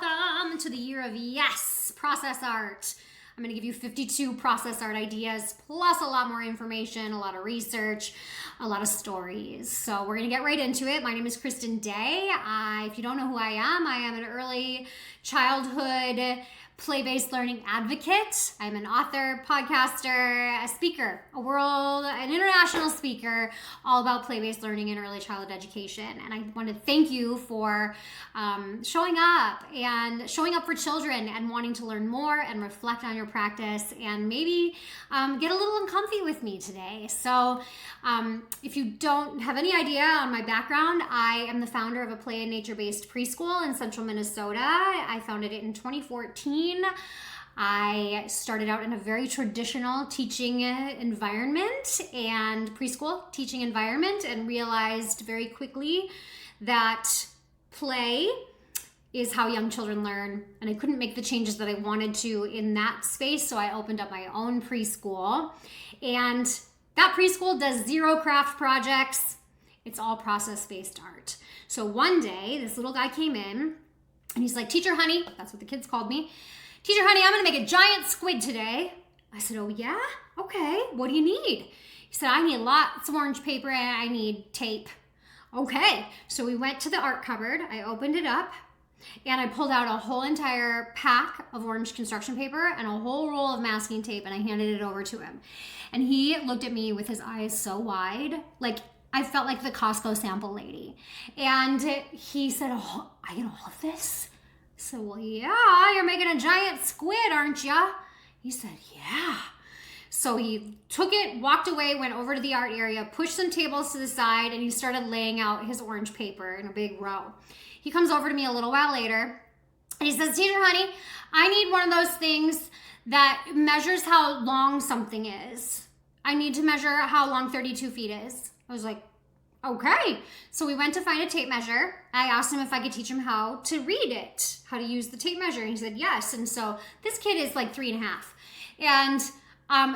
Welcome to the year of yes, process art. I'm going to give you 52 process art ideas, plus a lot more information, a lot of research, a lot of stories. So we're going to get right into it. My name is Kristen Day. If you don't know who I am an early childhood play-based learning advocate. I'm an author, podcaster, a speaker, an international speaker, all about play-based learning and early childhood education. And I want to thank you for showing up for children and wanting to learn more and reflect on your practice and maybe get a little uncomfy with me today. So if you don't have any idea on my background, I am the founder of a play and nature-based preschool in central Minnesota. I founded it in 2014. I started out in a very traditional teaching environment and preschool teaching environment and realized very quickly that play is how young children learn, and I couldn't make the changes that I wanted to in that space, so I opened up my own preschool. And that preschool does zero craft projects. It's all process-based art. So one day, this little guy came in, and he's like, "Teacher honey," that's what the kids called me, "Teacher honey, I'm gonna make a giant squid today." I said, "Oh yeah? Okay, what do you need?" He said, "I need lots of orange paper and I need tape." Okay, so we went to the art cupboard, I opened it up, and I pulled out a whole entire pack of orange construction paper and a whole roll of masking tape, and I handed it over to him. And he looked at me with his eyes so wide, like I felt like the Costco sample lady. And he said, "Oh, I get all of this?" I said, "Well, yeah, you're making a giant squid, aren't ya?" He said, "Yeah." So he took it, walked away, went over to the art area, pushed some tables to the side, and he started laying out his orange paper in a big row. He comes over to me a little while later, and he says, "Teacher honey, I need one of those things that measures how long something is. I need to measure how long 32 feet is." I was like, "Okay." So we went to find a tape measure. I asked him if I could teach him how to read it, how to use the tape measure. And he said yes. And so this kid is like 3.5. And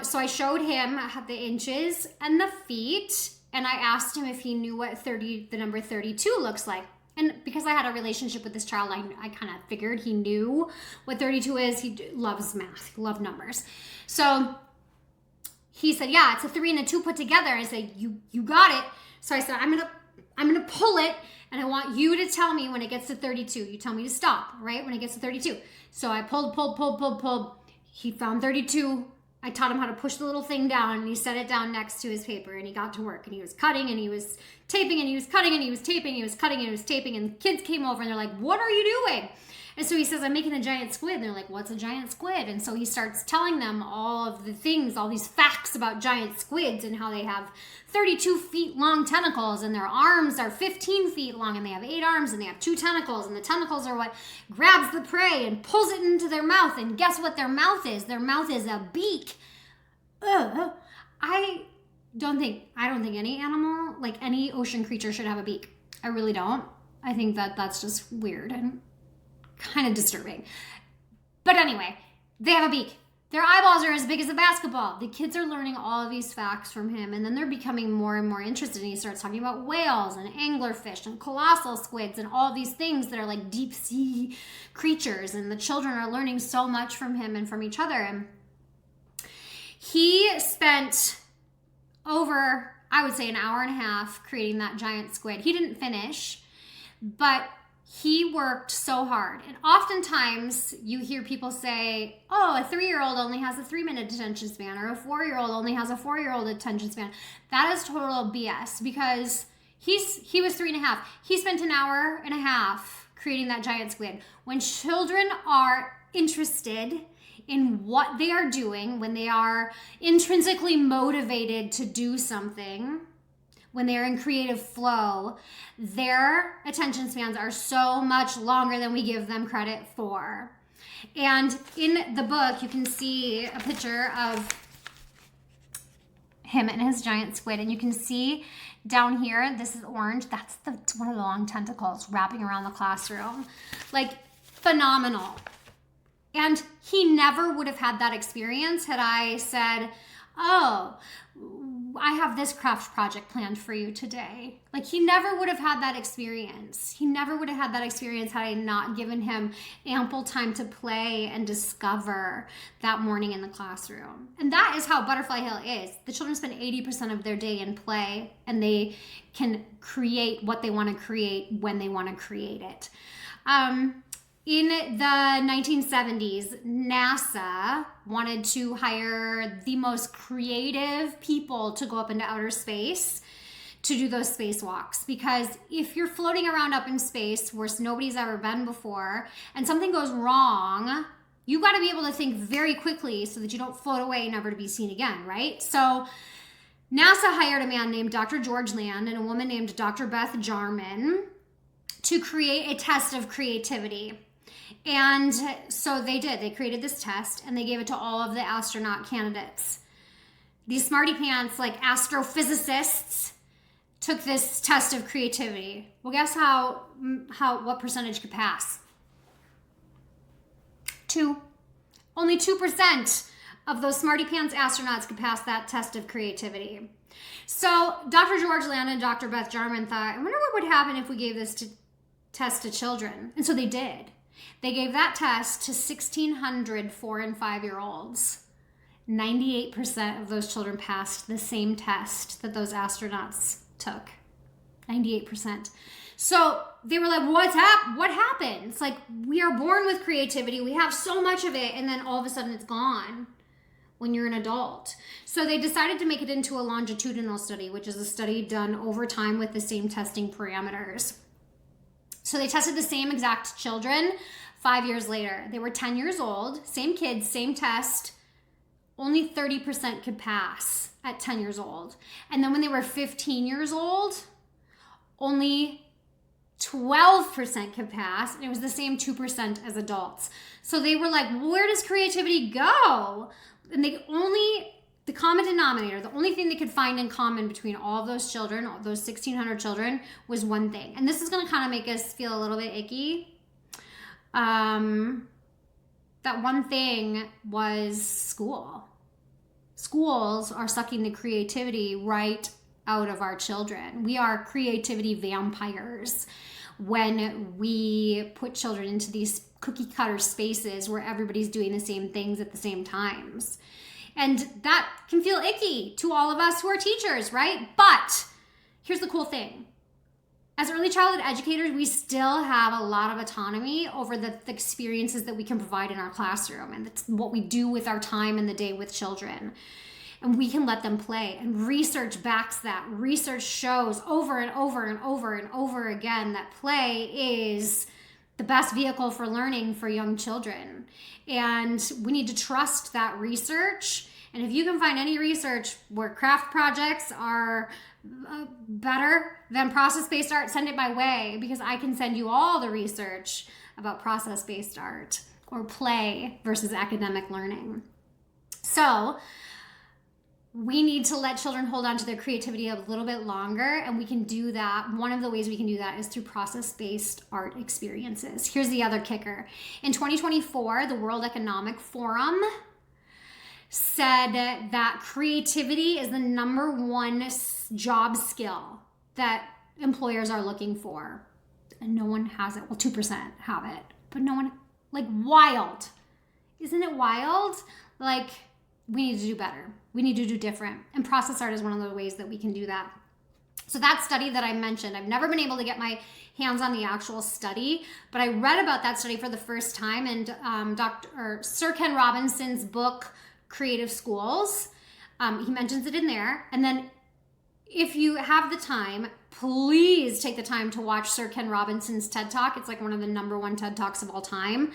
so I showed him the inches and the feet. And I asked him if he knew what the number 32 looks like. And because I had a relationship with this child, I kind of figured he knew what 32 is. He loves math, he loved numbers. So he said, "Yeah, it's a 3 and a 2 put together." And I said, you got it. So I said, I'm gonna pull it, and I want you to tell me when it gets to 32. You tell me to stop, right? When it gets to 32. So I pulled. He found 32. I taught him how to push the little thing down, and he set it down next to his paper, and he got to work, and he was cutting, and he was taping, and he was cutting, and he was taping, and he was cutting, and he was taping, and the kids came over, and they're like, "What are you doing?" And so he says, "I'm making a giant squid." And they're like, "What's a giant squid?" And so he starts telling them all of the things, all these facts about giant squids and how they have 32 feet long tentacles, and their arms are 15 feet long, and they have 8 arms, and they have 2 tentacles, and the tentacles are what grabs the prey and pulls it into their mouth. And guess what their mouth is? Their mouth is a beak. Ugh. I don't think any animal, like any ocean creature, should have a beak. I really don't. I think that's just weird and kind of disturbing. But anyway, they have a beak. Their eyeballs are as big as a basketball. The kids are learning all of these facts from him, and then they're becoming more and more interested. And he starts talking about whales and anglerfish and colossal squids and all these things that are like deep sea creatures. And the children are learning so much from him and from each other. And he spent over, I would say, an hour and a half creating that giant squid. He didn't finish, but he worked so hard. And oftentimes you hear people say, "Oh, a 3-year-old only has a 3-minute attention span," or "A 4-year-old only has a 4-year-old attention span." That is total BS, because he was 3.5. He spent an hour and a half creating that giant squid. When children are interested in what they are doing, when they are intrinsically motivated to do something, when they're in creative flow, their attention spans are so much longer than we give them credit for. And in the book, you can see a picture of him and his giant squid, and you can see down here, this is orange, that's one of the long tentacles wrapping around the classroom. Like, phenomenal. And he never would have had that experience had I said, "Oh, I have this craft project planned for you today. Like, he never would have had that experience. He never would have had that experience had I not given him ample time to play and discover that morning in the classroom. And that is how Butterfly Hill is. The children spend 80% of their day in play, and they can create what they want to create when they want to create it. In the 1970s, NASA wanted to hire the most creative people to go up into outer space to do those spacewalks. Because if you're floating around up in space where nobody's ever been before and something goes wrong, you got to be able to think very quickly so that you don't float away never to be seen again, right? So NASA hired a man named Dr. George Land and a woman named Dr. Beth Jarman to create a test of creativity. And so they did. They created this test and they gave it to all of the astronaut candidates. These smarty pants, like astrophysicists, took this test of creativity. Well, guess what percentage could pass? 2. Only 2% of those smarty pants astronauts could pass that test of creativity. So Dr. George Land and Dr. Beth Jarman thought, I wonder what would happen if we gave this test to children. And so they did. They gave that test to 1,600 4 and 5-year-olds. 98% of those children passed the same test that those astronauts took. 98%. So they were like, what happens? Like, we are born with creativity. We have so much of it, and then all of a sudden it's gone when you're an adult. So they decided to make it into a longitudinal study, which is a study done over time with the same testing parameters. So they tested the same exact children 5 years later. They were 10 years old, same kids, same test. Only 30% could pass at 10 years old. And then when they were 15 years old, only 12% could pass. And it was the same 2% as adults. So they were like, where does creativity go? And the common denominator, the only thing they could find in common between all of those children, all those 1,600 children, was one thing. And this is going to kind of make us feel a little bit icky. That one thing was school. Schools are sucking the creativity right out of our children. We are creativity vampires when we put children into these cookie cutter spaces where everybody's doing the same things at the same times. And that can feel icky to all of us who are teachers, right? But here's the cool thing. As early childhood educators, we still have a lot of autonomy over the experiences that we can provide in our classroom. And that's what we do with our time in the day with children. And we can let them play. And research backs that. Research shows over and over and over and over again that play is the best vehicle for learning for young children. And we need to trust that research. And if you can find any research where craft projects are better than process-based art, send it my way, because I can send you all the research about process-based art or play versus academic learning. So we need to let children hold on to their creativity a little bit longer, and we can do that. One of the ways we can do that is through process-based art experiences. Here's the other kicker. In 2024, the World Economic Forum said that creativity is the number one job skill that employers are looking for. And no one has it. Well, 2% have it, but no one, like, wild. Isn't it wild? Like, we need to do better. We need to do different. And process art is one of the ways that we can do that. So that study that I mentioned, I've never been able to get my hands on the actual study, but I read about that study for the first time in Sir Ken Robinson's book, Creative Schools. He mentions it in there. And then if you have the time, please take the time to watch Sir Ken Robinson's TED Talk. It's like one of the number one TED Talks of all time.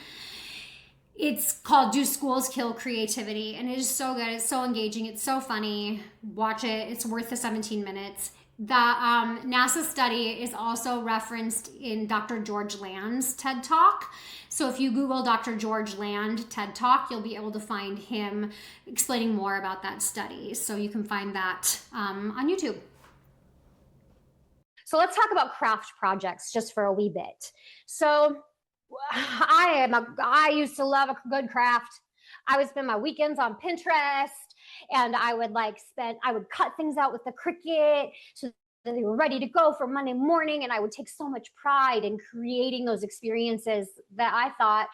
It's called Do Schools Kill Creativity? And it is so good. It's so engaging. It's so funny. Watch it. It's worth the 17 minutes. The NASA study is also referenced in Dr. George Land's TED Talk. So if you Google Dr. George Land TED Talk, you'll be able to find him explaining more about that study. So you can find that on YouTube. So let's talk about craft projects just for a wee bit. So I used to love a good craft. I would spend my weekends on Pinterest, and I would cut things out with the Cricut so that they were ready to go for Monday morning. And I would take so much pride in creating those experiences that I thought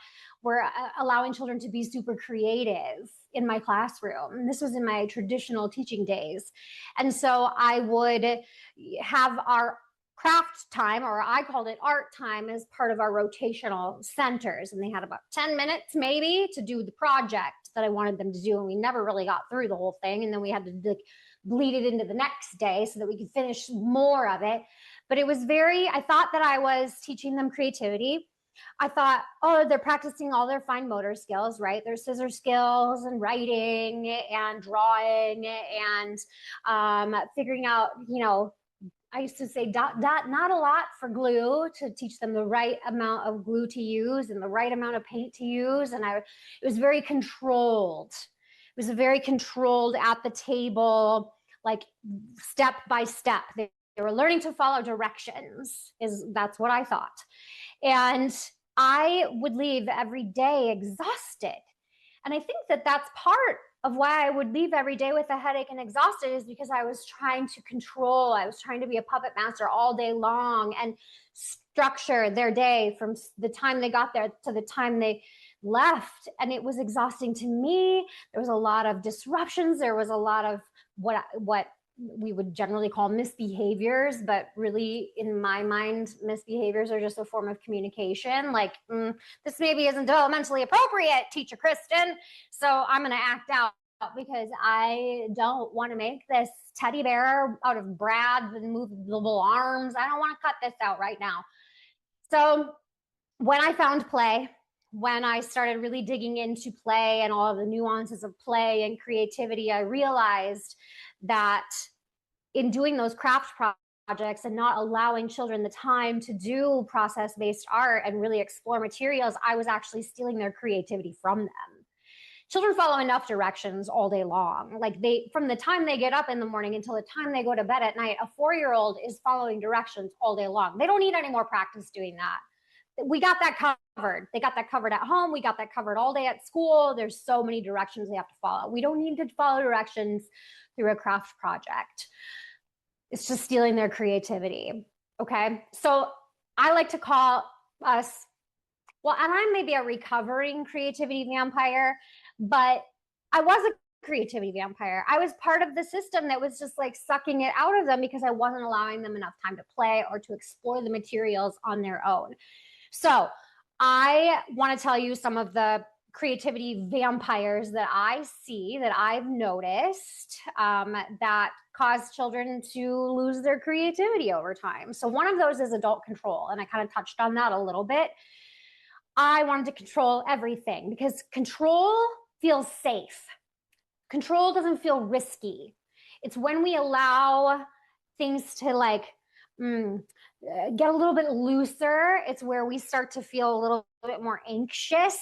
were allowing children to be super creative in my classroom. And this was in my traditional teaching days. And so I would have our craft time, or I called it art time, as part of our rotational centers. And they had about 10 minutes maybe to do the project that I wanted them to do. And we never really got through the whole thing. And then we had to bleed it into the next day so that we could finish more of it. But it was I thought that I was teaching them creativity. I thought, oh, they're practicing all their fine motor skills, right? Their scissor skills and writing and drawing and figuring out, I used to say dot, not a lot for glue, to teach them the right amount of glue to use and the right amount of paint to use. And it was very controlled. It was very controlled at the table, like step by step. They were learning to follow directions, that's what I thought. And I would leave every day exhausted. And I think that that's part of why I would leave every day with a headache and exhausted, is because I was trying to control. I was trying to be a puppet master all day long and structure their day from the time they got there to the time they left. And it was exhausting to me. There was a lot of disruptions. There was a lot of what we would generally call misbehaviors, but really in my mind, misbehaviors are just a form of communication. Like, this maybe isn't developmentally appropriate, teacher Kristen, so I'm going to act out because I don't want to make this teddy bear out of Brad's and movable arms. I don't want to cut this out right now. So when I found play, when I started really digging into play and all of the nuances of play and creativity, I realized that in doing those craft projects and not allowing children the time to do process-based art and really explore materials, I was actually stealing their creativity from them. Children follow enough directions all day long. Like, from the time they get up in the morning until the time they go to bed at night, a 4-year-old is following directions all day long. They don't need any more practice doing that. We got that covered. They got that covered at home. We got that covered all day at school. There's so many directions they have to follow. We don't need to follow directions through a craft project. It's just stealing their creativity. Okay. So I like to call us, and I may be a recovering creativity vampire, but I was a creativity vampire. I was part of the system that was just like sucking it out of them because I wasn't allowing them enough time to play or to explore the materials on their own. So I want to tell you some of the creativity vampires that I see, that I've noticed, that cause children to lose their creativity over time. So one of those is adult control. And I kind of touched on that a little bit. I wanted to control everything because control feels safe. Control doesn't feel risky. It's when we allow things to get a little bit looser, it's where we start to feel a little bit more anxious.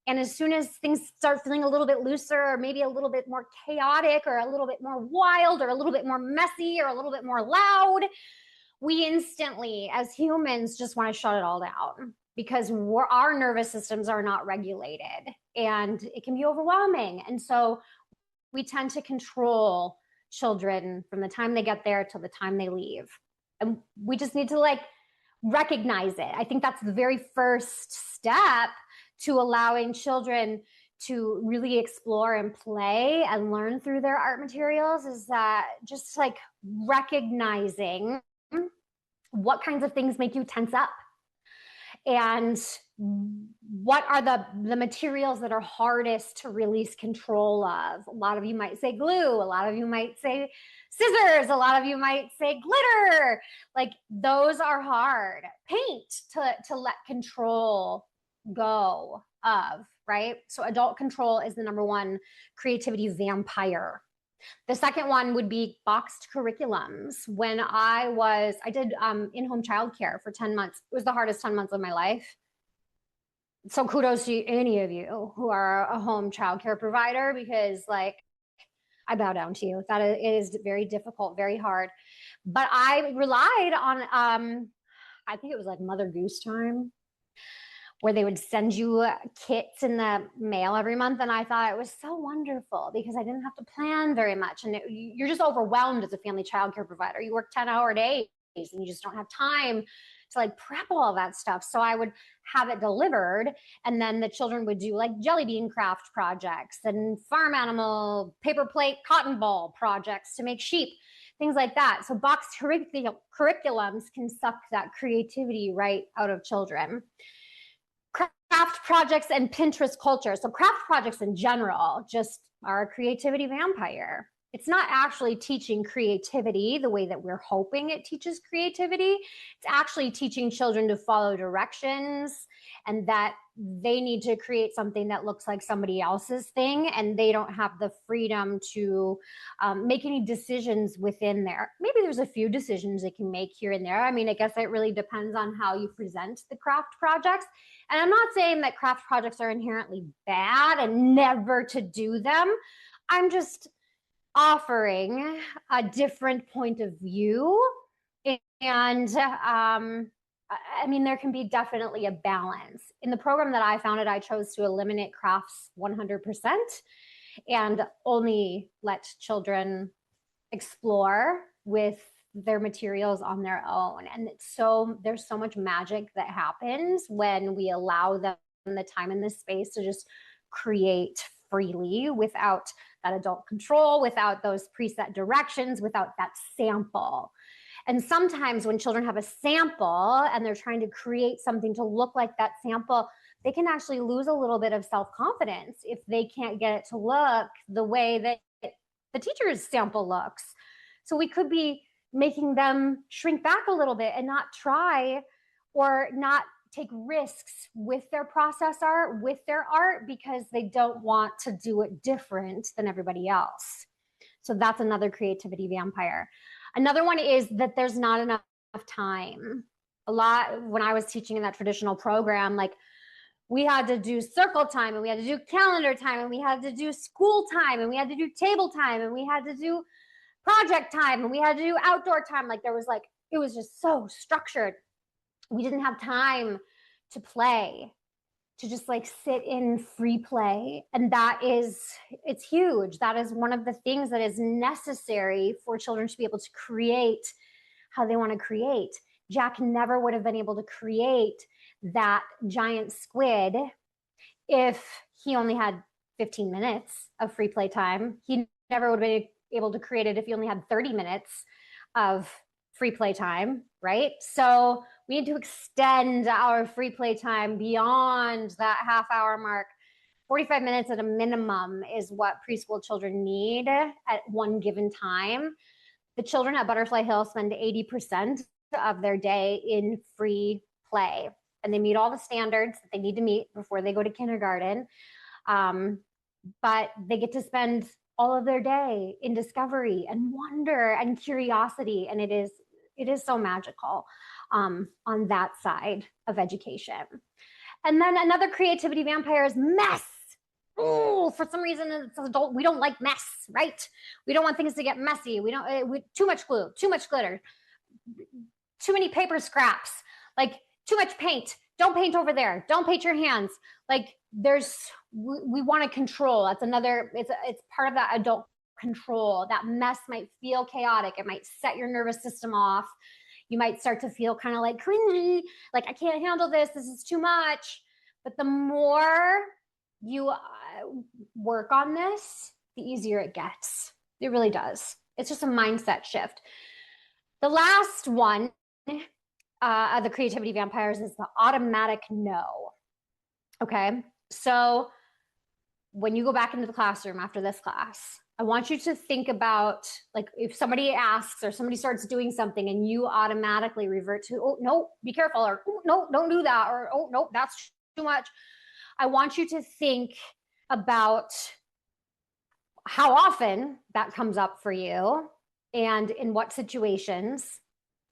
And as soon as things start feeling a little bit looser, or maybe a little bit more chaotic, or a little bit more wild, or a little bit more messy, or a little bit more loud, we instantly, as humans, just want to shut it all down because our nervous systems are not regulated and it can be overwhelming. And so we tend to control children from the time they get there till the time they leave. And we just need to recognize it. I think that's the very first step to allowing children to really explore and play and learn through their art materials, is that just recognizing what kinds of things make you tense up and what are the materials that are hardest to release control of. A lot of you might say glue, a lot of you might say scissors, a lot of you might say glitter. Those are hard. Paint, to let control go of, right? So adult control is the number one creativity vampire. The second one would be boxed curriculums. When I did in-home childcare for 10 months. It was the hardest 10 months of my life. So kudos to any of you who are a home childcare provider, because I bow down to you. That is very difficult, very hard. But I relied on, I think it was Mother Goose time, where they would send you kits in the mail every month. And I thought it was so wonderful because I didn't have to plan very much. And you're just overwhelmed as a family childcare provider. You work 10-hour days and you just don't have time to like prep all that stuff. So I would have it delivered, and then the children would do like jelly bean craft projects and farm animal paper plate cotton ball projects to make sheep, things like that. So box curriculums can suck that creativity right out of children. Craft projects and Pinterest culture. So craft projects in general just are a creativity vampire. It's not actually teaching creativity the way that we're hoping it teaches creativity. It's actually teaching children to follow directions and that they need to create something that looks like somebody else's thing, and they don't have the freedom to make any decisions within there. Maybe there's a few decisions they can make here and there. I mean, I guess it really depends on how you present the craft projects. And I'm not saying that craft projects are inherently bad and never to do them. I'm just offering a different point of view. And I mean, there can be definitely a balance. In the program that I founded, I chose to eliminate crafts 100% and only let children explore with their materials on their own. And there's so much magic that happens when we allow them the time and the space to just create freely without that adult control, without those preset directions, without that sample. And sometimes when children have a sample and they're trying to create something to look like that sample, they can actually lose a little bit of self-confidence if they can't get it to look the way that the teacher's sample looks. So we could be making them shrink back a little bit and not try or not take risks with their process art, with their art, because they don't want to do it different than everybody else. So that's another creativity vampire. Another one is that there's not enough time. A lot, when I was teaching in that traditional program, like we had to do circle time and we had to do calendar time and we had to do school time and we had to do table time and we had to do project time and we had to do outdoor time. Like it was just so structured. We didn't have time to play, to just like sit in free play. And it's huge. That is one of the things that is necessary for children to be able to create how they want to create. Jack never would have been able to create that giant squid if he only had 15 minutes of free play time. He never would have been able to create it if he only had 30 minutes of free play time, right? So we need to extend our free play time beyond that half-hour mark. 45 minutes at a minimum is what preschool children need at one given time. The children at Butterfly Hill spend 80% of their day in free play, and they meet all the standards that they need to meet before they go to kindergarten. But they get to spend all of their day in discovery and wonder and curiosity, and it is so magical on that side of education. And then another creativity vampire is mess. Oh, for some reason, as an adult, we don't like mess, right? We don't want things to get messy. Too much glue, too much glitter, too many paper scraps, like too much paint. Don't paint over there. Don't paint your hands. Like we want to control. That's it's part of that adult control. That mess might feel chaotic. It might set your nervous system off. You might start to feel kind of like cringy, like I can't handle this. This is too much. But the more you work on this, the easier it gets. It really does. It's just a mindset shift. The last one of the creativity vampires is the automatic no. Okay. So when you go back into the classroom after this class, I want you to think about, like, if somebody asks or somebody starts doing something and you automatically revert to, oh, no, be careful, or oh, no, don't do that, or oh, no, that's too much. I want you to think about how often that comes up for you and in what situations.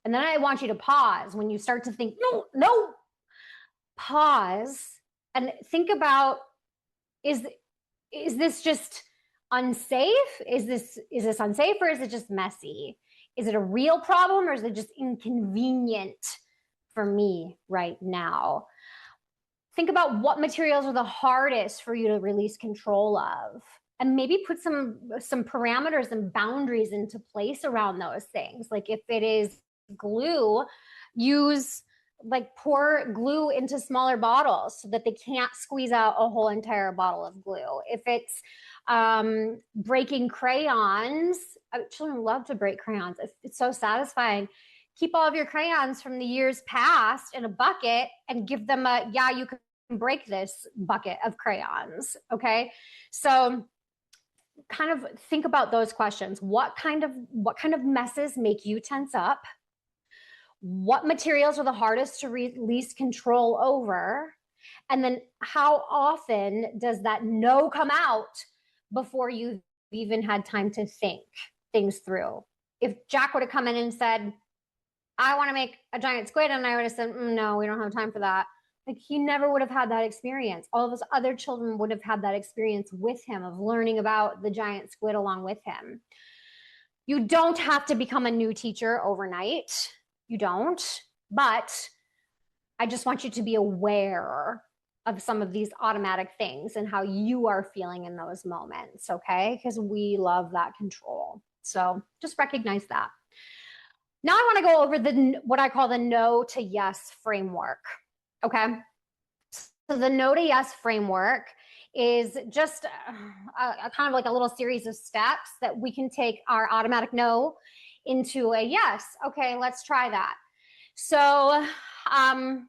And then I want you to pause when you start to think, no, pause and think about, is this just unsafe? Is this unsafe, or is it just messy? Is it a real problem, or is it just inconvenient for me right now? think about what materials are the hardest for you to release control of, and maybe put some parameters and boundaries into place around those things. Like if it is glue, use like pour glue into smaller bottles so that they can't squeeze out a whole entire bottle of glue. If it's breaking crayons, children love to break crayons. It's so satisfying. Keep all of your crayons from the years past in a bucket and give them yeah, you can break this bucket of crayons. Okay. So kind of think about those questions. What kind of messes make you tense up? What materials are the hardest to release control over? And then how often does that no come out before you've even had time to think things through? If Jack would have come in and said, I want to make a giant squid, and I would have said, no, we don't have time for that. Like he never would have had that experience. All of his other children would have had that experience with him of learning about the giant squid along with him. You don't have to become a new teacher overnight. You don't, but I just want you to be aware of some of these automatic things and how you are feeling in those moments, okay? Because we love that control. So just recognize that. Now I want to go over what I call the no to yes framework, okay? So the no to yes framework is just a kind of like a little series of steps that we can take our automatic no into a yes. Okay, let's try that. So I'm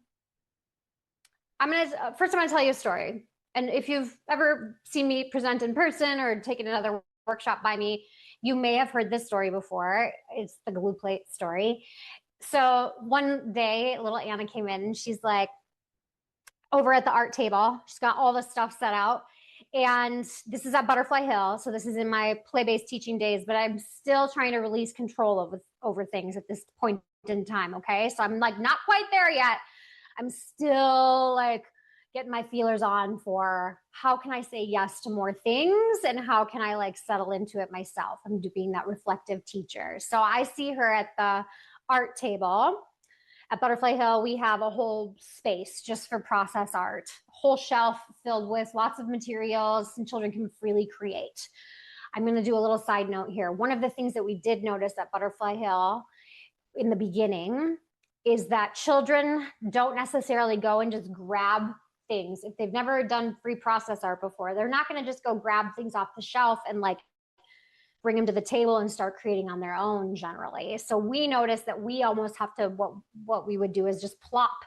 gonna tell you a story. And if you've ever seen me present in person or taken another workshop by me, you may have heard this story before. It's the glue plate story. So one day, little Anna came in and she's like, over at the art table, she's got all the stuff set out. And this is at Butterfly Hill. So this is in my play-based teaching days, but I'm still trying to release control over things at this point in time. Okay. So I'm like, not quite there yet. I'm still like getting my feelers on for how can I say yes to more things and how can I like settle into it myself. I'm being that reflective teacher. So I see her at the art table. At Butterfly Hill, we have a whole space just for process art, a whole shelf filled with lots of materials and children can freely create. I'm going to do a little side note here. One of the things that we did notice at Butterfly Hill in the beginning is that children don't necessarily go and just grab things. If they've never done free process art before, they're not going to just go grab things off the shelf and like bring them to the table and start creating on their own generally. So we noticed that we almost have to, what we would do is just plop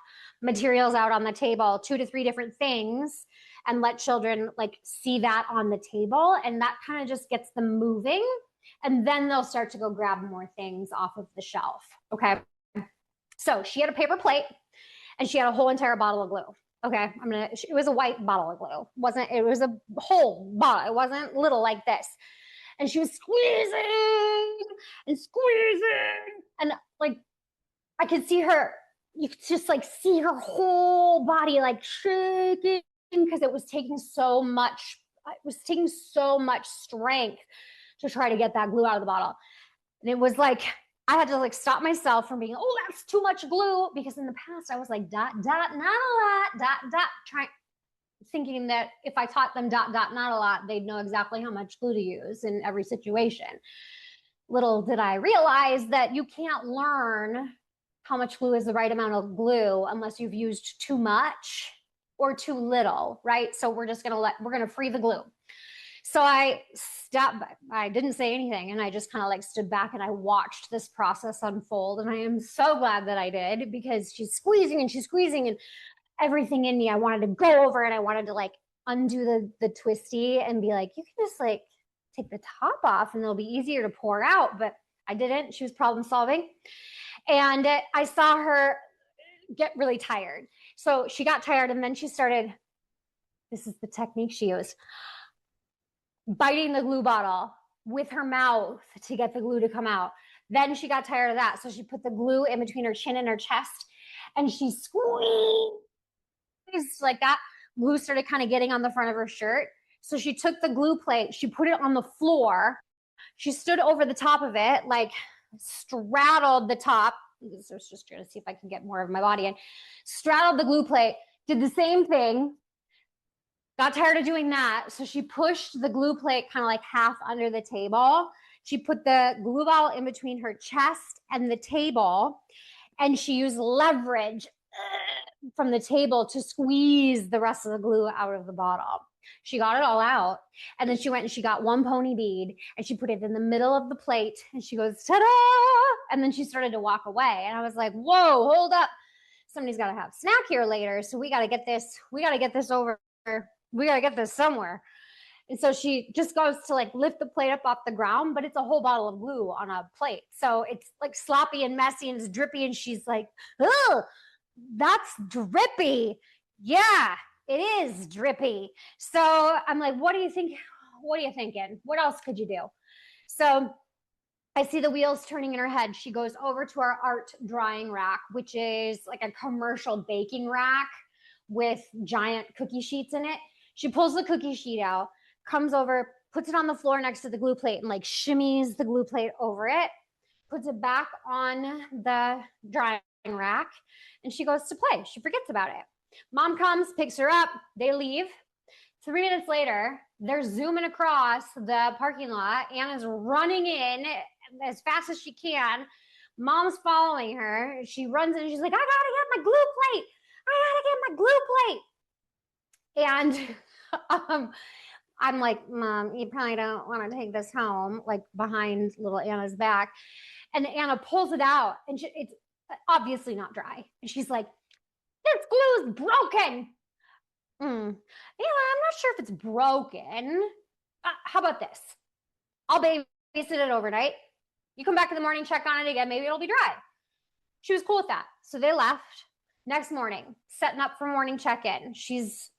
materials out on the table, 2 to 3 different things, and let children like see that on the table. And that kind of just gets them moving. And then they'll start to go grab more things off of the shelf. Okay. So she had a paper plate and she had a whole entire bottle of glue. Okay. It was a white bottle of glue. It was a whole bottle. It wasn't little like this. And she was squeezing and squeezing. And like, I could see her, you could just like see her whole body like shaking because it was taking so much strength to try to get that glue out of the bottle. And it was like, I had to like stop myself from being, oh, that's too much glue. Because in the past I was like, dot, dot, not a lot, dot, dot, thinking that if I taught them dot, dot, not a lot, they'd know exactly how much glue to use in every situation. Little did I realize that you can't learn how much glue is the right amount of glue unless you've used too much or too little, right? So we're gonna free the glue. So I stopped, I didn't say anything, and I just kind of like stood back and I watched this process unfold. And I am so glad that I did, because she's squeezing and everything in me, I wanted to go over and I wanted to like undo the twisty and be like, you can just like take the top off and it'll be easier to pour out. But I didn't. She was problem solving. And I saw her get really tired. So she got tired and then she started, this is the technique she used, biting the glue bottle with her mouth to get the glue to come out. Then she got tired of that. So she put the glue in between her chin and her chest and she squeezed like that. Glue started kind of getting on the front of her shirt. So she took the glue plate, she put it on the floor. She stood over the top of it, like straddled the top. I was just trying to see if I can get more of my body in. Straddled the glue plate, Did the same thing. Got tired of doing that. So she pushed the glue plate kind of like half under the table. She put the glue ball in between her chest and the table, and she used leverage from the table to squeeze the rest of the glue out of the bottle. She got it all out, and then she went and she got one pony bead and she put it in the middle of the plate, and she goes, ta-da! And then she started to walk away, and I was like, whoa, hold up. Somebody's got to have snack here later, so we got to get this over. We got to get this somewhere. And so she just goes to like lift the plate up off the ground, but it's a whole bottle of glue on a plate. So it's like sloppy and messy and it's drippy. And she's like, oh, that's drippy. Yeah, it is drippy. So I'm like, what do you think? What are you thinking? What else could you do? So I see the wheels turning in her head. She goes over to our art drying rack, which is like a commercial baking rack with giant cookie sheets in it. She pulls the cookie sheet out, comes over, puts it on the floor next to the glue plate and like shimmies the glue plate over it, puts it back on the drying rack, and she goes to play. She forgets about it. Mom comes, picks her up, they leave. 3 minutes later, they're zooming across the parking lot. Anna's running in as fast as she can. Mom's following her. She runs in and she's like, I gotta get my glue plate. And I'm like, Mom, you probably don't want to take this home, like behind little Anna's back. And Anna pulls it out, and it's obviously not dry. And she's like, this glue is broken. Anna, I'm not sure if it's broken. How about this? I'll babysit it overnight. You come back in the morning, check on it again. Maybe it'll be dry. She was cool with that. So they left. Next morning, setting up for morning check-in.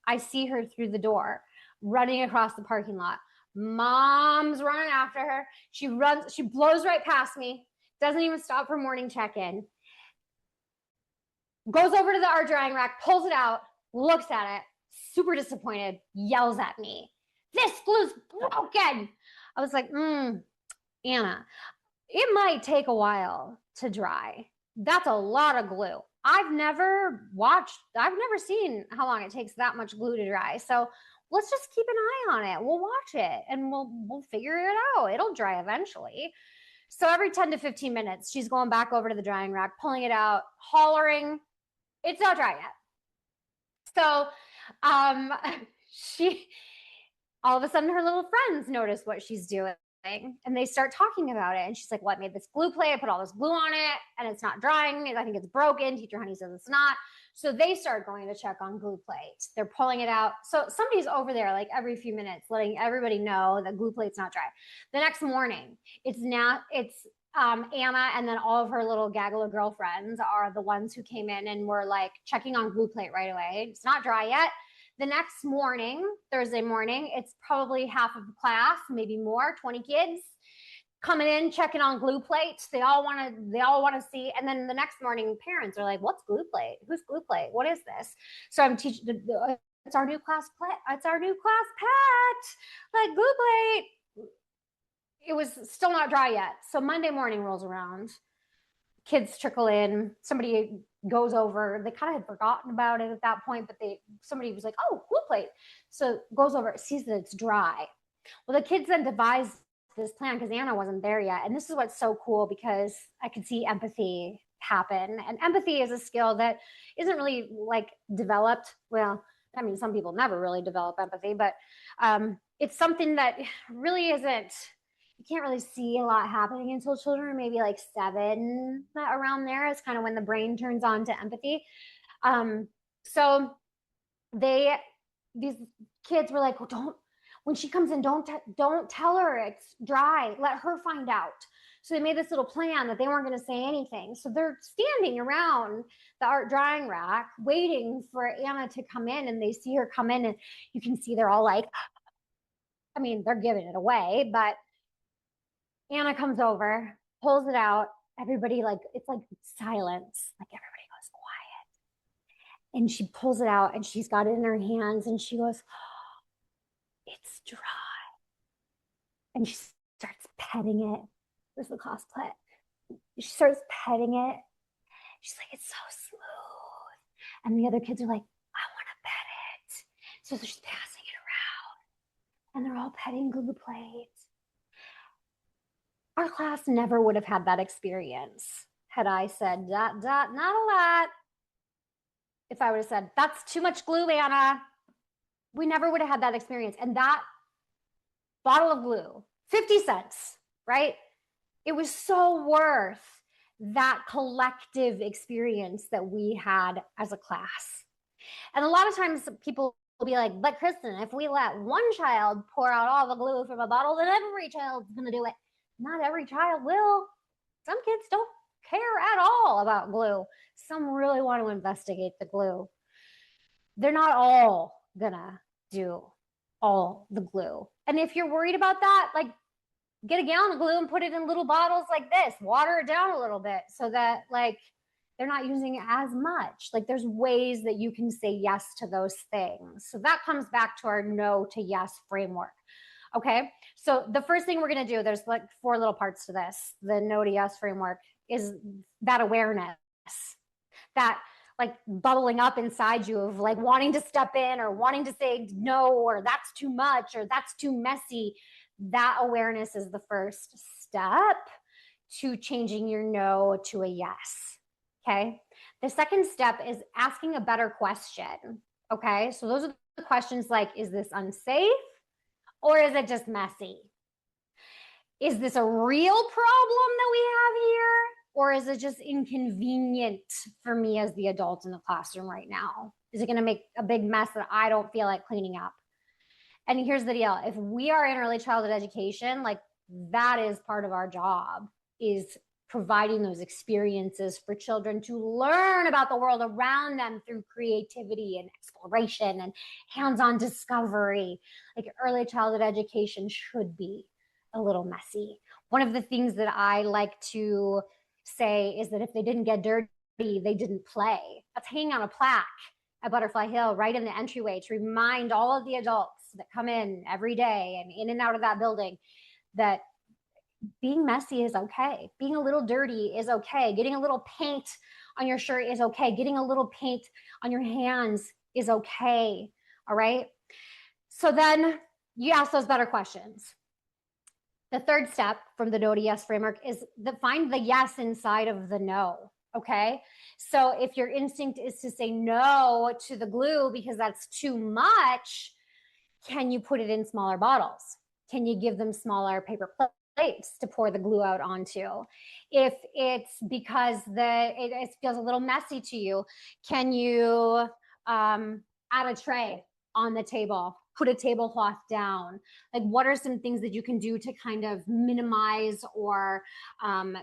I see her through the door, running across the parking lot. Mom's running after her. She blows right past me, doesn't even stop for morning check-in. Goes over to the art drying rack, pulls it out, looks at it, super disappointed, yells at me. This glue's broken. I was like, Anna, it might take a while to dry. That's a lot of glue. I've never seen how long it takes that much glue to dry. So let's just keep an eye on it. We'll watch it and we'll figure it out. It'll dry eventually. So every 10 to 15 minutes, she's going back over to the drying rack, pulling it out, hollering, it's not dry yet. So she, all of a sudden her little friends notice what she's doing. And they start talking about it. And she's like, well, I made this glue plate. I put all this glue on it and it's not drying. I think it's broken. Teacher Honey says it's not. So they start going to check on glue plates. They're pulling it out. So somebody's over there like every few minutes, letting everybody know that glue plate's not dry. The next morning, it's Anna and then all of her little gaggle of girlfriends are the ones who came in and were like checking on glue plate right away. It's not dry yet. The next morning, Thursday morning, it's probably half of the class, maybe more, 20 kids coming in, checking on glue plates. They all want to see. And then the next morning, parents are like, what's glue plate? Who's glue plate? What is this? So I'm teaching, it's our new class pet. It's our new class pet, like glue plate. It was still not dry yet. So Monday morning rolls around. Kids trickle in. Somebody goes over. They kind of had forgotten about it at that point, but somebody was like, oh, glue plate. So goes over, sees that it's dry. Well, the kids then devised this plan because Anna wasn't there yet. And this is what's so cool because I could see empathy happen. And empathy is a skill that isn't really like developed. Well, I mean, some people never really develop empathy, but it's something that really isn't, you can't really see a lot happening until children are maybe like 7, around there is kind of when the brain turns on to empathy. So these kids were like, well, when she comes in, don't tell her it's dry. Let her find out. So they made this little plan that they weren't going to say anything. So they're standing around the art drying rack waiting for Anna to come in, and they see her come in and you can see they're all like, I mean, they're giving it away, but Anna comes over, pulls it out. Everybody it's like silence. Like everybody goes quiet. And she pulls it out and she's got it in her hands and she goes, oh, it's dry. And she starts petting it. There's the class pet. She starts petting it. She's like, it's so smooth. And the other kids are like, I want So they're just passing it around and they're all petting glue plates. Our class never would have had that experience had I said, not a lot. If I would have said, that's too much glue, Anna, we never would have had that experience. And that bottle of glue, 50 cents, right? It was so worth that collective experience that we had as a class. And a lot of times people will be like, but Kristen, if we let one child pour out all the glue from a bottle, then every child's going to do it. Not every child will. Some kids don't care at all about glue. Some really want to investigate the glue. They're not all gonna do all the glue. And if you're worried about that, like, get a gallon of glue and put it in little bottles like this, water it down a little bit so that like they're not using as much. Like there's ways that you can say yes to those things. So that comes back to our no to yes framework. Okay. So the first thing we're going to do, there's like 4 little parts to this. The no to yes framework is that awareness, that like bubbling up inside you of like wanting to step in or wanting to say no, or that's too much, or that's too messy. That awareness is the first step to changing your no to a yes. Okay. The second step is asking a better question. Okay. So those are the questions like, is this unsafe or is it just messy? Is this a real problem that we have here? Or is it just inconvenient for me as the adult in the classroom right now? Is it going to make a big mess that I don't feel like cleaning up? And here's the deal. If we are in early childhood education, like that is part of our job, is providing those experiences for children to learn about the world around them through creativity and exploration and hands-on discovery. Like early childhood education should be a little messy. One of the things that I like to say is that if they didn't get dirty, they didn't play. That's hanging on a plaque at Butterfly Hill right in the entryway to remind all of the adults that come in every day and in and out of that building that being messy is okay. Being a little dirty is okay. Getting a little paint on your shirt is okay. Getting a little paint on your hands is okay. All right. So then you ask those better questions. The third step from the no to yes framework is find the yes inside of the no. Okay. So if your instinct is to say no to the glue because that's too much, can you put it in smaller bottles? Can you give them smaller paper plates to pour the glue out onto? If it's because it feels a little messy to you, can you add a tray on the table? Put a tablecloth down? Like, what are some things that you can do to kind of minimize or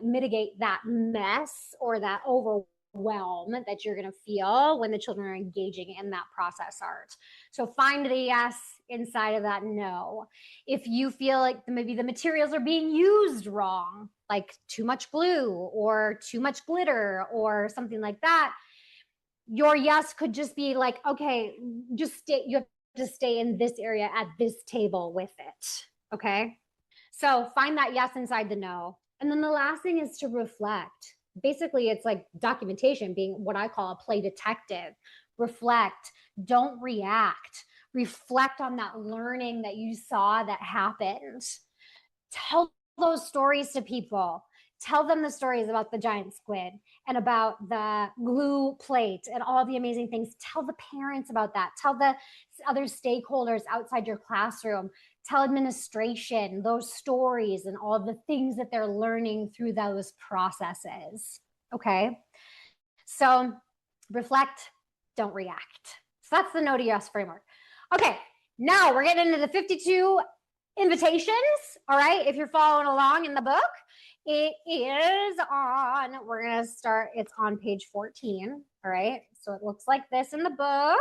mitigate that mess or that overwhelm that you're going to feel when the children are engaging in that process art? So find the yes inside of that no. If you feel like maybe the materials are being used wrong, like too much glue or too much glitter or something like that, your yes could just be like, okay, just stay, you have to stay in this area at this table with it. Okay. So find that yes inside the no. And then the last thing is to reflect. Basically, it's like documentation, being what I call a play detective. Reflect, don't react. Reflect on that learning that you saw that happened. Tell those stories to people. Tell them the stories about the giant squid and about the glue plate and all the amazing things. Tell the parents about that. Tell the other stakeholders outside your classroom. Tell administration those stories and all the things that they're learning through those processes. Okay. So reflect, don't react. So that's the no to yes framework. Okay. Now we're getting into the 52 invitations. All right. If you're following along in the book, it is on, we're going to start, it's on page 14. All right. So it looks like this in the book.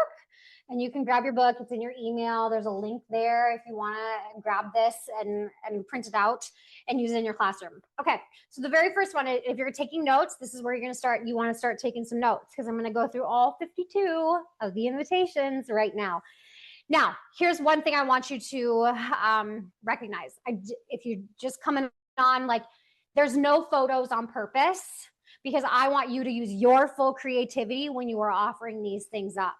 And you can grab your book. It's in your email. There's a link there if you want to grab this and print it out and use it in your classroom. Okay. So the very first one, if you're taking notes, this is where you're going to start. You want to start taking some notes because I'm going to go through all 52 of the invitations right now. Now, here's one thing I want you to recognize. If you're just coming on, like, there's no photos on purpose because I want you to use your full creativity when you are offering these things up.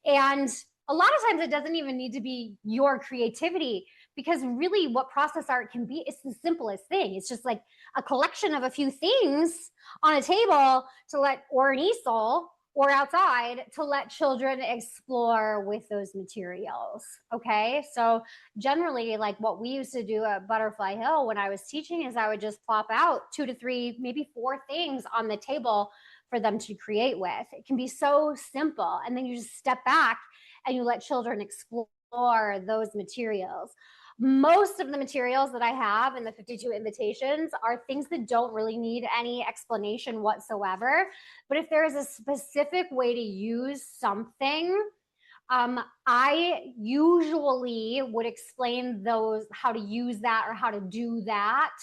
And a lot of times it doesn't even need to be your creativity, because really what process art can be, it's the simplest thing. It's just like a collection of a few things on a table to let, or an easel, or outside to let children explore with those materials. Okay. So generally, like what we used to do at Butterfly Hill when I was teaching is I would just plop out 2 to 3, maybe 4 things on the table for them to create with. It can be so simple. And then you just step back and you let children explore those materials. Most of the materials that I have in the 52 invitations are things that don't really need any explanation whatsoever. But if there is a specific way to use something, I usually would explain those, how to use that or how to do that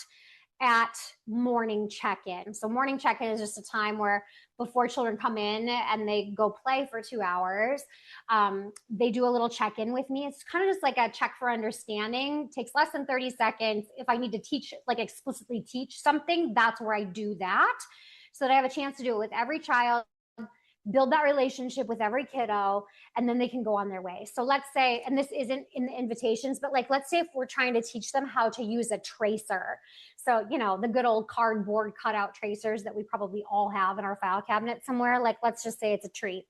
at morning check-in. So morning check-in is just a time where before children come in and they go play for 2 hours, they do a little check-in with me. It's kind of just like a check for understanding. It takes less than 30 seconds. If I need to teach, like explicitly teach something, that's where I do that, so that I have a chance to do it with every child, build that relationship with every kiddo, and then they can go on their way. So let's say, and this isn't in the invitations, but like, let's say if we're trying to teach them how to use a tracer. So, you know, the good old cardboard cutout tracers that we probably all have in our file cabinet somewhere. Like, let's just say it's a tree.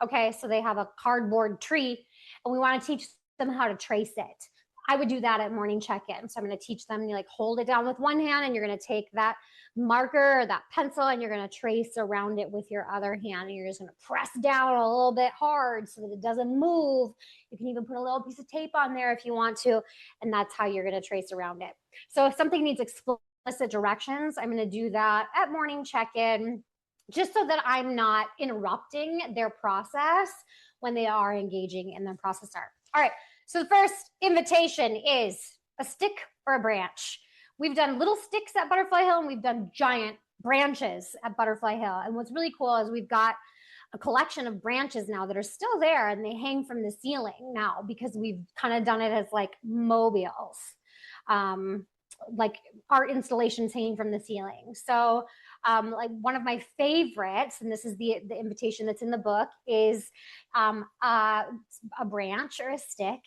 Okay, so they have a cardboard tree and we want to teach them how to trace it. I would do that at morning check-in. So I'm going to teach them, you like hold it down with one hand and you're going to take that marker or that pencil and you're going to trace around it with your other hand, and you're just going to press down a little bit hard so that it doesn't move. You can even put a little piece of tape on there if you want to, and that's how you're going to trace around it. So if something needs explicit directions, I'm going to do that at morning check-in, just so that I'm not interrupting their process when they are engaging in their process art. All right, so the first invitation is a stick or a branch. We've done little sticks at Butterfly Hill and we've done giant branches at Butterfly Hill. And what's really cool is we've got a collection of branches now that are still there and they hang from the ceiling now because we've kind of done it as like mobiles, like art installations hanging from the ceiling. So like one of my favorites, and this is the invitation that's in the book, is a branch or a stick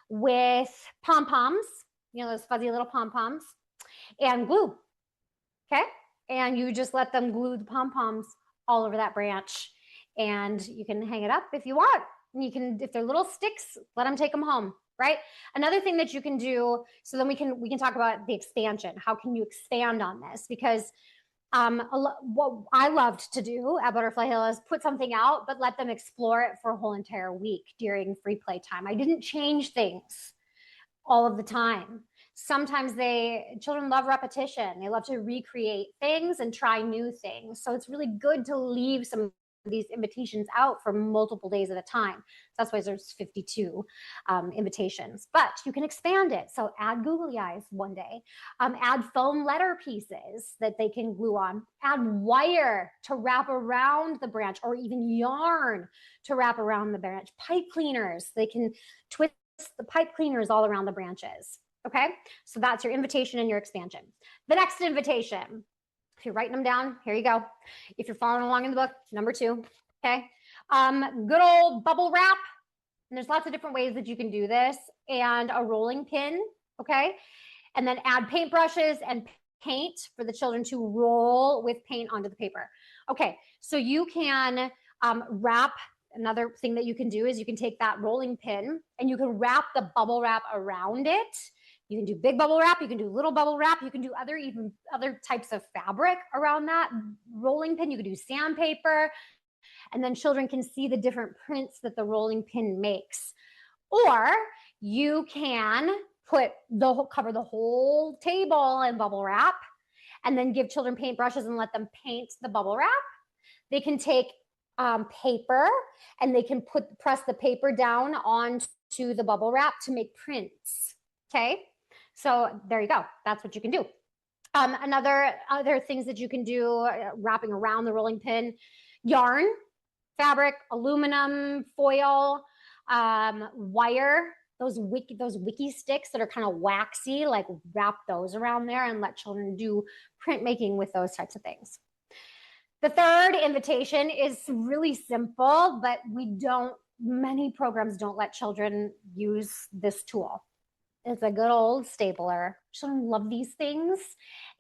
with pom-poms, you know, those fuzzy little pom-poms, and glue. Okay. And you just let them glue the pom-poms all over that branch, and you can hang it up if you want. And you can, if they're little sticks, let them take them home. Right. Another thing that you can do, so then we can talk about the expansion. How can you expand on this? Because what I loved to do at Butterfly Hill is put something out, but let them explore it for a whole entire week during free play time. I didn't change things all of the time. Sometimes children love repetition. They love to recreate things and try new things. So it's really good to leave some of these invitations out for multiple days at a time. So that's why there's 52 invitations, but you can expand it. So add googly eyes one day, add foam letter pieces that they can glue on, add wire to wrap around the branch, or even yarn to wrap around the branch, pipe cleaners. They can twist the pipe cleaners all around the branches. Okay, so that's your invitation and your expansion. The next invitation, if you're writing them down, here you go. If you're following along in the book, number 2, okay? Good old bubble wrap. And there's lots of different ways that you can do this. And a rolling pin, okay? And then add paintbrushes and paint for the children to roll with paint onto the paper. Okay, so you can wrap. Another thing that you can do is you can take that rolling pin and you can wrap the bubble wrap around it. You can do big bubble wrap, you can do little bubble wrap, you can do other types of fabric around that rolling pin. You can do sandpaper, and then children can see the different prints that the rolling pin makes. Or you can cover the whole table in bubble wrap and then give children paintbrushes and let them paint the bubble wrap. They can take paper and they can press the paper down onto the bubble wrap to make prints. Okay, so there you go. That's what you can do. Other things that you can do, wrapping around the rolling pin: yarn, fabric, aluminum foil, wire. Those wiki sticks that are kind of waxy, like wrap those around there and let children do printmaking with those types of things. The third invitation is really simple, but we don't many programs don't let children use this tool. It's a good old stapler. Children love these things.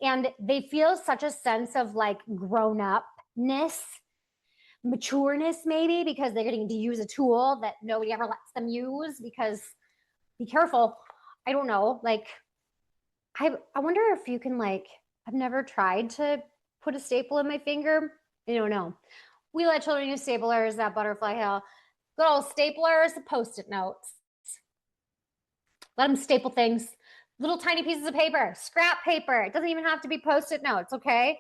And they feel such a sense of like grown upness, matureness, maybe, because they're getting to use a tool that nobody ever lets them use. Because be careful. I don't know. Like, I wonder if you can, like, I've never tried to put a staple in my finger. I don't know. We let children use staplers at Butterfly Hill. Good old staplers, post-it notes. Let them staple things. Little tiny pieces of paper, scrap paper. It doesn't even have to be post-it notes, okay?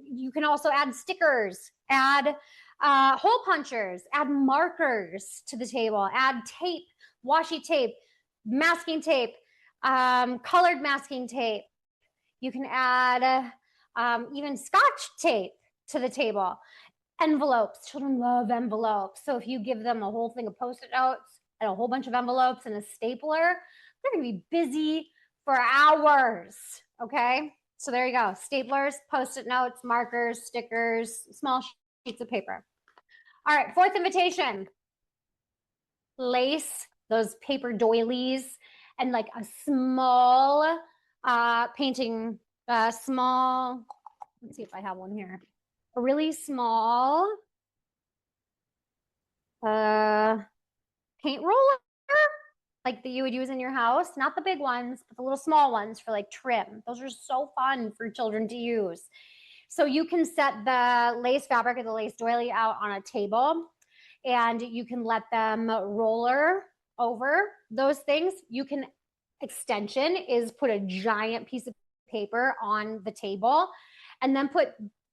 You can also add stickers, add hole punchers, add markers to the table, add tape, washi tape, masking tape, colored masking tape. You can add even Scotch tape to the table. Envelopes. Children love envelopes. So if you give them a whole thing of post-it notes and a whole bunch of envelopes and a stapler, they're going to be busy for hours. Okay. So there you go. Staplers, post-it notes, markers, stickers, small sheets of paper. All right. Fourth invitation. Lace, those paper doilies, and like a small painting, small, let's see if I have one here. A really small paint roller, like that you would use in your house, not the big ones, but the little small ones for like trim. Those are so fun for children to use. So you can set the lace fabric or the lace doily out on a table, and you can let them roller over those things. You can, extension is put a giant piece of paper on the table and then put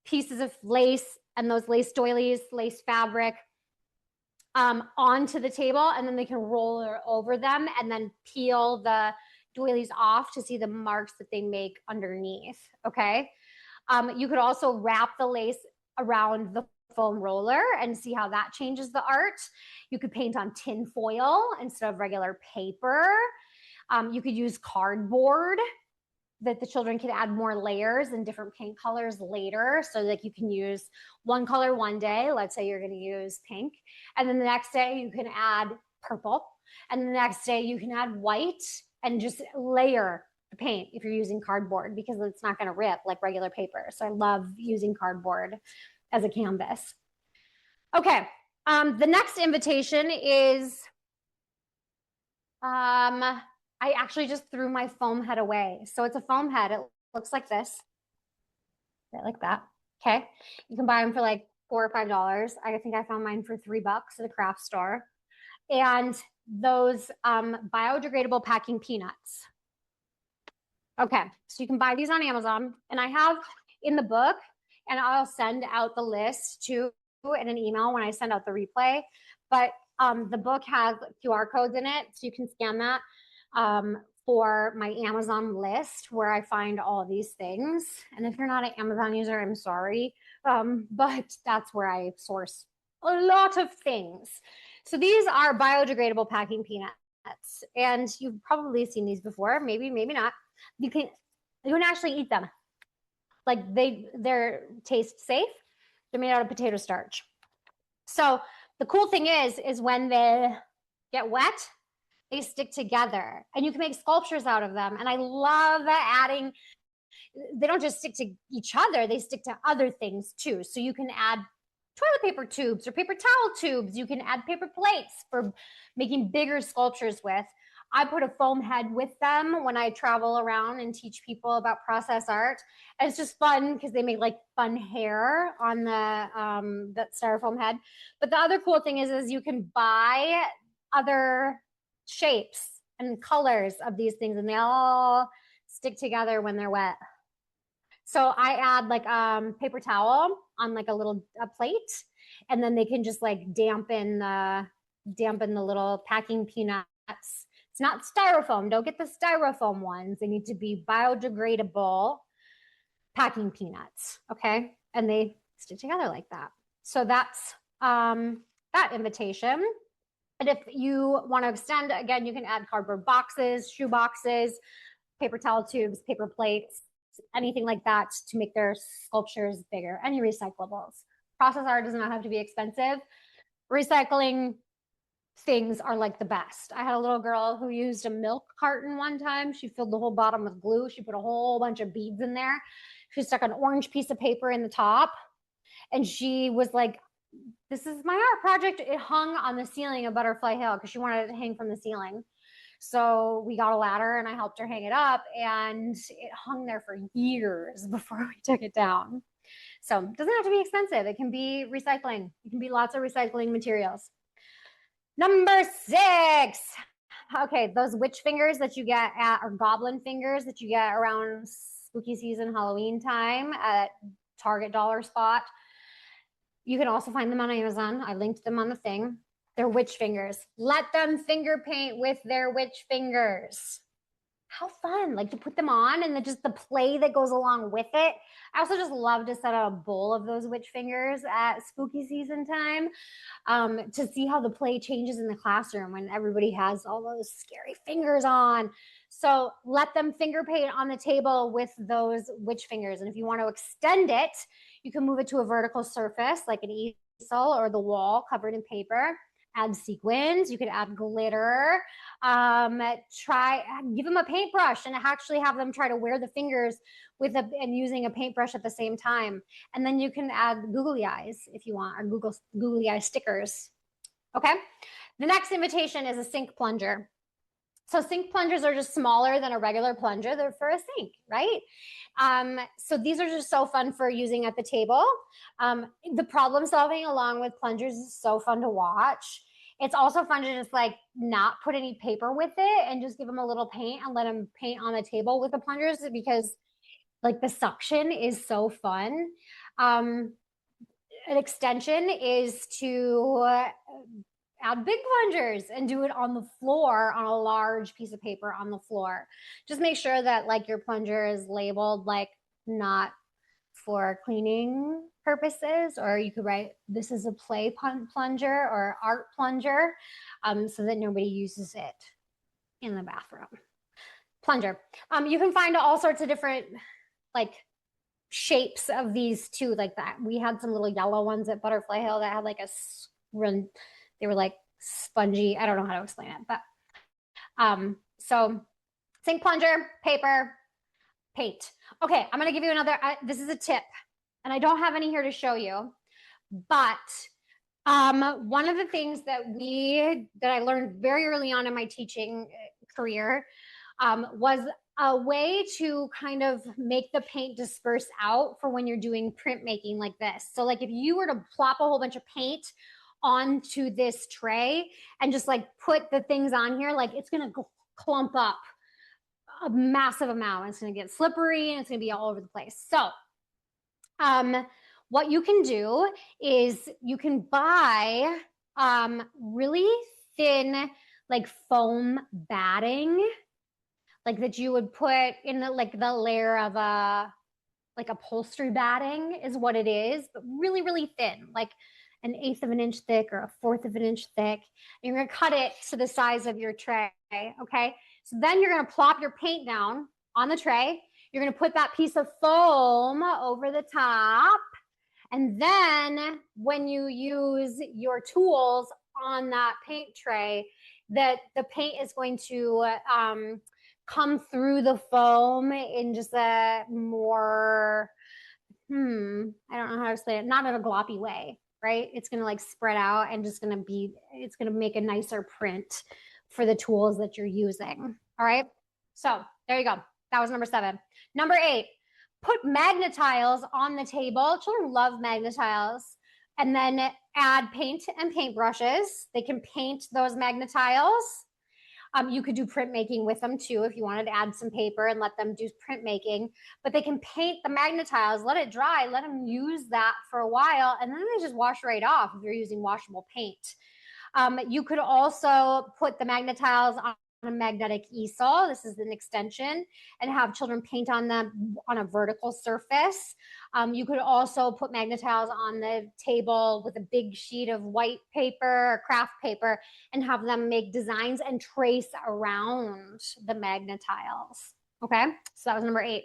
pieces of lace and those lace doilies, lace fabric onto the table, and then they can roll over them and then peel the doilies off to see the marks that they make underneath. Okay. You could also wrap the lace around the foam roller and see how that changes the art. You could paint on tin foil instead of regular paper. You could use cardboard that the children can add more layers and different paint colors later. So that you can use one color one day. Let's say you're going to use pink. And then the next day you can add purple. And the next day you can add white and just layer the paint if you're using cardboard, because it's not going to rip like regular paper. So I love using cardboard as a canvas. Okay. The next invitation is, I actually just threw my foam head away. So it's a foam head. It looks like this. Right, like that. Okay. You can buy them for like $4 or $5. I think I found mine for $3 at a craft store. And those biodegradable packing peanuts. Okay. So you can buy these on Amazon. And I have in the book, and I'll send out the list too in an email when I send out the replay. But the book has QR codes in it, so you can scan that for my Amazon list where I find all of these things. And if you're not an Amazon user, I'm sorry, but that's where I source a lot of things. So these are biodegradable packing peanuts, and you've probably seen these before, maybe not. You can actually eat them. Like they're taste safe. They're made out of potato starch. So the cool thing is when they get wet, they stick together, and you can make sculptures out of them. And I love adding, they don't just stick to each other, they stick to other things too. So you can add toilet paper tubes or paper towel tubes. You can add paper plates for making bigger sculptures with. I put a foam head with them when I travel around and teach people about process art. And it's just fun because they make like fun hair on that styrofoam head. But the other cool thing is you can buy other shapes and colors of these things, and they all stick together when they're wet. So I add like paper towel on like a plate, and then they can just like dampen the little packing peanuts. It's not styrofoam. Don't get the styrofoam ones. They need to be biodegradable packing peanuts. Okay. And they stick together like that. So that's that invitation. And if you want to extend, again, you can add cardboard boxes, shoe boxes, paper towel tubes, paper plates, anything like that to make their sculptures bigger. Any recyclables. Process art does not have to be expensive. Recycling things are like the best. I had a little girl who used a milk carton one time. She filled the whole bottom with glue. She put a whole bunch of beads in there. She stuck an orange piece of paper in the top. And she was like, this is my art project. It hung on the ceiling of Butterfly Hill because she wanted it to hang from the ceiling. So we got a ladder and I helped her hang it up, and it hung there for years before we took it down. So it doesn't have to be expensive. It can be recycling. It can be lots of recycling materials. Number 6. Okay, those witch fingers that you get at, or goblin fingers that you get around spooky season, Halloween time at Target dollar spot. You can also find them on Amazon. I linked them on the thing. They're witch fingers. Let them finger paint with their witch fingers. How fun, like to put them on and then just the play that goes along with it. I also just love to set out a bowl of those witch fingers at spooky season time to see how the play changes in the classroom when everybody has all those scary fingers on. So let them finger paint on the table with those witch fingers. And if you want to extend it, you can move it to a vertical surface like an easel or the wall covered in paper. Add sequins. You could add glitter. Give them a paintbrush and actually have them try to wear the fingers and using a paintbrush at the same time. And then you can add googly eyes if you want, or googly eye stickers. Okay. The next invitation is a sink plunger. So sink plungers are just smaller than a regular plunger. They're for a sink, right? So these are just so fun for using at the table. The problem solving along with plungers is so fun to watch. It's also fun to just like not put any paper with it and just give them a little paint and let them paint on the table with the plungers, because like the suction is so fun. An extension is to add big plungers and do it on the floor on a large piece of paper on the floor. Just make sure that like your plunger is labeled like not for cleaning purposes, or you could write this is a play plunger or art plunger, so that nobody uses it in the bathroom. Plunger. You can find all sorts of different like shapes of these too, like that. We had some little yellow ones at Butterfly Hill that had like they were like spongy. I don't know how to explain it, but so sink plunger, paper, paint. Okay, I'm going to give you another, this is a tip, and I don't have any here to show you, but one of the things that I learned very early on in my teaching career was a way to kind of make the paint disperse out for when you're doing printmaking like this. So like if you were to plop a whole bunch of paint onto this tray and just like put the things on here, like it's going to clump up a massive amount. It's going to get slippery and it's going to be all over the place. So what you can do is you can buy really thin like foam batting, like that you would put in the layer of like upholstery batting is what it is, but really, really thin, like an 1/8 of an inch thick or a 1/4 of an inch thick. And you're going to cut it to the size of your tray. Okay. So then you're going to plop your paint down on the tray. You're going to put that piece of foam over the top. And then when you use your tools on that paint tray, that the paint is going to come through the foam in just a more, I don't know how to explain it, not in a gloppy way, right? It's going to like spread out and it's going to make a nicer print for the tools that you're using. All right. So there you go. That was number 7. Number 8, put magnetiles on the table. Children love magnetiles. And then add paint and paintbrushes. They can paint those magnetiles. You could do printmaking with them too if you wanted to add some paper and let them do printmaking. But they can paint the magnetiles, let it dry, let them use that for a while, and then they just wash right off if you're using washable paint. You could also put the magnetiles on a magnetic easel. This is an extension, and have children paint on them on a vertical surface. You could also put magnetiles on the table with a big sheet of white paper or craft paper and have them make designs and trace around the magnetiles. Okay, so that was number 8.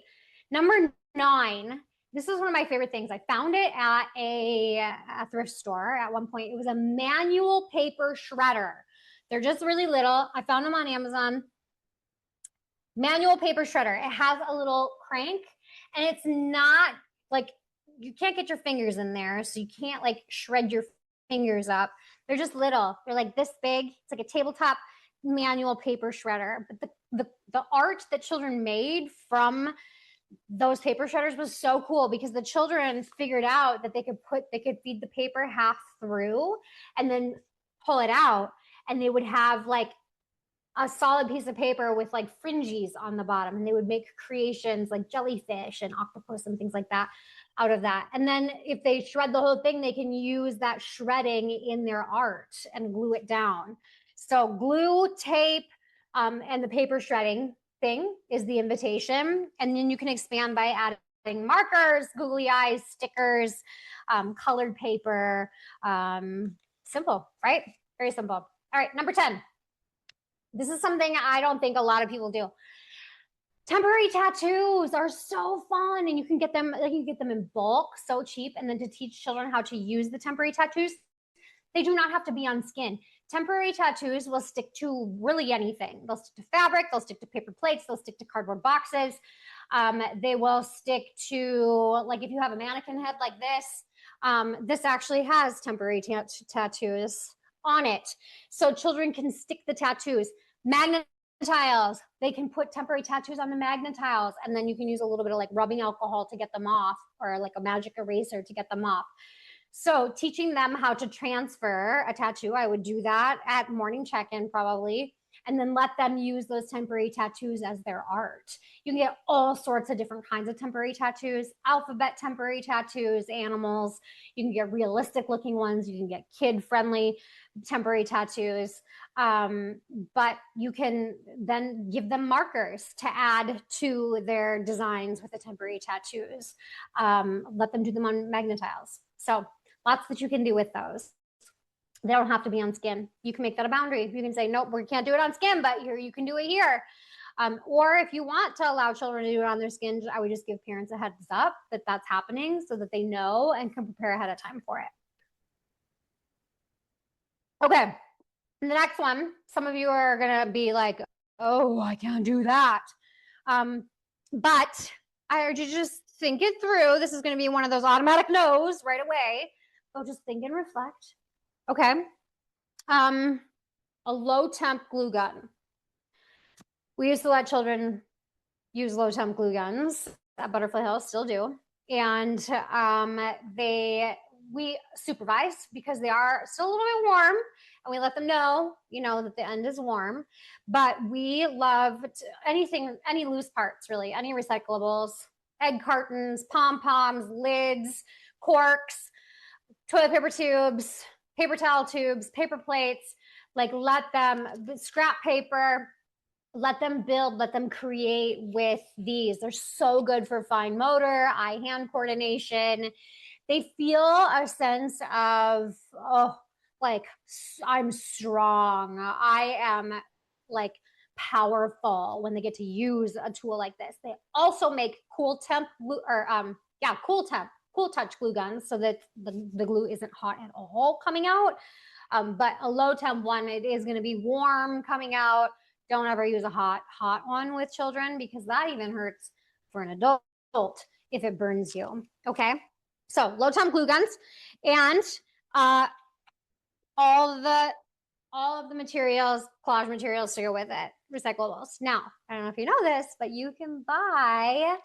Number 9, this is one of my favorite things. I found it at a thrift store at one point. It was a manual paper shredder. They're just really little. I found them on Amazon. Manual paper shredder. It has a little crank, and it's not like, you can't get your fingers in there, so you can't like shred your fingers up. They're just little. They're like this big. It's like a tabletop manual paper shredder. But the art that children made from those paper shredders was so cool, because the children figured out that they could feed the paper half through and then pull it out, and they would have like a solid piece of paper with like fringes on the bottom, and they would make creations like jellyfish and octopus and things like that out of that. And then if they shred the whole thing, they can use that shredding in their art and glue it down. So glue, tape, and the paper shredding thing is the invitation. And then you can expand by adding markers, googly eyes, stickers, colored paper. Simple, right? Very simple. All right, number 10. This is something I don't think a lot of people do. Temporary tattoos are so fun, and you can get them in bulk, so cheap. And then to teach children how to use the temporary tattoos, they do not have to be on skin. Temporary tattoos will stick to really anything. They'll stick to fabric, they'll stick to paper plates, they'll stick to cardboard boxes. They will stick to, like, if you have a mannequin head like this, this actually has temporary tattoos on it. So children can stick the tattoos. Magnet tiles, they can put temporary tattoos on the magnet tiles, and then you can use a little bit of like rubbing alcohol to get them off, or like a magic eraser to get them off. So teaching them how to transfer a tattoo, I would do that at morning check-in probably, and then let them use those temporary tattoos as their art. You can get all sorts of different kinds of temporary tattoos, alphabet temporary tattoos, animals. You can get realistic looking ones. You can get kid-friendly temporary tattoos. But you can then give them markers to add to their designs with the temporary tattoos. Let them do them on magnet tiles. So lots that you can do with those. They don't have to be on skin. You can make that a boundary. You can say, nope, we can't do it on skin, but here you can do it here. Or if you want to allow children to do it on their skin, I would just give parents a heads up that that's happening, so that they know and can prepare ahead of time for it. Okay, the next one, some of you are going to be like, oh, I can't do that. But I urge you to just think it through. This is going to be one of those automatic no's right away. So just think and reflect. Okay. A low temp glue gun. We used to let children use low temp glue guns at Butterfly Hill, still do. And we supervise, because they are still a little bit warm, and we let them know, that the end is warm. But we love anything, any loose parts, really, any recyclables, egg cartons, pom-poms, lids, corks, toilet paper tubes, paper towel tubes, paper plates, like let them, scrap paper, let them build, let them create with these. They're so good for fine motor, eye-hand coordination. They feel a sense of, like, I'm strong. I am like powerful when they get to use a tool like this. They also make cool touch glue guns, so that the glue isn't hot at all coming out. But a low temp one, it is going to be warm coming out. Don't ever use a hot one with children, because that even hurts for an adult if it burns you. Okay, so low temp glue guns, and all of the materials, collage materials to go with it, recyclables. Now, I don't know if you know this, but you can buy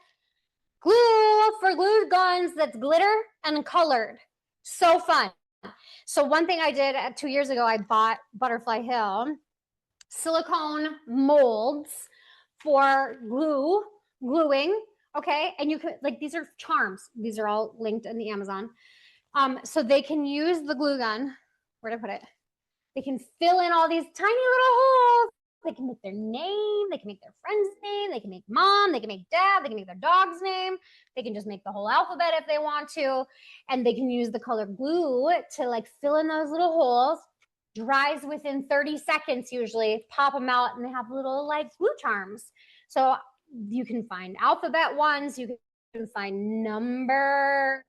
glue for glue guns that's glitter and colored. So fun. So one thing I did 2 years ago, I bought Butterfly Hill silicone molds for gluing. Okay, and you could, like, these are charms. These are all linked in the Amazon. So they can use the glue gun. Where did I put it? They can fill in all these tiny little holes. They can make their name. They can make their friend's name. They can make mom. They can make dad. They can make their dog's name. They can just make the whole alphabet if they want to. And they can use the color glue to like fill in those little holes. Dries within 30 seconds usually. Pop them out, and they have little like glue charms. So you can find alphabet ones. You can find numbers.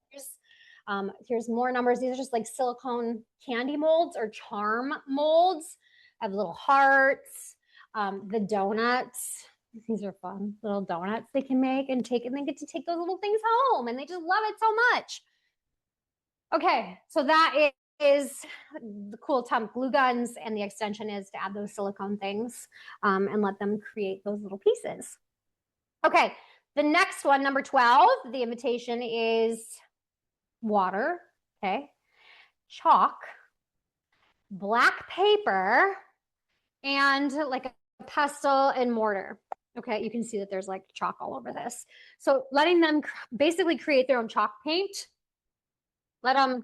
Here's more numbers. These are just like silicone candy molds or charm molds. I have little hearts, the donuts. These are fun little donuts they can make and take, and they get to take those little things home, and they just love it so much. Okay, so that is the cool Tom glue guns, and the extension is to add those silicone things and let them create those little pieces. Okay, the next one, number 12, the invitation is water, okay, chalk, black paper, and like a pestle and mortar. Okay, you can see that there's like chalk all over this. So letting them basically create their own chalk paint. Let them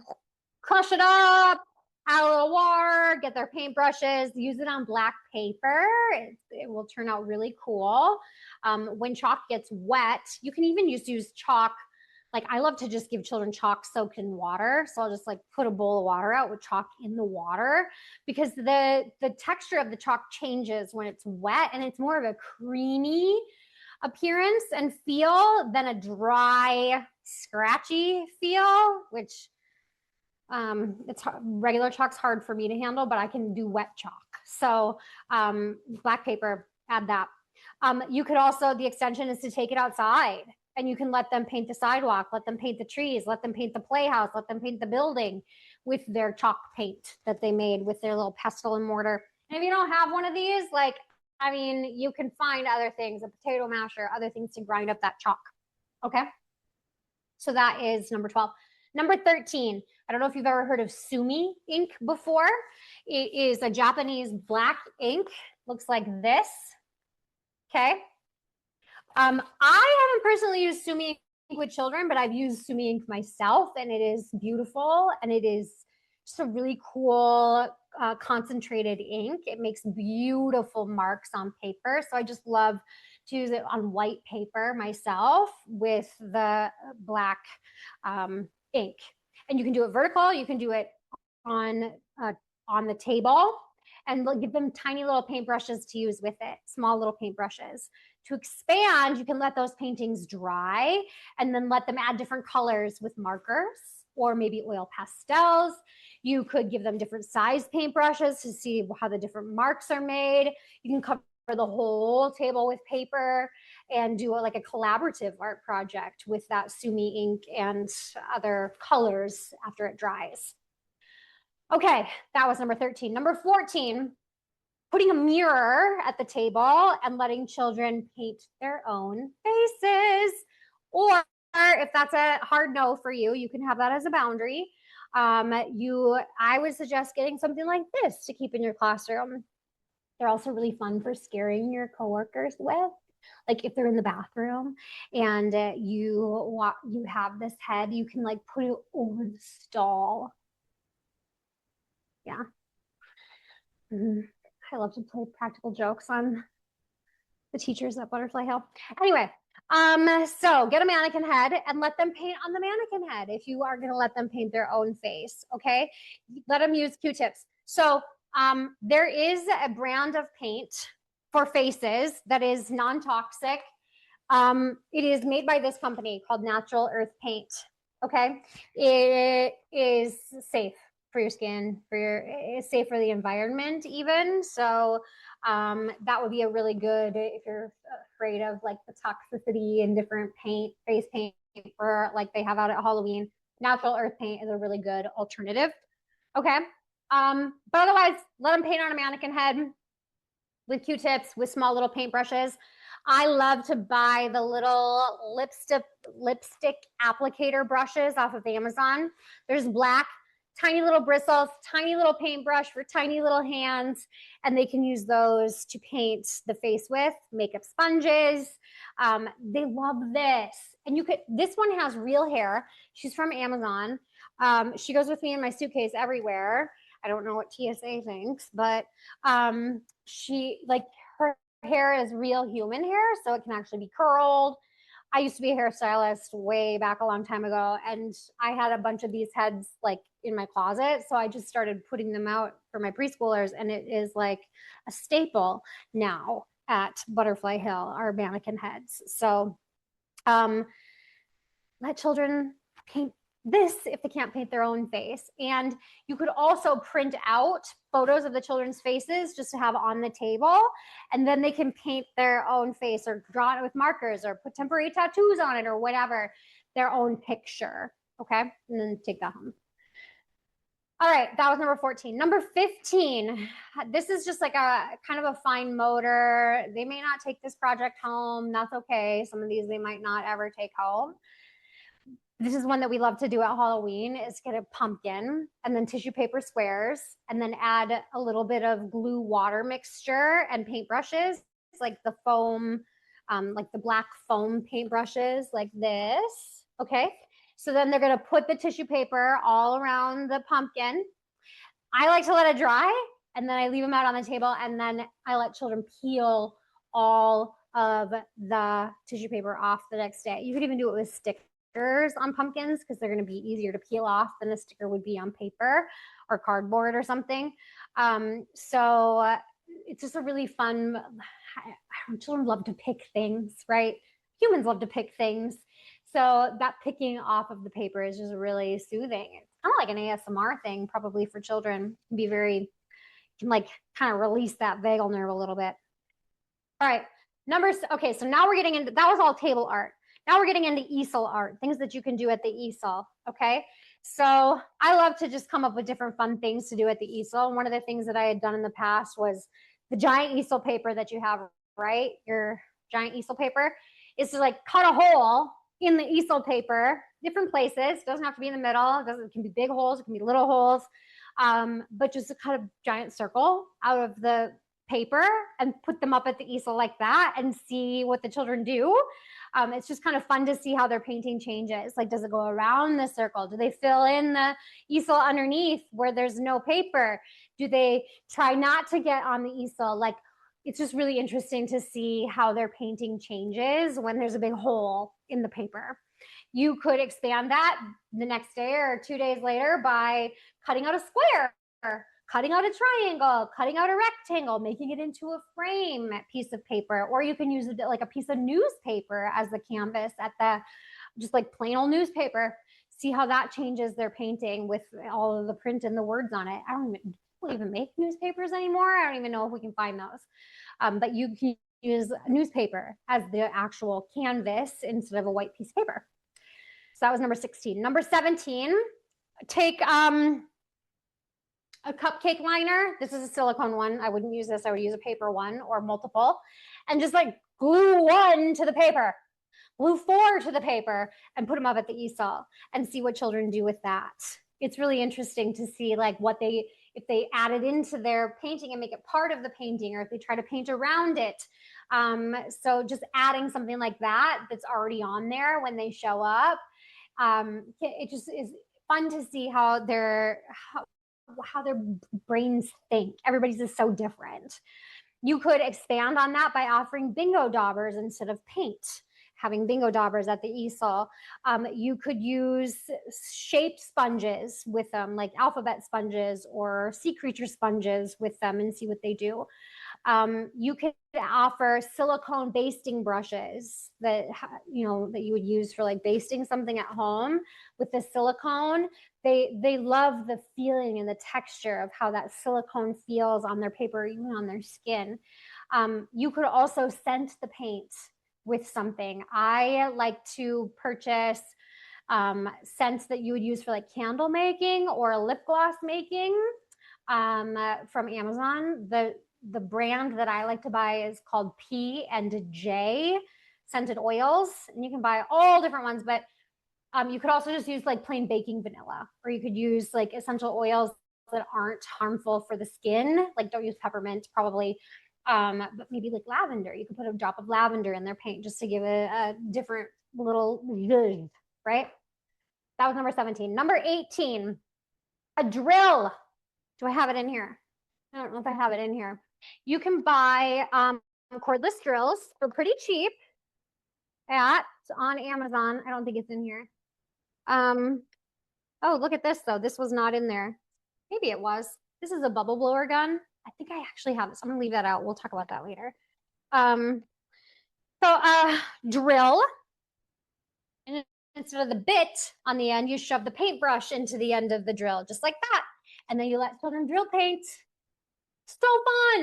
crush it up, add a little water, get their paintbrushes, use it on black paper. It will turn out really cool. When chalk gets wet, you can even use chalk. Like I love to just give children chalk soaked in water. So I'll just like put a bowl of water out with chalk in the water, because the texture of the chalk changes when it's wet, and it's more of a creamy appearance and feel than a dry, scratchy feel, which it's regular chalk's hard for me to handle, but I can do wet chalk. So black paper, add that. You could also, the extension is to take it outside, and you can let them paint the sidewalk, let them paint the trees, let them paint the playhouse, let them paint the building with their chalk paint that they made with their little pestle and mortar. And if you don't have one of these, like, I mean, you can find other things, a potato masher, other things to grind up that chalk. Okay. So that is number 12. Number 13, I don't know if you've ever heard of sumi ink before. It is a Japanese black ink. Looks like this. Okay. I haven't personally used sumi ink with children, but I've used sumi ink myself, and it is beautiful, and it is just a really cool concentrated ink. It makes beautiful marks on paper. So I just love to use it on white paper myself with the black ink. And you can do it vertical. You can do it on the table, and give them tiny little paintbrushes to use with it, small little paintbrushes. To expand, you can let those paintings dry and then let them add different colors with markers or maybe oil pastels. You could give them different size paintbrushes to see how the different marks are made. You can cover the whole table with paper and do like a collaborative art project with that sumi ink and other colors after it dries. Okay, that was number 13. Number 14, putting a mirror at the table and letting children paint their own faces. Or if that's a hard no for you, you can have that as a boundary. I would suggest getting something like this to keep in your classroom. They're also really fun for scaring your coworkers with. Like if they're in the bathroom and you have this head, you can like put it over the stall. Yeah. I love to play practical jokes on the teachers at Butterfly Hill. Anyway, so get a mannequin head and let them paint on the mannequin head if you are going to let them paint their own face, okay? Let them use Q-tips. So there is a brand of paint for faces that is non-toxic. It is made by this company called Natural Earth Paint, okay? It is safe for your skin, it's safe for the environment even. So that would be a really good, if you're afraid of like the toxicity and different face paint for like they have out at Halloween, Natural Earth Paint is a really good alternative. Okay. But otherwise, let them paint on a mannequin head with Q-tips, with small little paintbrushes. I love to buy the little lipstick applicator brushes off of Amazon. There's black, tiny little bristles, tiny little paintbrush for tiny little hands, and they can use those to paint the face with. Makeup sponges. They love this. And this one has real hair. She's from Amazon. She goes with me in my suitcase everywhere. I don't know what TSA thinks, but her hair is real human hair, so it can actually be curled. I used to be a hairstylist way back a long time ago, and I had a bunch of these heads like in my closet. So I just started putting them out for my preschoolers, and it is like a staple now at Butterfly Hill, our mannequin heads. So let children paint this if they can't paint their own face. And you could also print out photos of the children's faces just to have on the table, and then they can paint their own face or draw it with markers or put temporary tattoos on it or whatever, their own picture. Okay, and then take that home. All right, that was number 14. Number 15, this is just like a kind of a fine motor. They may not take this project home. That's okay. Some of these they might not ever take home. This is one that we love to do at Halloween, is get a pumpkin and then tissue paper squares and then add a little bit of glue water mixture and paintbrushes. It's like the foam, like the black foam paintbrushes like this. Okay. So then they're going to put the tissue paper all around the pumpkin. I like to let it dry and then I leave them out on the table and then I let children peel all of the tissue paper off the next day. You could even do it with stickers on pumpkins because they're going to be easier to peel off than a sticker would be on paper or cardboard or something. So it's just a really fun, children love to pick things, right? Humans love to pick things. So that picking off of the paper is just really soothing. It's kind of like an ASMR thing, probably for children. Be very, can like kind of release that vagal nerve a little bit. All right, okay, so now we're getting into, that was all table art. Now we're getting into easel art, things that you can do at the easel, okay? So I love to just come up with different fun things to do at the easel. And one of the things that I had done in the past was the giant easel paper that you have, right? Your giant easel paper is to like cut a hole in the easel paper, different places. It doesn't have to be in the middle. It can be big holes, it can be little holes, but just to cut a giant circle out of the paper and put them up at the easel like that and see what the children do. It's just kind of fun to see how their painting changes. Like, does it go around the circle? Do they fill in the easel underneath where there's no paper? Do they try not to get on the easel? Like, it's just really interesting to see how their painting changes when there's a big hole in the paper. You could expand that the next day or 2 days later by cutting out a square, cutting out a triangle, cutting out a rectangle, making it into a frame piece of paper, or you can use it like a piece of newspaper as the canvas at the, just like plain old newspaper. See how that changes their painting with all of the print and the words on it. I don't even make newspapers anymore. I don't even know if we can find those. But you can use newspaper as the actual canvas instead of a white piece of paper. So that was number 16. Number 17, take a cupcake liner. This is a silicone one. I wouldn't use this. I would use a paper one or multiple. And just like glue 1 to the paper, glue 4 to the paper, and put them up at the easel and see what children do with that. It's really interesting to see like what they, if they add it into their painting and make it part of the painting, or if they try to paint around it. So just adding something like that that's already on there when they show up. It just is fun to see how their brains think. Everybody's is so different. You could expand on that by offering bingo daubers instead of paint, having bingo daubers at the easel. You could use shaped sponges with them, like alphabet sponges or sea creature sponges with them, and see what they do. You could offer silicone basting brushes that, you know, that you would use for like basting something at home with the silicone. They love the feeling and the texture of how that silicone feels on their paper, even on their skin. You could also scent the paint with something. I like to purchase scents that you would use for like candle making or lip gloss making from Amazon. The brand that I like to buy is called P&J scented oils, and you can buy all different ones, but you could also just use like plain baking vanilla, or you could use like essential oils that aren't harmful for the skin. Like, don't use peppermint probably, but maybe like lavender. You could put a drop of lavender in their paint just to give it a different little, right? That was number 17. Number 18, a drill. Do I have it in here? I don't know if I have it in here. You can buy cordless drills for pretty cheap on Amazon. I don't think it's in here. Oh, look at this though. This was not in there. Maybe it was. This is a bubble blower gun. I think I actually have this. I'm gonna leave that out. We'll talk about that later. Drill. And instead of the bit on the end, you shove the paintbrush into the end of the drill, just like that. And then you let children drill paint. So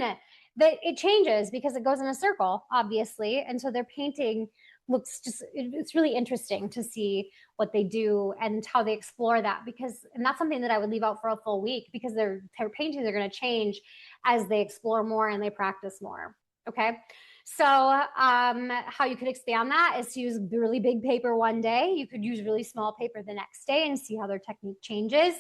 fun. That it changes because it goes in a circle, obviously. And so their painting looks just, it's really interesting to see what they do and how they explore that, because, and that's something that I would leave out for a full week, because their paintings are going to change as they explore more and they practice more. Okay. So how you could expand that is to use really big paper one day. You could use really small paper the next day and see how their technique changes.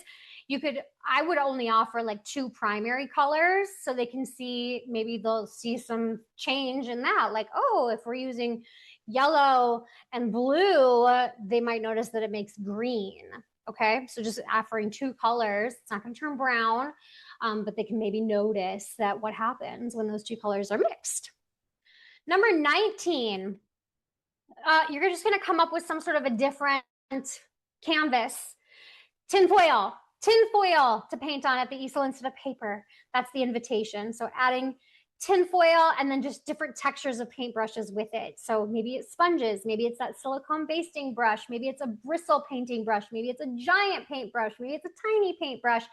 You could, I would only offer like 2 primary colors so they can see, maybe they'll see some change in that. Like, oh, if we're using yellow and blue, they might notice that it makes green. Okay, so just offering 2 colors, it's not going to turn brown, but they can maybe notice that what happens when those 2 colors are mixed. Number 19, you're just going to come up with some sort of a different canvas. Tinfoil to paint on at the easel instead of paper. That's the invitation. So adding tinfoil and then just different textures of paintbrushes with it. So maybe it's sponges, maybe it's that silicone basting brush, maybe it's a bristle painting brush, maybe it's a giant paintbrush, maybe it's a tiny paintbrush.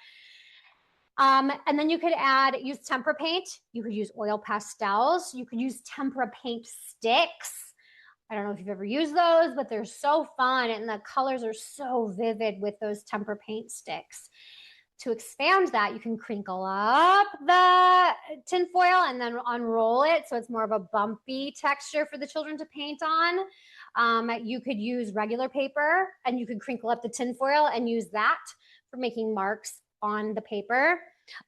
And then you could use tempera paint. You could use oil pastels. You could use tempera paint sticks. I don't know if you've ever used those, but they're so fun and the colors are so vivid with those tempera paint sticks. To expand that, you can crinkle up the tinfoil and then unroll it so it's more of a bumpy texture for the children to paint on. You could use regular paper and you could crinkle up the tinfoil and use that for making marks on the paper.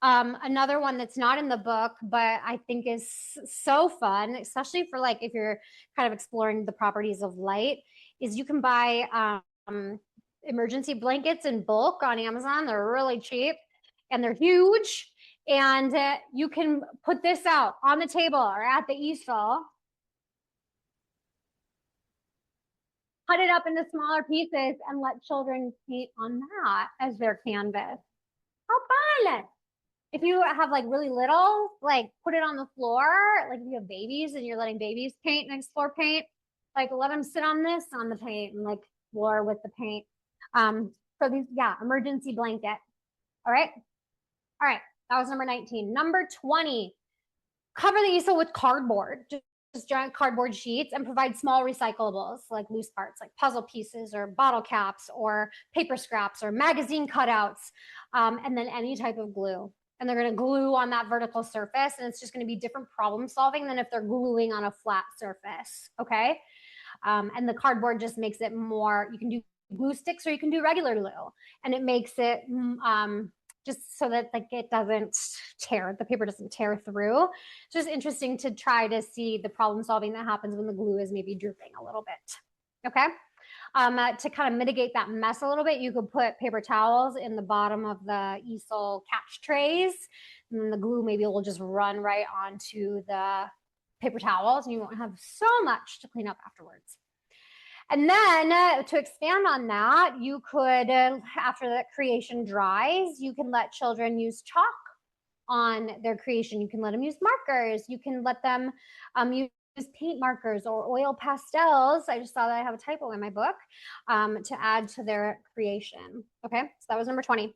Another one that's not in the book, but I think is so fun, especially for like if you're kind of exploring the properties of light, is you can buy emergency blankets in bulk on Amazon. They're really cheap and they're huge. And you can put this out on the table or at the easel, cut it up into smaller pieces and let children paint on that as their canvas. How fun! If you have like really little, like put it on the floor. Like if you have babies and you're letting babies paint and explore paint, like let them sit on this on the paint and like explore with the paint. So these, yeah, emergency blanket. All right. All right. That was number 19. Number 20, cover the easel with cardboard, just giant cardboard sheets, and provide small recyclables like loose parts, like puzzle pieces or bottle caps or paper scraps or magazine cutouts, and then any type of glue. And they're going to glue on that vertical surface, and it's just going to be different problem solving than if they're gluing on a flat surface. Okay. And the cardboard just makes it more, you can do glue sticks or you can do regular glue, and it makes it just so that like it doesn't tear, the paper doesn't tear through. It's just interesting to try to see the problem solving that happens when the glue is maybe drooping a little bit. Okay. To kind of mitigate that mess a little bit, you could put paper towels in the bottom of the easel catch trays, and then the glue maybe will just run right onto the paper towels and you won't have so much to clean up afterwards. And then to expand on that, you could, after that creation dries, you can let children use chalk on their creation. You can let them use markers. You can let them use paint markers or oil pastels. I just saw that I have a typo in my book, to add to their creation. Okay, so that was number 20.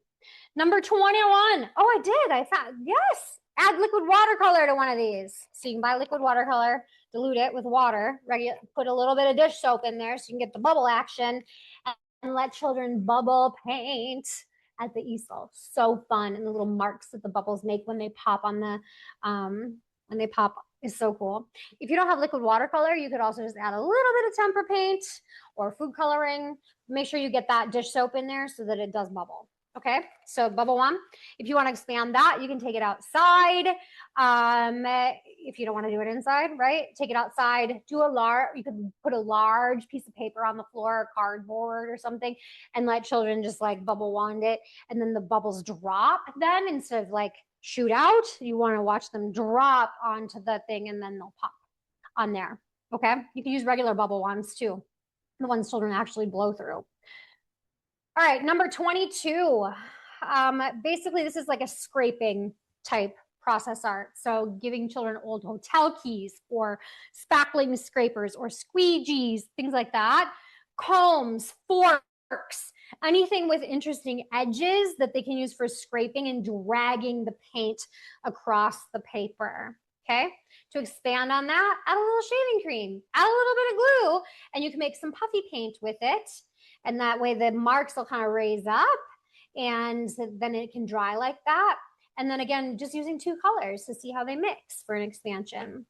Number 21. Oh, I did. I found, yes. Add liquid watercolor to one of these. So you can buy liquid watercolor, dilute it with water, put a little bit of dish soap in there so you can get the bubble action, and let children bubble paint at the easel. So fun. And the little marks that the bubbles make when they pop on the, when they pop is so cool. If you don't have liquid watercolor, you could also just add a little bit of tempera paint or food coloring. Make sure you get that dish soap in there so that it does bubble. Okay, so bubble one. If you want to expand that, you can take it outside. If you don't want to do it inside, right? Take it outside. You could put a large piece of paper on the floor, or cardboard or something, and let children just like bubble wand it, and then the bubbles drop. Then instead of like shoot out, you want to watch them drop onto the thing, and then they'll pop on there. Okay, you can use regular bubble wands too, the ones children actually blow through. All right, number 22. Basically, this is like a scraping type process art. So giving children old hotel keys or spackling scrapers or squeegees, things like that. combs, forks, anything with interesting edges that they can use for scraping and dragging the paint across the paper. Okay. To expand on that, add a little shaving cream, add a little bit of glue, and you can make some puffy paint with it. And that way the marks will kind of raise up and then it can dry like that. And then again, just using 2 colors to see how they mix for an expansion.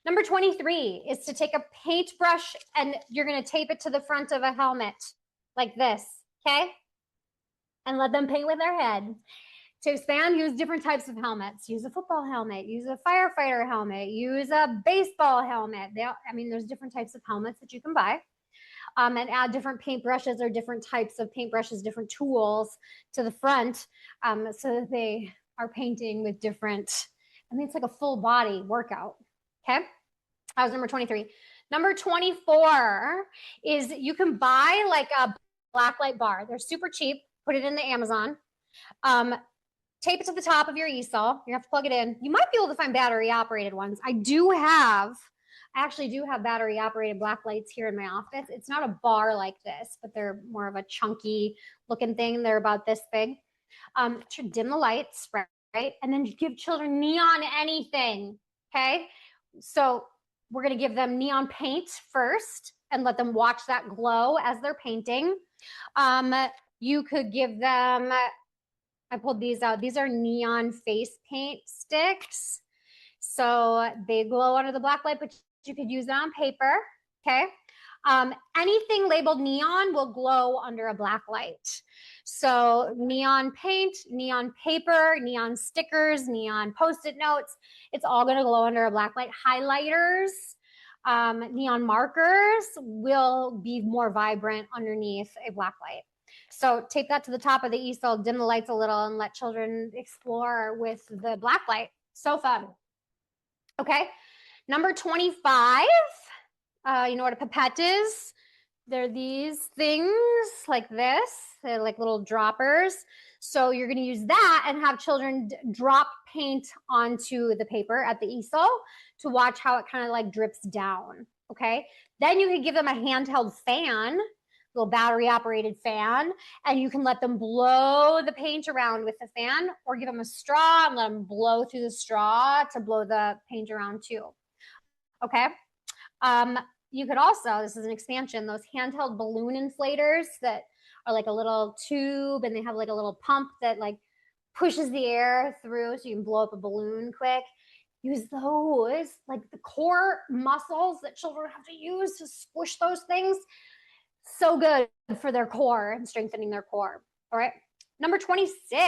Number 23 is to take a paintbrush and you're going to tape it to the front of a helmet like this, okay? And let them paint with their head. To expand, use different types of helmets. Use a football helmet, use a firefighter helmet, use a baseball helmet. There's different types of helmets that you can buy. And add different paintbrushes or different types of paintbrushes, different tools to the front so that they are painting with different, it's like a full body workout, okay? That was number 23. Number 24 is you can buy like a blacklight bar. They're super cheap. Put it in the Amazon. Tape it to the top of your easel. You have to plug it in. You might be able to find battery operated ones. I actually do have battery operated black lights here in my office. It's not a bar like this, but they're more of a chunky looking thing. They're about this big. To dim the lights, right? And then give children neon anything, okay? So we're going to give them neon paint first and let them watch that glow as they're painting. You could give them, I pulled these out. These are neon face paint sticks. So they glow under the black light, but you could use it on paper, okay? Anything labeled neon will glow under a black light. So neon paint, neon paper, neon stickers, neon Post-it notes, it's all going to glow under a black light. Highlighters, neon markers will be more vibrant underneath a black light. So tape that to the top of the easel, dim the lights a little, and let children explore with the black light. So fun. Okay, number 25. You know what a pipette is? They're these things like this. They're like little droppers. So you're going to use that and have children drop paint onto the paper at the easel to watch how it kind of like drips down. Okay, then you can give them a handheld fan, little battery operated fan, and you can let them blow the paint around with the fan, or give them a straw and let them blow through the straw to blow the paint around too. Okay. You could also, this is an expansion, those handheld balloon inflators that are like a little tube and they have like a little pump that like pushes the air through so you can blow up a balloon quick. Use those, like the core muscles that children have to use to squish those things. So good for their core and strengthening their core. All right. Number 26.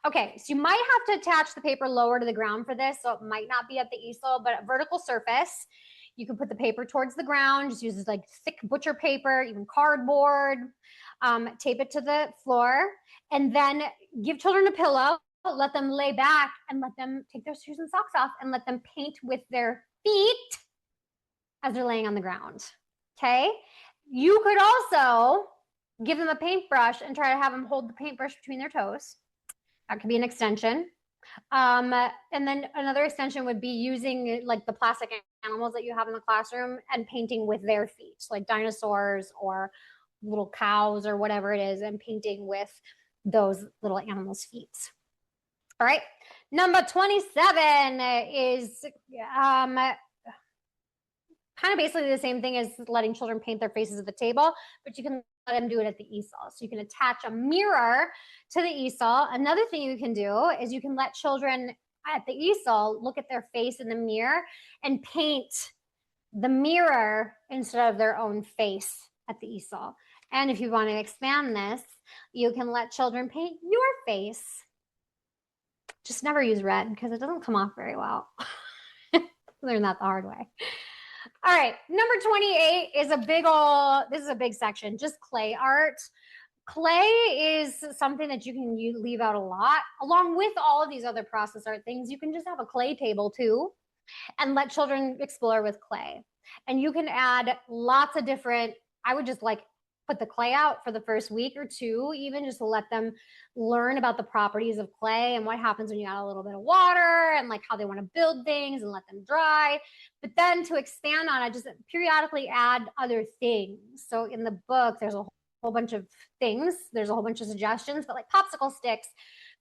Okay, so you might have to attach the paper lower to the ground for this, so it might not be at the easel, but at vertical surface. You can put the paper towards the ground, just use like thick butcher paper, even cardboard, tape it to the floor, and then give children a pillow, let them lay back and let them take their shoes and socks off and let them paint with their feet as they're laying on the ground, okay? You could also give them a paintbrush and try to have them hold the paintbrush between their toes. That could be an extension. And then another extension would be using like the plastic animals that you have in the classroom and painting with their feet, like dinosaurs or little cows or whatever it is, and painting with those little animals' feet. All right. Number 27 is kind of basically the same thing as letting children paint their faces at the table, but you can let them do it at the easel. So you can attach a mirror to the easel. Another thing you can do is you can let children at the easel look at their face in the mirror and paint the mirror instead of their own face at the easel. And if you want to expand this, you can let children paint your face. Just never use red because it doesn't come off very well. Learn that the hard way. All right, number 28 is this is a big section, just clay art. Clay is something that you can leave out a lot. Along with all of these other process art things, you can just have a clay table too and let children explore with clay. And you can add lots of different, I would just like put the clay out for the first week or two, even just to let them learn about the properties of clay and what happens when you add a little bit of water and like how they want to build things and let them dry. But then to expand on it, just periodically add other things. So in the book, there's a whole bunch of things. There's a whole bunch of suggestions, but like popsicle sticks,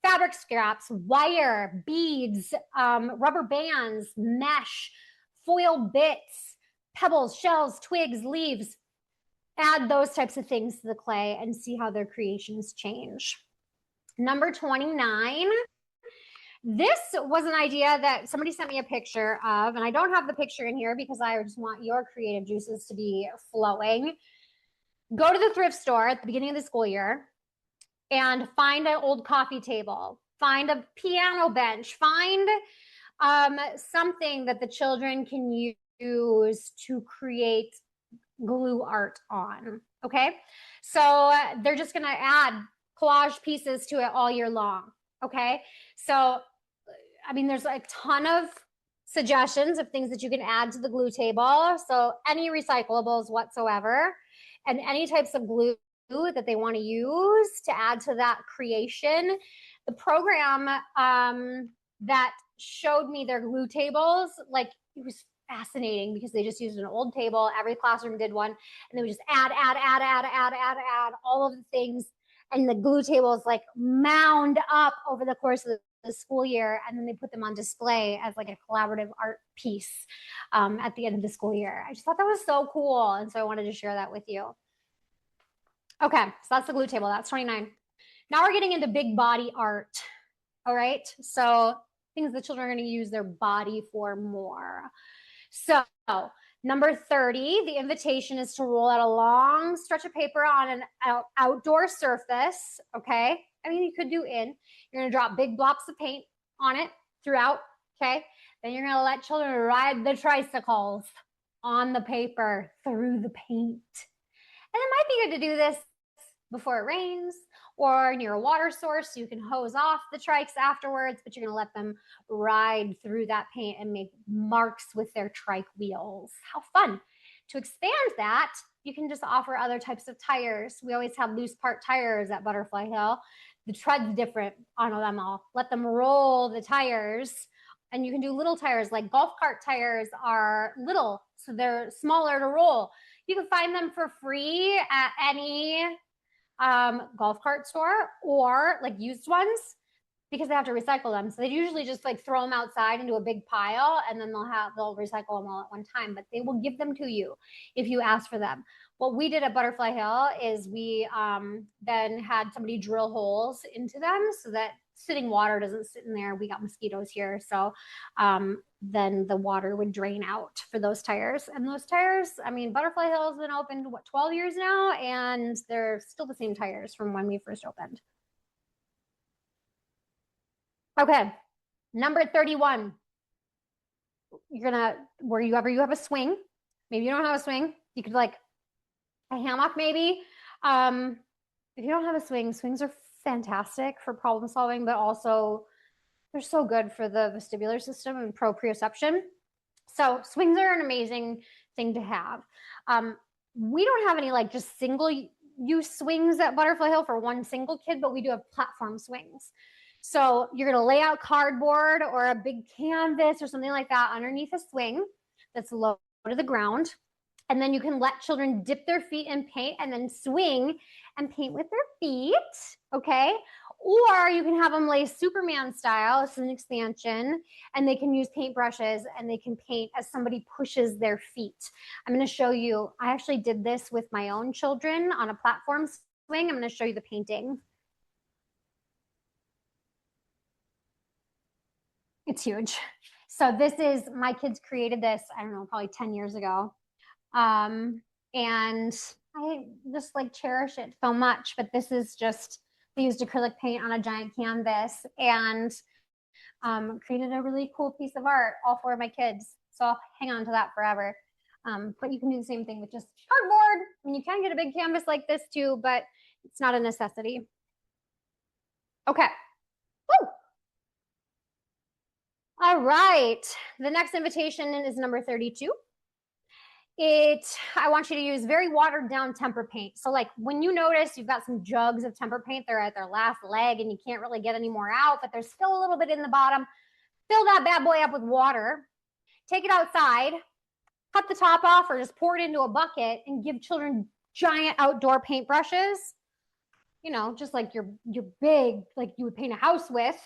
fabric scraps, wire, beads, rubber bands, mesh, foil bits, pebbles, shells, twigs, leaves. Add those types of things to the clay and see how their creations change. Number 29. This was an idea that somebody sent me a picture of, and I don't have the picture in here because I just want your creative juices to be flowing. Go to the thrift store at the beginning of the school year and find an old coffee table, find a piano bench, find something that the children can use to create glue art on. Okay, so they're just going to add collage pieces to it all year long. Okay, so I mean, there's a ton of suggestions of things that you can add to the glue table. So any recyclables whatsoever, and any types of glue that they want to use to add to that creation. The program that showed me their glue tables, like it was fascinating because they just used an old table. Every classroom did one, and they would just add all of the things. And the glue tables like mound up over the course of the school year, and then they put them on display as like a collaborative art piece at the end of the school year. I just thought that was so cool, and so I wanted to share that with you. Okay, so that's the glue table. That's 29. Now we're getting into big body art. All right, so things the children are going to use their body for more. So number 30, the invitation is to roll out a long stretch of paper on an outdoor surface. Okay, I mean, you could do in. You're going to drop big blocks of paint on it throughout. Okay, then you're going to let children ride the tricycles on the paper through the paint. And it might be good to do this before it rains or near a water source so you can hose off the trikes afterwards, but you're going to let them ride through that paint and make marks with their trike wheels. How fun. To expand that, you can just offer other types of tires. We always have loose part tires at Butterfly Hill. The tread's different on them all. Let them roll the tires. And you can do little tires, like golf cart tires are little, so they're smaller to roll. You can find them for free at any golf cart store, or like used ones, because they have to recycle them. So they usually just like throw them outside into a big pile, and then they'll recycle them all at one time, but they will give them to you if you ask for them. What we did at Butterfly Hill is we then had somebody drill holes into them so that sitting water doesn't sit in there. We got mosquitoes here. So then the water would drain out for those tires. And those tires, I mean, Butterfly Hill has been opened, 12 years now? And they're still the same tires from when we first opened. Okay, number 31. Wherever you have a swing, maybe you don't have a swing, you could like a hammock maybe. If you don't have a swing, swings are fantastic for problem solving, but also they're so good for the vestibular system and proprioception. So swings are an amazing thing to have. We don't have any like just single use swings at Butterfly Hill for one single kid, but we do have platform swings. So you're going to lay out cardboard or a big canvas or something like that underneath a swing that's low to the ground. And then you can let children dip their feet in paint and then swing and paint with their feet, okay? Or you can have them lay Superman style, this is an expansion, and they can use paintbrushes and they can paint as somebody pushes their feet. I'm gonna show you, I actually did this with my own children on a platform swing. I'm gonna show you the painting. It's huge. So this is, my kids created this, I don't know, probably 10 years ago. And I just like cherish it so much, but this is just, they used acrylic paint on a giant canvas and created a really cool piece of art, all four of my kids. So I'll hang on to that forever. But you can do the same thing with just cardboard. I mean, you can get a big canvas like this too, but it's not a necessity. Okay. Woo! All right. The next invitation is number 32. I want you to use very watered down tempera paint. So like when you notice you've got some jugs of tempera paint, they're at their last leg and you can't really get any more out, but there's still a little bit in the bottom, fill that bad boy up with water, take it outside, cut the top off or just pour it into a bucket and give children giant outdoor paintbrushes, you know, just like your big, like you would paint a house with,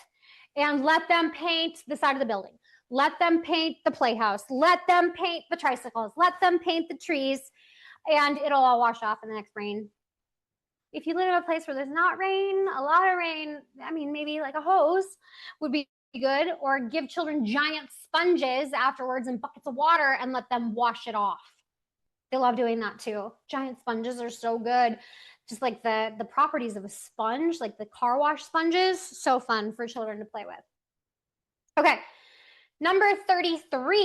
and let them paint the side of the building. Let them paint the playhouse. Let them paint the tricycles. Let them paint the trees, and it'll all wash off in the next rain. If you live in a place where there's not rain, a lot of rain, I mean, maybe like a hose would be good, or give children giant sponges afterwards and buckets of water and let them wash it off. They love doing that too. Giant sponges are so good. Just like the properties of a sponge, like the car wash sponges, so fun for children to play with. Okay, number 33,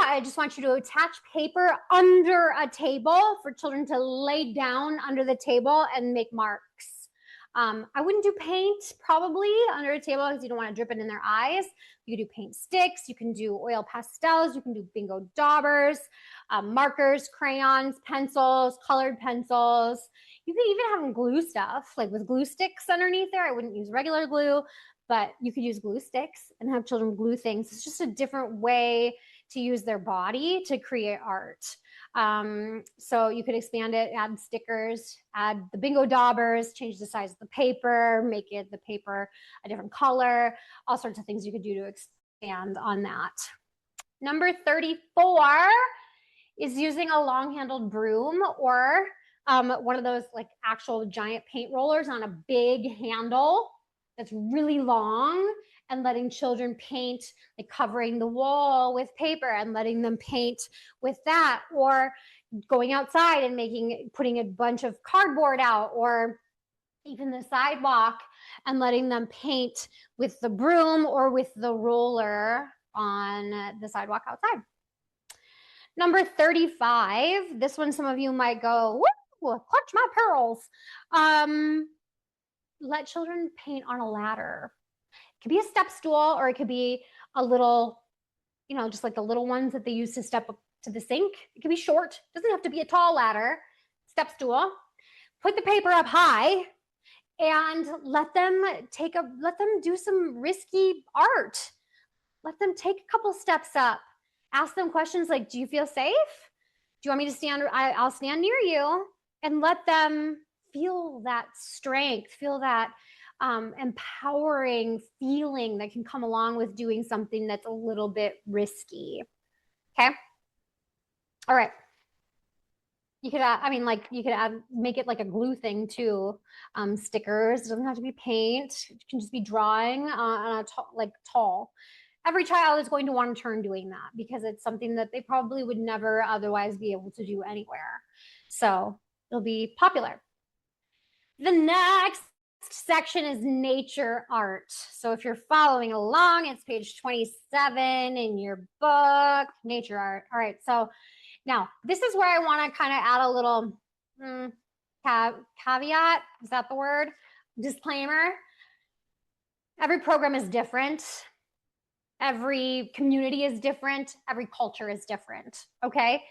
I just want you to attach paper under a table for children to lay down under the table and make marks. I wouldn't do paint probably under a table because you don't want to drip it in their eyes. You can do paint sticks, you can do oil pastels, you can do bingo daubers, markers, crayons, pencils, colored pencils. You can even have them glue stuff, like with glue sticks underneath there. I wouldn't use regular glue, but you could use glue sticks and have children glue things. It's just a different way to use their body to create art. So you could expand it, add stickers, add the bingo daubers, change the size of the paper, make it the paper a different color, all sorts of things you could do to expand on that. Number 34 is using a long-handled broom or one of those like actual giant paint rollers on a big handle that's really long, and letting children paint, like covering the wall with paper and letting them paint with that, or going outside and putting a bunch of cardboard out, or even the sidewalk and letting them paint with the broom or with the roller on the sidewalk outside. Number 35, this one some of you might go, woo, clutch my pearls. Let children paint on a ladder. It could be a step stool, or it could be a little, you know, just like the little ones that they use to step up to the sink. It could be short. It doesn't have to be a tall ladder. Step stool. Put the paper up high and let them do some risky art. Let them take a couple steps up. Ask them questions like, do you feel safe? Do you want me to stand? I'll stand near you, and let them feel that strength, feel that empowering feeling that can come along with doing something that's a little bit risky. Okay. All right. You could make it like a glue thing too. Stickers, it doesn't have to be paint. It can just be drawing on a tall. Every child is going to want to turn doing that because it's something that they probably would never otherwise be able to do anywhere. So it'll be popular. The next section is nature art. So if you're following along, it's page 27 in your book, nature art. All right, so now this is where I want to kind of add a little caveat. Is that the word? Disclaimer. Every program is different. Every community is different. Every culture is different, okay?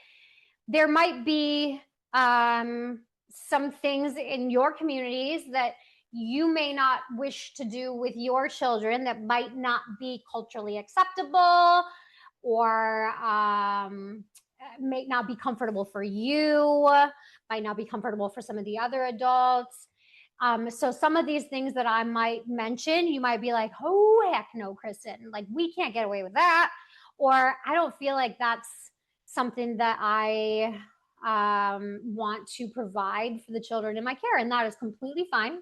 There might be some things in your communities that you may not wish to do with your children that might not be culturally acceptable, or may not be comfortable for you, might not be comfortable for some of the other adults. So some of these things that I might mention, you might be like, oh, heck no, Kristen, like we can't get away with that. Or I don't feel like that's something that I want to provide for the children in my care. And that is completely fine.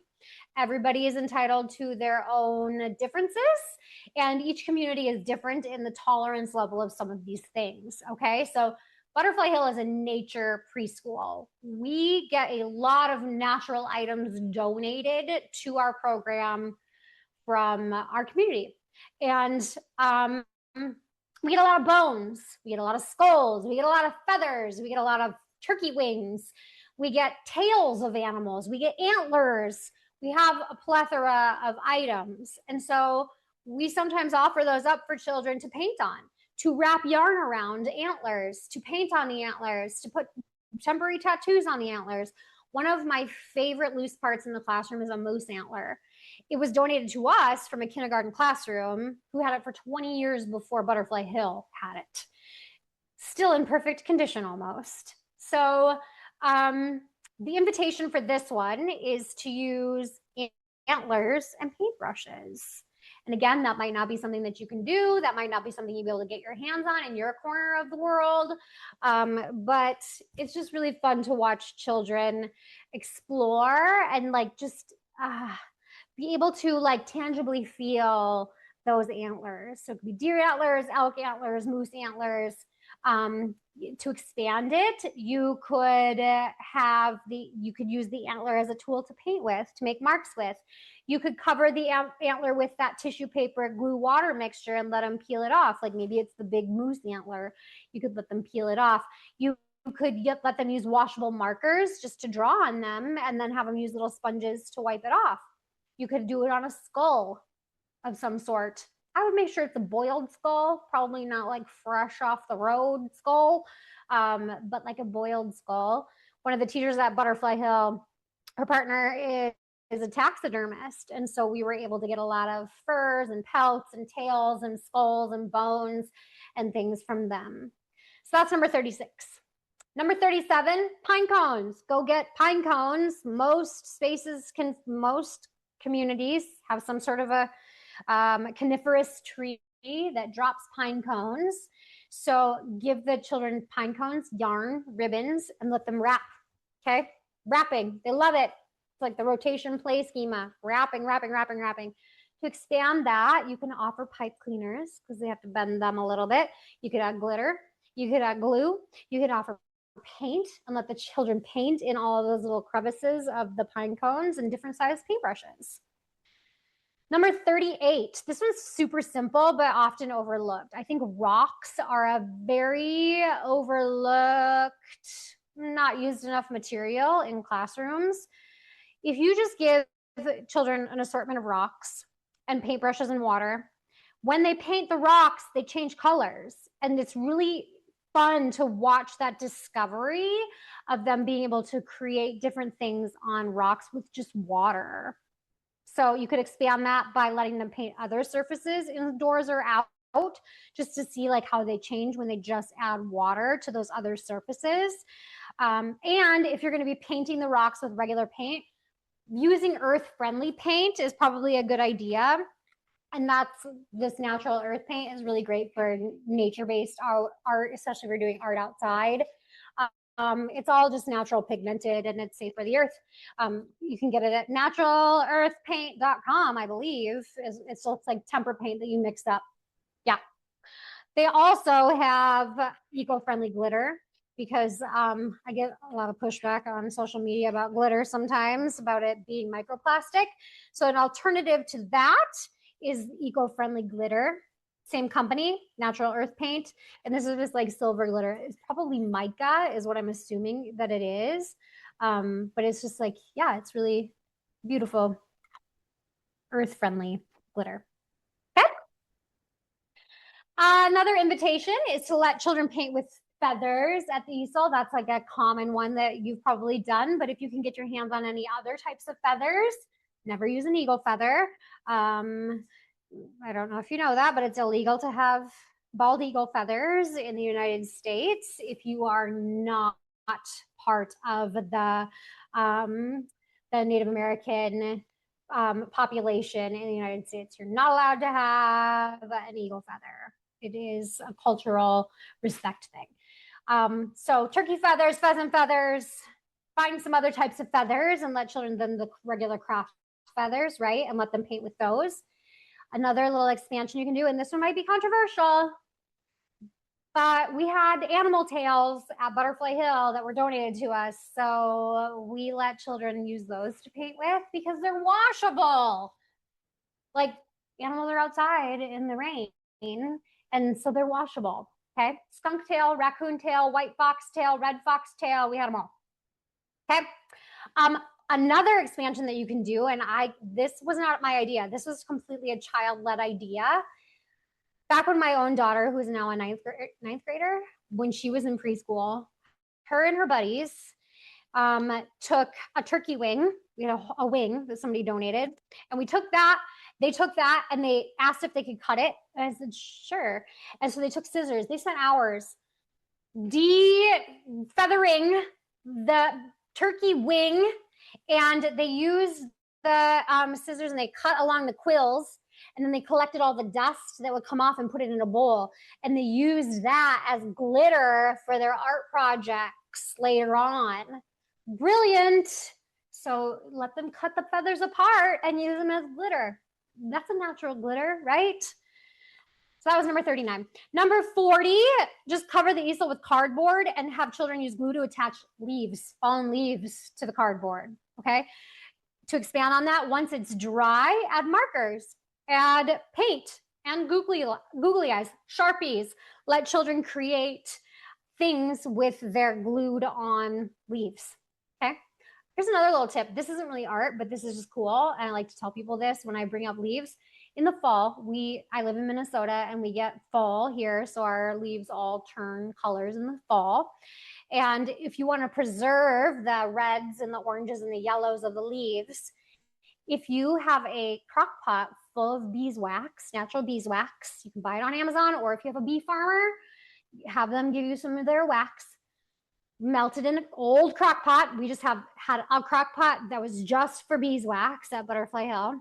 Everybody is entitled to their own differences, and each community is different in the tolerance level of some of these things. Okay, so Butterfly Hill is a nature preschool. We get a lot of natural items donated to our program from our community. And we get a lot of bones, we get a lot of skulls, we get a lot of feathers, we get a lot of turkey wings, we get tails of animals, we get antlers, we have a plethora of items. And so we sometimes offer those up for children to paint on. to wrap yarn around antlers, to paint on the antlers, to put temporary tattoos on the antlers. One of my favorite loose parts in the classroom is a moose antler. It was donated to us from a kindergarten classroom who had it for 20 years before Butterfly Hill had it. Still in perfect condition almost. So the invitation for this one is to use antlers and paintbrushes. And again, that might not be something that you can do. That might not be something you'll be able to get your hands on in your corner of the world. But it's just really fun to watch children explore and like just be able to like tangibly feel those antlers. So it could be deer antlers, elk antlers, moose antlers. To expand it, you could use the antler as a tool to paint with, to make marks with. You could cover the antler with that tissue paper glue water mixture and let them peel it off. Like maybe it's the big moose antler. You could let them peel it off. You could let them use washable markers just to draw on them and then have them use little sponges to wipe it off. You could do it on a skull of some sort. I would make sure it's a boiled skull, probably not like fresh off the road skull, but like a boiled skull. One of the teachers at Butterfly Hill, her partner is a taxidermist. And so we were able to get a lot of furs and pelts and tails and skulls and bones and things from them. So that's number 36. Number 37, pine cones. Go get pine cones. Most communities have some sort of a coniferous tree that drops pine cones. So give the children pine cones, yarn, ribbons, and let them wrap. Okay, wrapping. They love it. It's like the rotation play schema. Wrapping. To expand that, you can offer pipe cleaners because they have to bend them a little bit. You could add glitter. You could add glue. You could offer paint and let the children paint in all of those little crevices of the pine cones and different size paintbrushes. Number 38, this one's super simple, but often overlooked. I think rocks are a very overlooked, not used enough material in classrooms. If you just give children an assortment of rocks and paintbrushes and water, when they paint the rocks, they change colors. And it's really fun to watch that discovery of them being able to create different things on rocks with just water. So you could expand that by letting them paint other surfaces indoors or out, just to see like how they change when they just add water to those other surfaces. And if you're going to be painting the rocks with regular paint, using earth-friendly paint is probably a good idea. And that's this natural earth paint is really great for nature-based art, especially if you're doing art outside. It's all just natural pigmented and it's safe for the earth. You can get it at naturalearthpaint.com, I believe. It looks like tempera paint that you mix up. Yeah. They also have eco-friendly glitter because I get a lot of pushback on social media about glitter sometimes, about it being microplastic. So an alternative to that is eco-friendly glitter. Same company, Natural Earth Paint. And this is just like silver glitter. It's probably mica is what I'm assuming that it is. But it's just like, yeah, it's really beautiful, earth-friendly glitter. Okay. Another invitation is to let children paint with feathers at the easel. That's like a common one that you've probably done. But if you can get your hands on any other types of feathers, never use an eagle feather. I don't know if you know that, but it's illegal to have bald eagle feathers in the United States if you are not part of the Native American population in the United States. You're not allowed to have an eagle feather. It is a cultural respect thing. So turkey feathers, pheasant feathers, find some other types of feathers and let children then the regular craft feathers, right? And let them paint with those. Another little expansion you can do, and this one might be controversial, but we had animal tails at Butterfly Hill that were donated to us. So we let children use those to paint with because they're washable. Like animals are outside in the rain, and so they're washable. Okay. Skunk tail, raccoon tail, white fox tail, red fox tail. We had them all. Okay. Another expansion that you can do, and this was not my idea. This was completely a child-led idea. back when my own daughter, who's now a ninth grader, when she was in preschool, her and her buddies took a turkey wing, a wing that somebody donated, and we took that. They took that and they asked if they could cut it. And I said, sure. And so they took scissors. They spent hours de-feathering the turkey wing, and they used the scissors and they cut along the quills, and then they collected all the dust that would come off and put it in a bowl, and they used that as glitter for their art projects later on. Brilliant. So let them cut the feathers apart and use them as glitter. That's a natural glitter, right? So that was number 39. Number 40, just cover the easel with cardboard and have children use glue to attach leaves, fallen leaves to the cardboard, okay? To expand on that, once it's dry, add markers, add paint and googly eyes, Sharpies. Let children create things with their glued on leaves, okay? Here's another little tip. This isn't really art, but this is just cool. And I like to tell people this when I bring up leaves. In the fall, I live in Minnesota and we get fall here. So our leaves all turn colors in the fall. And if you want to preserve the reds and the oranges and the yellows of the leaves, if you have a crock pot full of beeswax, natural beeswax, you can buy it on Amazon, or if you have a bee farmer, have them give you some of their wax, melt it in an old crock pot. We just had a crock pot that was just for beeswax at Butterfly Hill.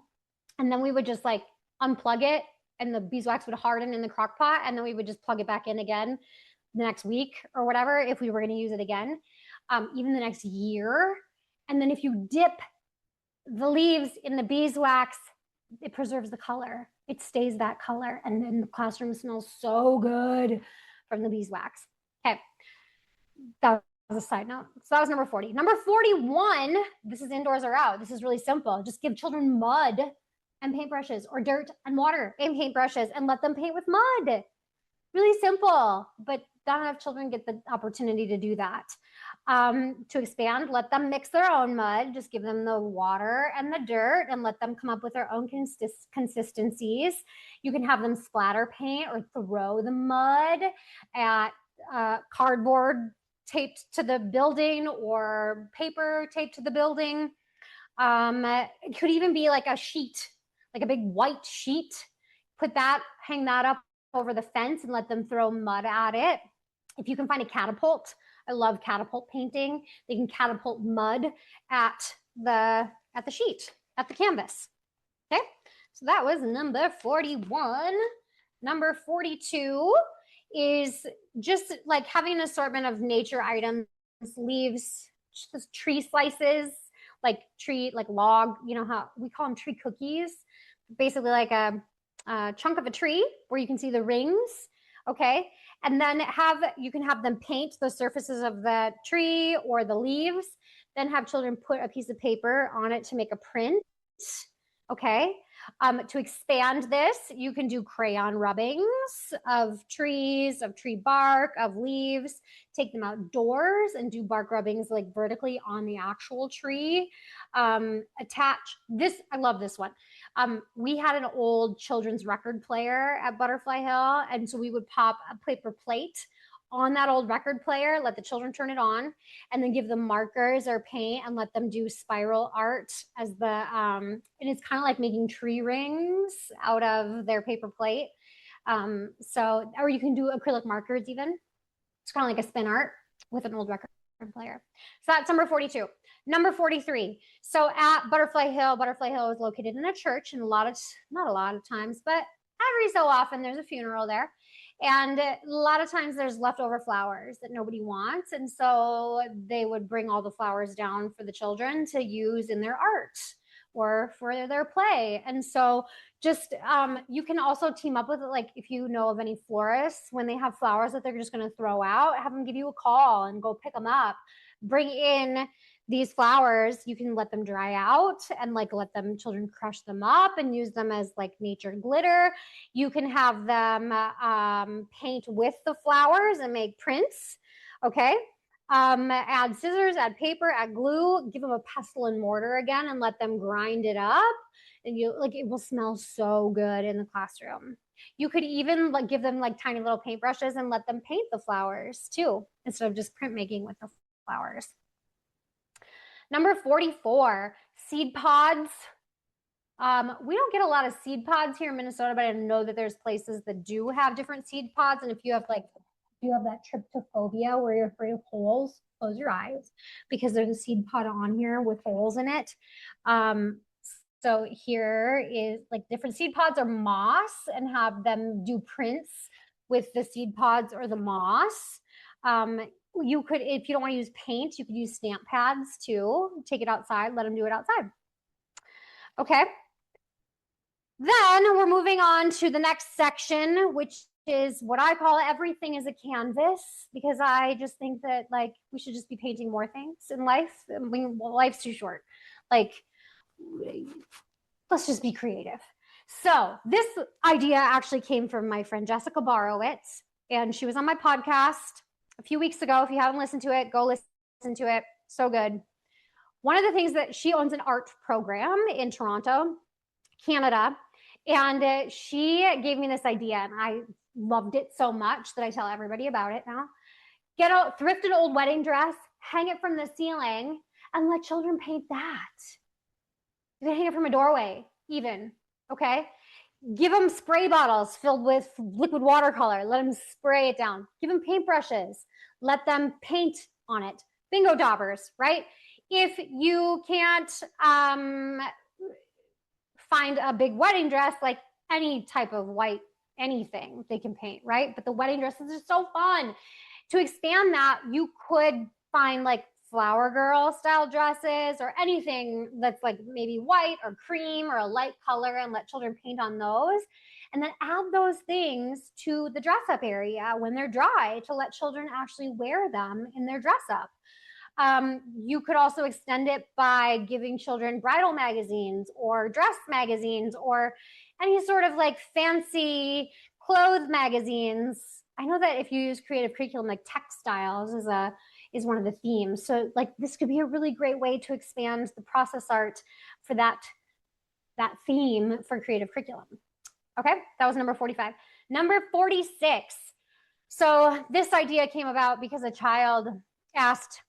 And then we would just like unplug it and the beeswax would harden in the crock pot. And then we would just plug it back in again the next week or whatever, if we were going to use it again, even the next year. And then if you dip the leaves in the beeswax, it preserves the color. It stays that color. And then the classroom smells so good from the beeswax. Okay. That was a side note. So that was number 40. Number 41, this is indoors or out. This is really simple. Just give children mud and paintbrushes, or dirt and water and paintbrushes, and let them paint with mud. Really simple, but not enough children get the opportunity to do that. To expand, let them mix their own mud. Just give them the water and the dirt and let them come up with their own consistencies. You can have them splatter paint or throw the mud at cardboard taped to the building or paper taped to the building. It could even be like a sheet, like a big white sheet. Hang that up over the fence and let them throw mud at it. If you can find a catapult, I love catapult painting. They can catapult mud at the sheet, at the canvas. Okay, so that was number 41. Number 42 is just like having an assortment of nature items, leaves, just tree slices, like log, you know how we call them tree cookies, basically like a chunk of a tree where you can see the rings. Okay, and then you can have them paint the surfaces of the tree or the leaves, then have children put a piece of paper on it to make a print. Okay, to expand this, you can do crayon rubbings of trees, of tree bark, of leaves. Take them outdoors and do bark rubbings like vertically on the actual tree. Attach this, I love this one. We had an old children's record player at Butterfly Hill, and so we would pop a paper plate on that old record player, let the children turn it on, and then give them markers or paint and let them do spiral art as and it's kind of like making tree rings out of their paper plate. Or you can do acrylic markers even. It's kind of like a spin art with an old record player. So that's number 42. Number 43. So at Butterfly Hill is located in a church, and not a lot of times, but every so often there's a funeral there. And a lot of times there's leftover flowers that nobody wants. And so they would bring all the flowers down for the children to use in their art or for their play. And so just, you can also team up with it. Like if you know of any florists, when they have flowers that they're just going to throw out, have them give you a call and go pick them up, bring in these flowers. You can let them dry out and like let them children crush them up and use them as like nature glitter. You can have them paint with the flowers and make prints. Okay. Add scissors, add paper, add glue, give them a pestle and mortar again and let them grind it up. And it will smell so good in the classroom. You could even like give them like tiny little paintbrushes and let them paint the flowers too, instead of just printmaking with the flowers. Number 44, seed pods. We don't get a lot of seed pods here in Minnesota, but I know that there's places that do have different seed pods. And if you have that tryptophobia where you're afraid of holes, close your eyes because there's a seed pod on here with holes in it. So here is like different seed pods or moss, and have them do prints with the seed pods or the moss. You could, if you don't want to use paint, you could use stamp pads too. Take it outside, let them do it outside. Okay. Then we're moving on to the next section, which is what I call everything is a canvas, because I just think that like we should just be painting more things in life. I mean, well, life's too short. Like, let's just be creative. So this idea actually came from my friend Jessica Borowitz, and she was on my podcast a few weeks ago. If you haven't listened to it, go listen to it. So good. One of the things that she owns an art program in Toronto, Canada, and she gave me this idea, and I loved it so much that I tell everybody about it now. Thrift an old wedding dress, hang it from the ceiling, and let children paint that. You can hang it from a doorway, even, okay? Give them spray bottles filled with liquid watercolor. Let them spray it down. Give them paintbrushes. Let them paint on it. Bingo daubers, right? If you can't find a big wedding dress, like any type of white anything they can paint, right? But the wedding dresses are so fun. To expand that, you could find like flower girl style dresses or anything that's like maybe white or cream or a light color, and let children paint on those. And then add those things to the dress up area when they're dry to let children actually wear them in their dress up. You could also extend it by giving children bridal magazines or dress magazines or any sort of like fancy clothes magazines. I know that if you use creative curriculum, like textiles is one of the themes. So like this could be a really great way to expand the process art for that theme for creative curriculum. Okay, that was number 45. Number 46. So this idea came about because a child asked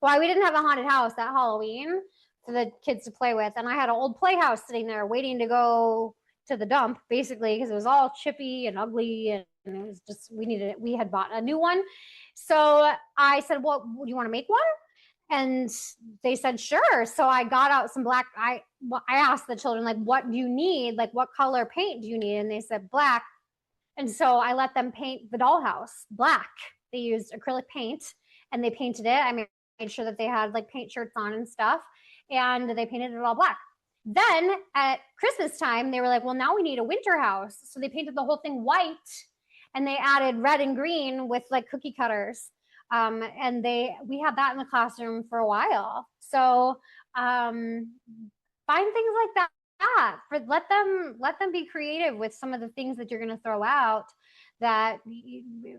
why we didn't have a haunted house that Halloween for the kids to play with. And I had an old playhouse sitting there waiting to go to the dump, basically, because it was all chippy and ugly. And it was just, we had bought a new one. So I said, well, do you want to make one? And they said, sure. So I got out some black. I asked the children, like, what do you need? Like, what color paint do you need? And they said black. And so I let them paint the dollhouse black. They used acrylic paint and they painted it. I made sure that they had like paint shirts on and stuff, and they painted it all black. Then at Christmas time, they were like, well, now we need a winter house. So they painted the whole thing white, and they added red and green with like cookie cutters. And we had that in the classroom for a while. So find things like that. Let them be creative with some of the things that you're going to throw out that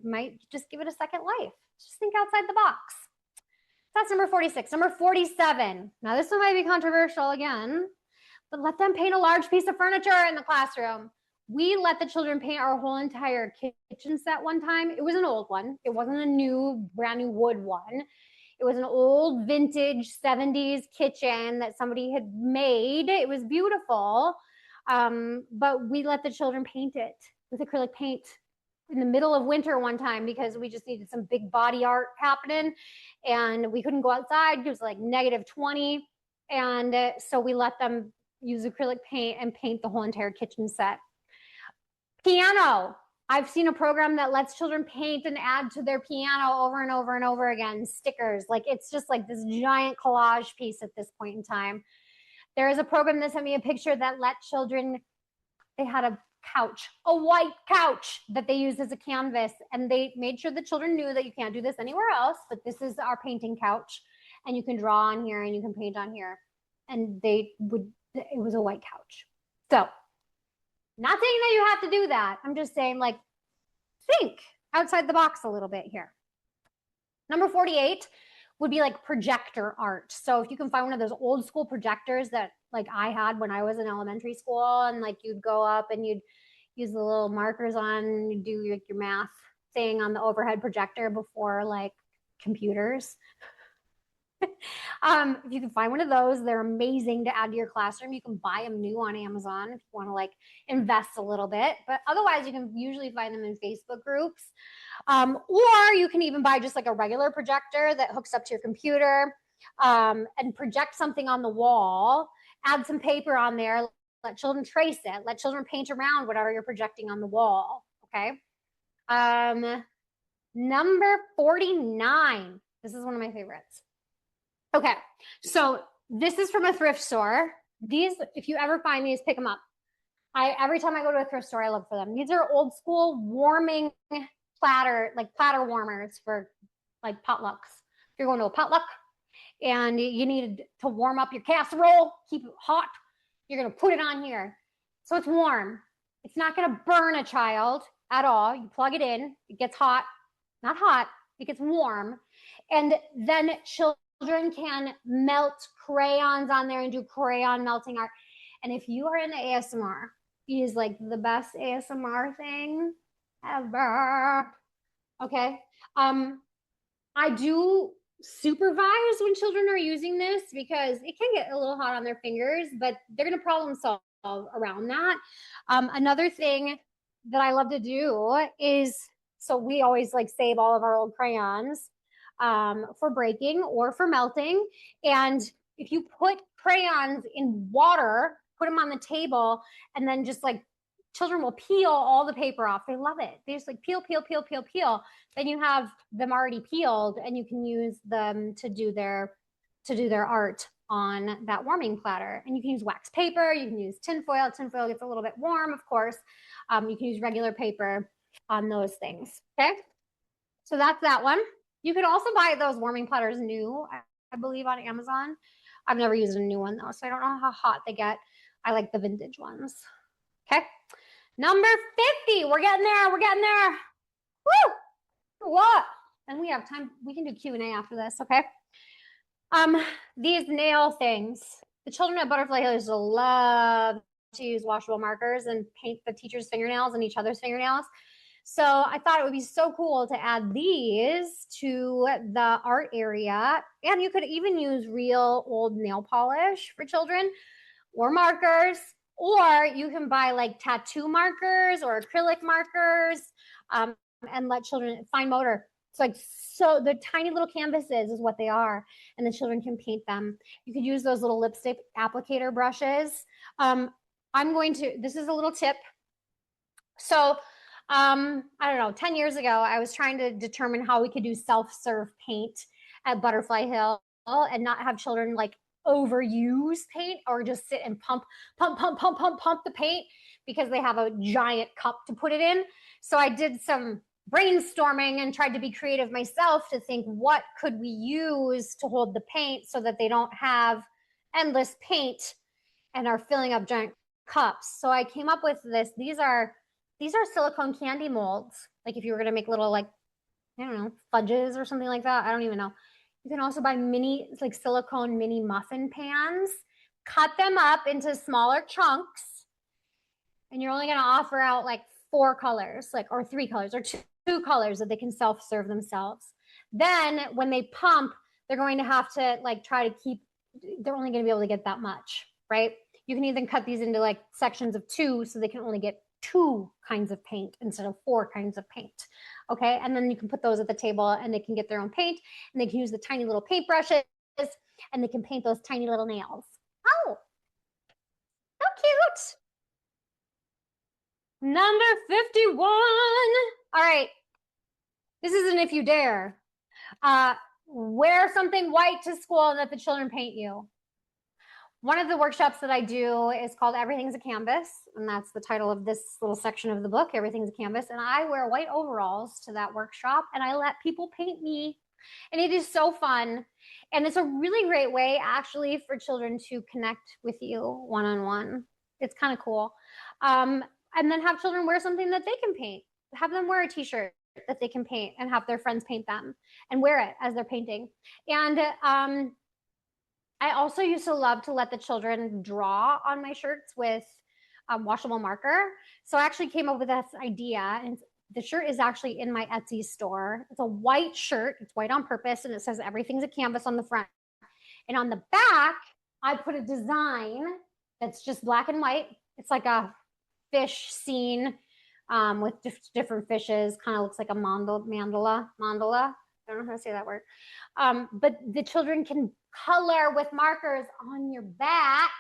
might just give it a second life. Just think outside the box. That's number 46. Number 47. Now this one might be controversial again, but let them paint a large piece of furniture in the classroom. We let the children paint our whole entire kitchen set one time. It was an old one. It wasn't a brand new wood one. It was an old vintage 70s kitchen that somebody had made. It was beautiful. But we let the children paint it with acrylic paint in the middle of winter one time because we just needed some big body art happening, and we couldn't go outside. It was like -20. And so we let them use acrylic paint and paint the whole entire kitchen set. Piano. I've seen a program that lets children paint and add to their piano over and over and over again, stickers. Like it's just like this giant collage piece at this point in time. There is a program that sent me a picture that let children, they had a couch, a white couch that they used as a canvas, and they made sure the children knew that you can't do this anywhere else, but this is our painting couch, and you can draw on here and you can paint on here. And it was a white couch. So not saying that you have to do that. I'm just saying, like, think outside the box a little bit here. Number 48 would be like projector art. So if you can find one of those old school projectors that like I had when I was in elementary school, and like you'd go up and you'd use the little markers on, you do like your math thing on the overhead projector before like computers. If you can find one of those, they're amazing to add to your classroom. You can buy them new on Amazon if you want to like invest a little bit, but otherwise you can usually find them in Facebook groups. Or you can even buy just like a regular projector that hooks up to your computer, and project something on the wall, add some paper on there, let children trace it, let children paint around whatever you're projecting on the wall. Okay. Number 49. This is one of my favorites. Okay, so this is from a thrift store. These, if you ever find these, pick them up. Every time I go to a thrift store, I look for them. These are old school warming platter warmers for like potlucks. If you're going to a potluck and you need to warm up your casserole, keep it hot, you're gonna put it on here. So it's warm. It's not gonna burn a child at all. You plug it in, it gets hot, not hot, it gets warm. And then children can melt crayons on there and do crayon melting art. And if you are into ASMR, it is like the best ASMR thing ever. Okay. I do supervise when children are using this because it can get a little hot on their fingers, but they're going to problem solve around that. Another thing that I love to do is, so we always like save all of our old crayons for breaking or for melting. And if you put crayons in water, put them on the table, and then just like children will peel all the paper off. They love it. They just like peel. Then you have them already peeled and you can use them to do their art on that warming platter. And you can use wax paper, you can use tinfoil. Tinfoil gets a little bit warm, of course. You can use regular paper on those things. Okay. So that's that one. You could also buy those warming platters new, I believe, on Amazon. I've never used a new one though, so I don't know how hot they get. I like the vintage ones. Okay. Number 50. We're getting there. Woo! What? And we have time. We can do Q&A after this, okay? These nail things. The children at Butterfly Hills love to use washable markers and paint the teacher's fingernails and each other's fingernails. So I thought it would be so cool to add these to the art area. And you could even use real old nail polish for children or markers, or you can buy like tattoo markers or acrylic markers, and let children, fine motor. It's like, so the tiny little canvases is what they are, and the children can paint them. You could use those little lipstick applicator brushes. This is a little tip. So I don't know, 10 years ago, I was trying to determine how we could do self-serve paint at Butterfly Hill and not have children like overuse paint or just sit and pump the paint because they have a giant cup to put it in. So I did some brainstorming and tried to be creative myself to think, what could we use to hold the paint so that they don't have endless paint and are filling up giant cups. So I came up with this. These are silicone candy molds. Like if you were going to make little, like, I don't know, fudges or something like that. I don't even know. You can also buy like silicone mini muffin pans, cut them up into smaller chunks. And you're only going to offer out like 4 colors, or 3 colors or two colors that they can self-serve themselves. Then when they pump, they're going to have to like try to keep, they're only going to be able to get that much, right? You can even cut these into like sections of 2 so they can only get 2 kinds of paint instead of 4 kinds of paint. Okay. And then you can put those at the table and they can get their own paint and they can use the tiny little paint brushes and they can paint those tiny little nails. Oh, how cute. Number 51. All right. This isn't if you dare. Wear something white to school and let the children paint you. One of the workshops that I do is called Everything's a Canvas, and that's the title of this little section of the book, Everything's a Canvas. And I wear white overalls to that workshop, and I let people paint me. And it is so fun. And it's a really great way, actually, for children to connect with you one-on-one. It's kind of cool. And then have children wear something that they can paint. Have them wear a t-shirt that they can paint and have their friends paint them and wear it as they're painting. And I also used to love to let the children draw on my shirts with washable marker. So I actually came up with this idea, and the shirt is actually in my Etsy store. It's a white shirt. It's white on purpose, and it says everything's a canvas on the front. And on the back, I put a design that's just black and white. It's like a fish scene with different fishes. Kind of looks like a mandala. I don't know how to say that word. But the children can color with markers on your back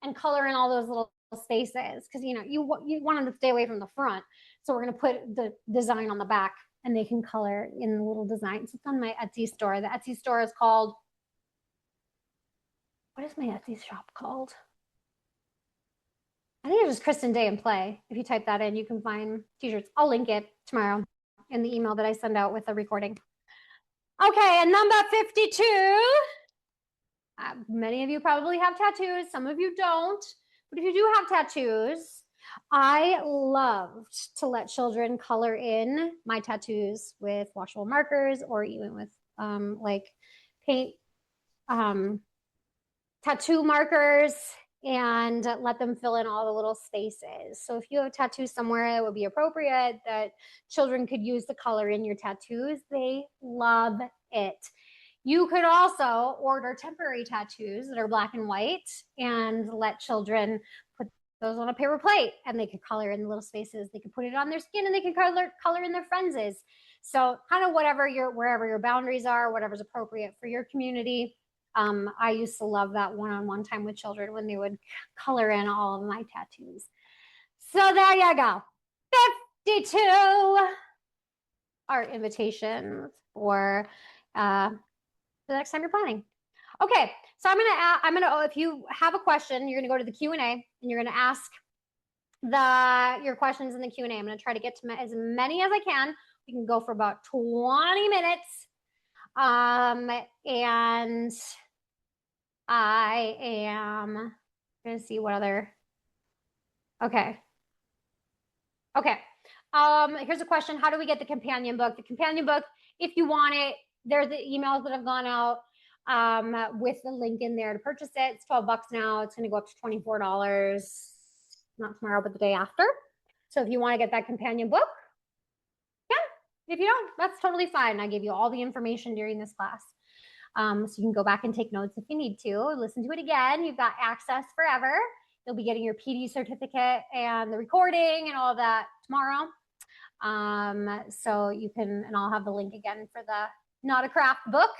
and color in all those little spaces, because you want them to stay away from the front. So we're going to put the design on the back, and they can color in the little designs. It's on my Etsy store. The Etsy store is called, what is my Etsy shop called? I think it's just Kristen Day and Play. If you type that in, you can find t-shirts. I'll link it tomorrow in the email that I send out with the recording. Okay, and number 52. Many of you probably have tattoos. Some of you don't. But if you do have tattoos, I loved to let children color in my tattoos with washable markers, or even with like paint tattoo markers, and let them fill in all the little spaces. So if you have a tattoo somewhere that would be appropriate, that children could use to color in your tattoos, they love it. You could also order temporary tattoos that are black and white and let children put those on a paper plate, and they could color in the little spaces. They could put it on their skin, and they can color in their friends'. So kind of wherever your boundaries are, whatever's appropriate for your community. I used to love that one-on-one time with children when they would color in all of my tattoos. So there you go. 52 art invitations for the next time you're planning. Okay, so I'm gonna if you have a question, you're gonna go to the Q&A, and you're gonna ask your questions in the Q&A. I'm gonna try to get to as many as I can. We can go for about 20 minutes. And I am gonna see what other. Okay. Here's a question. How do we get the companion book? The companion book, if you want it, there's the emails that have gone out with the link in there to purchase it. It's $12 now. It's going to go up to $24, not tomorrow, but the day after. So if you want to get that companion book, yeah. If you don't, that's totally fine. I gave you all the information during this class. So you can go back and take notes if you need to. Listen to it again. You've got access forever. You'll be getting your PD certificate and the recording and all of that tomorrow. So you can, and I'll have the link again for the Not a Craft book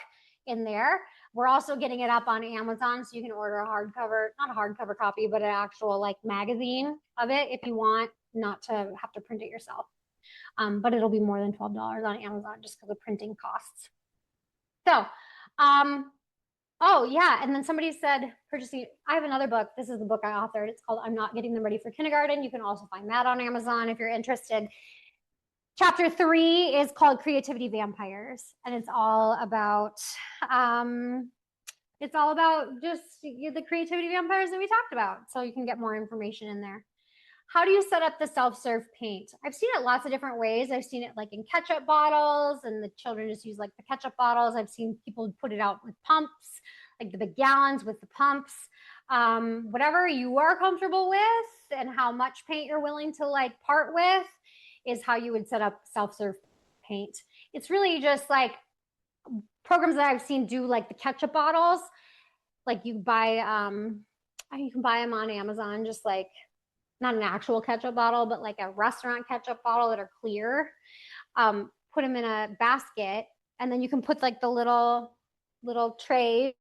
in there. We're also getting it up on Amazon, so you can order a hardcover, not a hardcover copy, but an actual like magazine of it if you want, not to have to print it yourself. But it'll be more than $12 on Amazon just because of printing costs. So, oh yeah, and then somebody said purchasing. I have another book. This is the book I authored. It's called I'm Not Getting Them Ready for Kindergarten. You can also find that on Amazon if you're interested. Chapter 3 is called Creativity Vampires, and it's all about just the creativity vampires that we talked about. So you can get more information in there. How do you set up the self-serve paint? I've seen it lots of different ways. I've seen it like in ketchup bottles, and the children just use like the ketchup bottles. I've seen people put it out with pumps, like the big gallons with the pumps. Whatever you are comfortable with and how much paint you're willing to like part with is how you would set up self-serve paint. It's really just like programs that I've seen do like the ketchup bottles. Like you can buy them on Amazon, just like not an actual ketchup bottle, but like a restaurant ketchup bottle that are clear. Put them in a basket, and then you can put like the little trays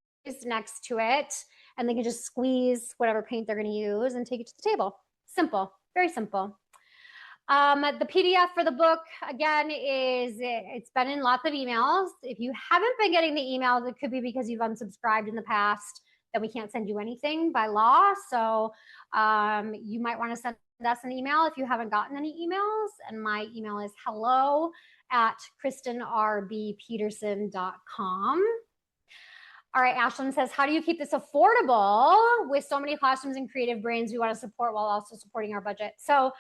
next to it, and they can just squeeze whatever paint they're going to use and take it to the table. Simple, very simple. The PDF for the book, again, it's been in lots of emails. If you haven't been getting the emails, it could be because you've unsubscribed in the past, that we can't send you anything by law. So you might want to send us an email if you haven't gotten any emails. And my email is hello@kristenrbpeterson.com. All right, Ashlyn says, how do you keep this affordable with so many classrooms and creative brains we want to support while also supporting our budget? So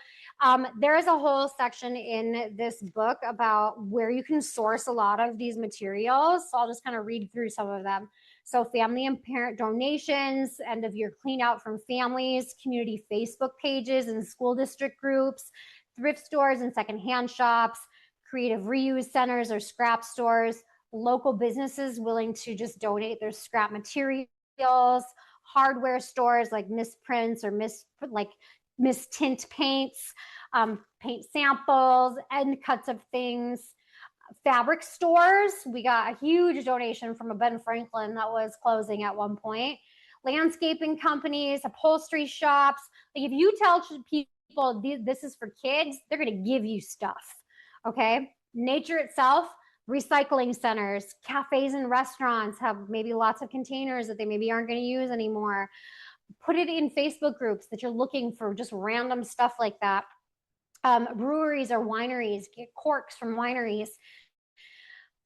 there is a whole section in this book about where you can source a lot of these materials. So I'll just kind of read through some of them. So family and parent donations, end of year clean out from families, community Facebook pages and school district groups, thrift stores and secondhand shops, creative reuse centers or scrap stores, local businesses willing to just donate their scrap materials, hardware stores like misprints or mistint paints, paint samples, end cuts of things, fabric stores. We got a huge donation from a Ben Franklin that was closing at one point. Landscaping companies, upholstery shops. Like if you tell people this is for kids, they're going to give you stuff. Okay. Nature itself, recycling centers, cafes and restaurants have maybe lots of containers that they maybe aren't going to use anymore. Put it in Facebook groups that you're looking for just random stuff like that. Breweries or wineries, get corks from wineries.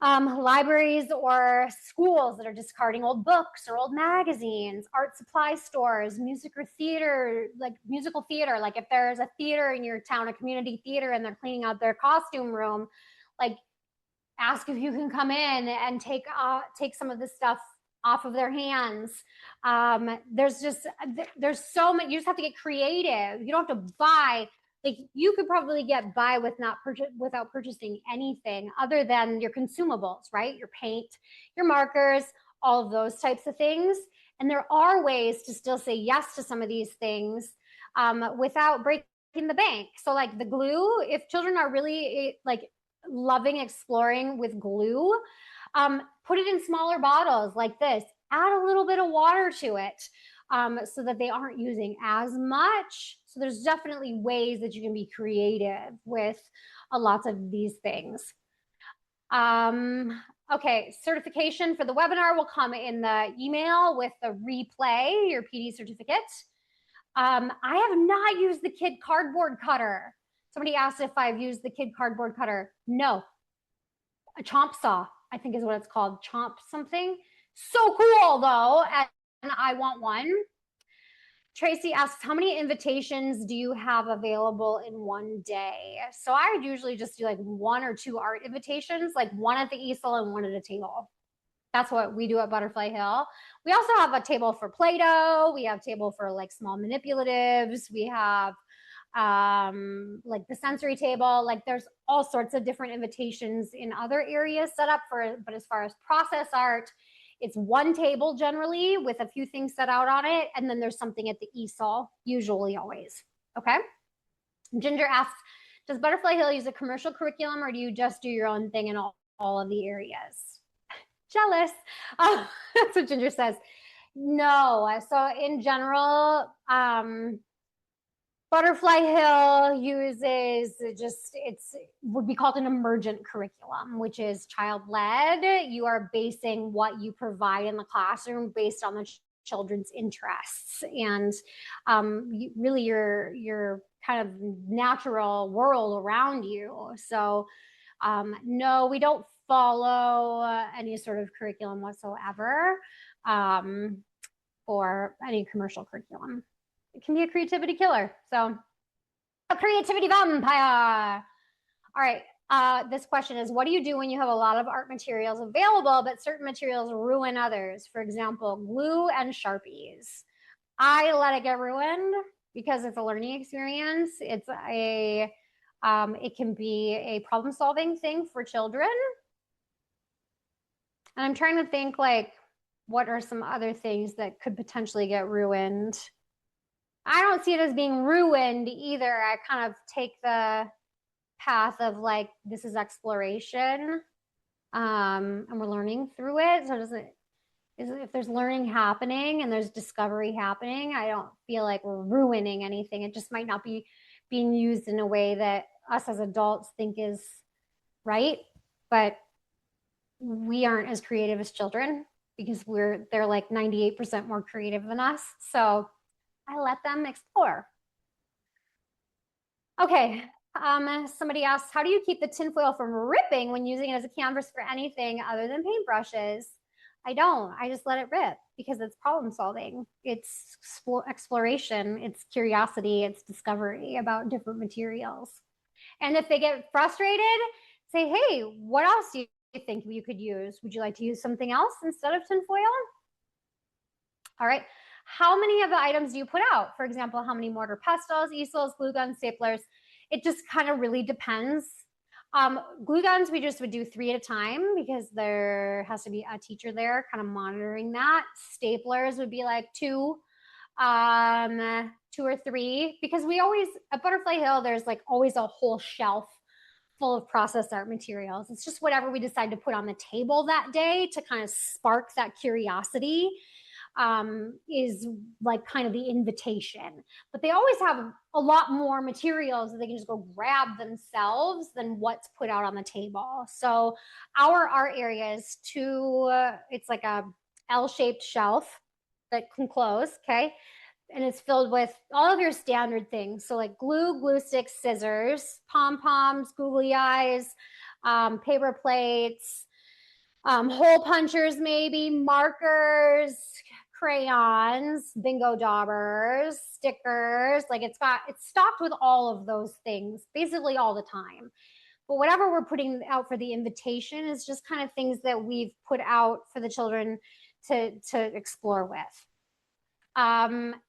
Libraries or schools that are discarding old books or old magazines, art supply stores, music or theater, like musical theater. Like if there's a theater in your town, a community theater, and they're cleaning out their costume room, like ask if you can come in and take some of this stuff off of their hands. There's so many. You just have to get creative. You don't have to buy. Like you could probably get by without purchasing anything other than your consumables, right? Your paint, your markers, all of those types of things. And there are ways to still say yes to some of these things without breaking the bank. So like the glue, if children are really like loving exploring with glue, put it in smaller bottles like this. Add a little bit of water to it so that they aren't using as much. So there's definitely ways that you can be creative with lots of these things. Okay, certification for the webinar will come in the email with the replay, your PD certificate. I have not used the kid cardboard cutter. Somebody asked if I've used the kid cardboard cutter. No. A chomp saw, I think is what it's called. Chomp something. So cool though, and I want one. Tracy asks, how many invitations do you have available in one day? So I usually just do like 1 or 2 art invitations, like one at the easel and one at a table. That's what we do at Butterfly Hill. We also have a table for Play-Doh. We have a table for like small manipulatives. We have like the sensory table. Like there's all sorts of different invitations in other areas set up for, but as far as process art, it's one table generally with a few things set out on it. And then there's something at the easel, usually always. Okay. Ginger asks, does Butterfly Hill use a commercial curriculum or do you just do your own thing in all of the areas? Jealous. That's what Ginger says. No. So in general, Butterfly Hill uses would be called an emergent curriculum, which is child-led. You are basing what you provide in the classroom based on the children's interests and really your kind of natural world around you. So no, we don't follow any sort of curriculum whatsoever or any commercial curriculum. It can be a creativity killer. So a creativity vampire. All right. This question is, what do you do when you have a lot of art materials available, but certain materials ruin others? For example, glue and Sharpies. I let it get ruined because it's a learning experience. It can be a problem-solving thing for children. And I'm trying to think like, what are some other things that could potentially get ruined? I don't see it as being ruined either. I kind of take the path of like, this is exploration and we're learning through it. So if there's learning happening and there's discovery happening, I don't feel like we're ruining anything. It just might not be being used in a way that us as adults think is right. But we aren't as creative as children because they're like 98% more creative than us. So I let them explore. Okay. Somebody asks, how do you keep the tinfoil from ripping when using it as a canvas for anything other than paintbrushes? I don't. I just let it rip because it's problem solving. It's exploration. It's curiosity. It's discovery about different materials. And if they get frustrated, say, hey, what else do you think you could use? Would you like to use something else instead of tinfoil? All right. How many of the items do you put out? For example, how many mortar pestles, easels, glue guns, staplers? It just kind of really depends. Glue guns, we just would do 3 at a time because there has to be a teacher there kind of monitoring that. Staplers would be like 2 or 3, because we always, at Butterfly Hill, there's like always a whole shelf full of process art materials. It's just whatever we decide to put on the table that day to kind of spark that curiosity is like kind of the invitation. But they always have a lot more materials that they can just go grab themselves than what's put out on the table. So our art area is it's like a L-shaped shelf that can close, okay? And it's filled with all of your standard things. So like glue sticks, scissors, pom-poms, googly eyes, paper plates, hole punchers, maybe markers, crayons, bingo daubers, stickers. Like it's stocked with all of those things basically all the time. But whatever we're putting out for the invitation is just kind of things that we've put out for the children to explore with.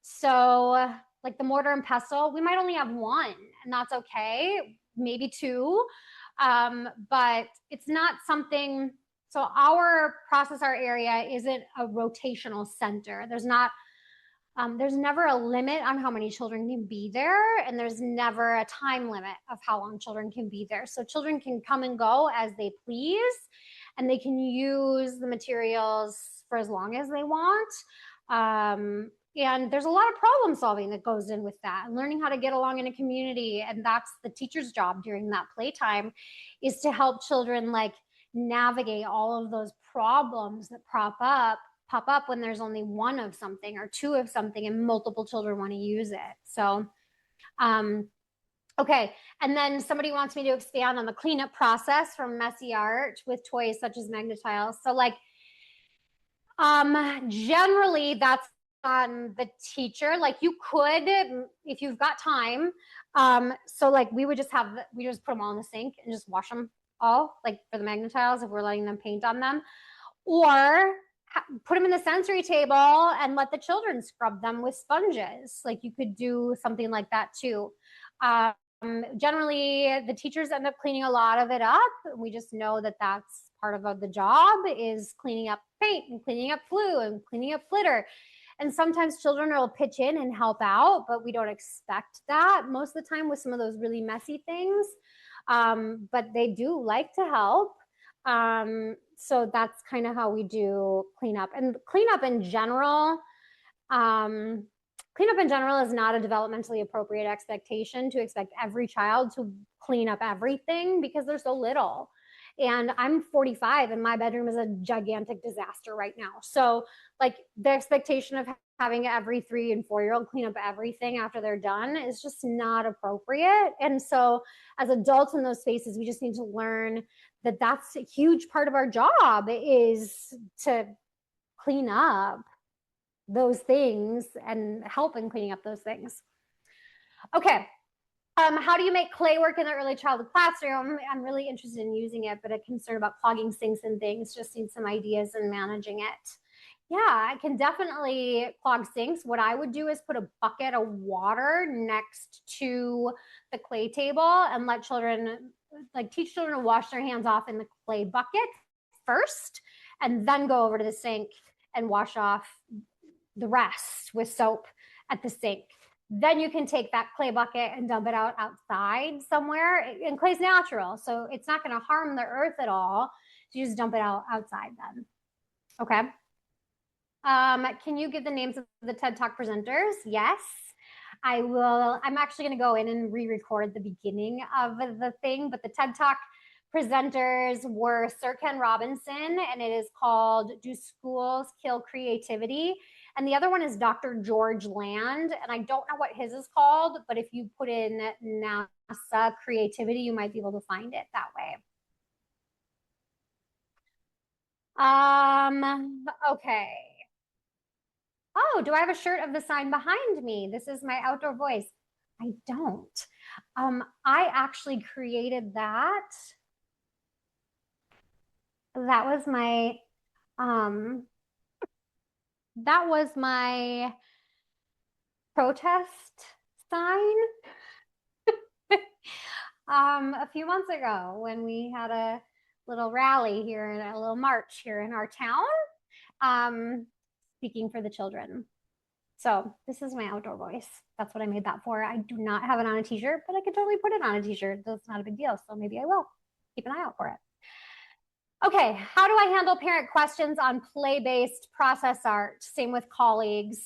So like the mortar and pestle, we might only have 1, and that's okay, maybe 2. But it's not something. So our process art area isn't a rotational center. There's never a limit on how many children can be there, and there's never a time limit of how long children can be there. So children can come and go as they please, and they can use the materials for as long as they want. And there's a lot of problem solving that goes in with that, and learning how to get along in a community. And that's the teacher's job during that playtime, is to help children like navigate all of those problems that pop up when there's only 1 of something or 2 of something and multiple children want to use it. So, okay. And then somebody wants me to expand on the cleanup process from messy art with toys such as Magna-Tiles. So like, generally that's on the teacher. Like you could, if you've got time. So like we just put them all in the sink and just wash them all, like for the Magna-Tiles if we're letting them paint on them, or put them in the sensory table and let the children scrub them with sponges. Like you could do something like that too. Generally the teachers end up cleaning a lot of it up. We just know that that's part of the job, is cleaning up paint and cleaning up glue and cleaning up glitter. And sometimes children will pitch in and help out, but we don't expect that most of the time with some of those really messy things. But they do like to help. So that's kind of how we do cleanup. And cleanup in general is not a developmentally appropriate expectation, to expect every child to clean up everything, because they're so little. And I'm 45 and my bedroom is a gigantic disaster right now. So like the expectation of having every 3 and 4-year-old clean up everything after they're done is just not appropriate. And so as adults in those spaces, we just need to learn that that's a huge part of our job, is to clean up those things and help in cleaning up those things. Okay. How do you make clay work in the early childhood classroom? I'm really interested in using it, but I'm concerned about clogging sinks and things. Just need some ideas in managing it. Yeah, I can definitely clog sinks. What I would do is put a bucket of water next to the clay table and let children, like teach children to wash their hands off in the clay bucket first, and then go over to the sink and wash off the rest with soap at the sink. Then you can take that clay bucket and dump it out outside somewhere. And clay's natural, so it's not going to harm the earth at all. So you just dump it out outside then. Okay. Can you give the names of the TED Talk presenters? Yes, I will. I'm actually going to go in and re-record the beginning of the thing, but the TED Talk presenters were Sir Ken Robinson, and it is called Do Schools Kill Creativity? And the other one is Dr. George Land, and I don't know what his is called, but if you put in NASA creativity, you might be able to find it that way. Okay. Oh, do I have a shirt of the sign behind me? This is my outdoor voice. I don't. I actually created that. That was my um that was my protest sign a few months ago when we had a little rally here and a little march here in our town. Speaking for the children. So this is my outdoor voice. That's what I made that for. I do not have it on a t-shirt, but I could totally put it on a t-shirt. That's not a big deal. So maybe I will. Keep an eye out for it. Okay, how do I handle parent questions on play-based process art? Same with colleagues.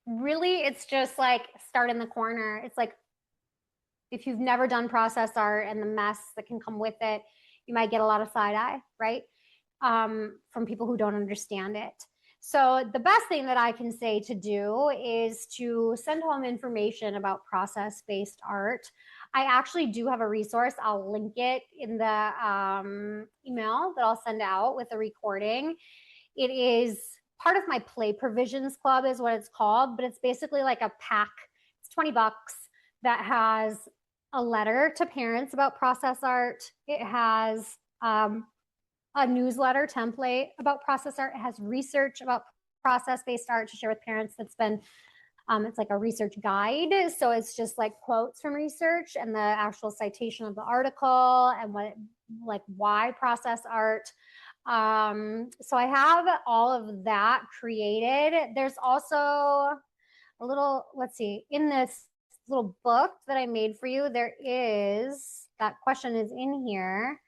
Really, it's just like start in the corner. It's like if you've never done process art and the mess that can come with it, you might get a lot of side eye, right? From people who don't understand it. So the best thing that I can say to do is to send home information about process-based art. I actually do have a resource. I'll link it in the email that I'll send out with the recording. It is part of my Play Provisions Club is what it's called, but it's basically like a pack. It's $20 that has a letter to parents about process art. It has a newsletter template about process art. It has research about process-based art to share with parents that's been, it's like a research guide. So it's just like quotes from research and the actual citation of the article and what, like why process art. So I have all of that created. There's also a little, let's see, in this little book that I made for you, there is, that question is in here.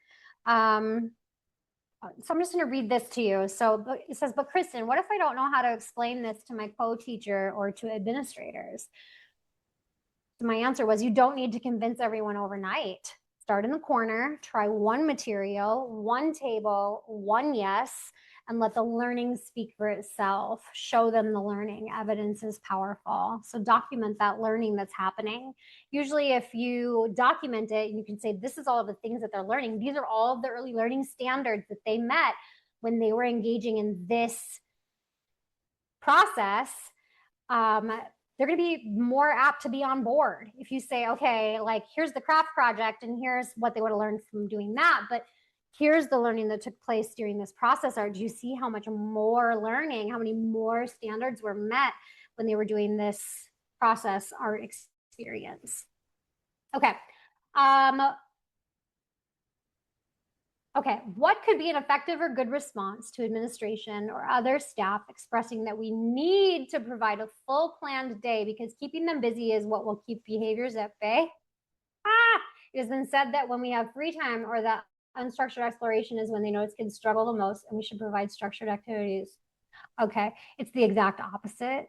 So I'm just going to read this to you. So it says, but Kristen, what if I don't know how to explain this to my co-teacher or to administrators? So my answer was, you don't need to convince everyone overnight. Start in the corner, try one material, one table, one yes, and let the learning speak for itself. Show them the learning. Evidence is powerful. So document that learning that's happening. Usually if you document it, you can say, this is all of the things that they're learning. These are all of the early learning standards that they met when they were engaging in this process. They're going to be more apt to be on board if you say, okay, like here's the craft project and here's what they would have learned from doing that. But here's the learning that took place during this process art. Do you see how much more learning, how many more standards were met when they were doing this process art experience? Okay. Okay, what could be an effective or good response to administration or other staff expressing that we need to provide a full planned day because keeping them busy is what will keep behaviors at bay? It has been said that when we have free time or that unstructured exploration is when they notice kids struggle the most and we should provide structured activities. Okay, it's the exact opposite.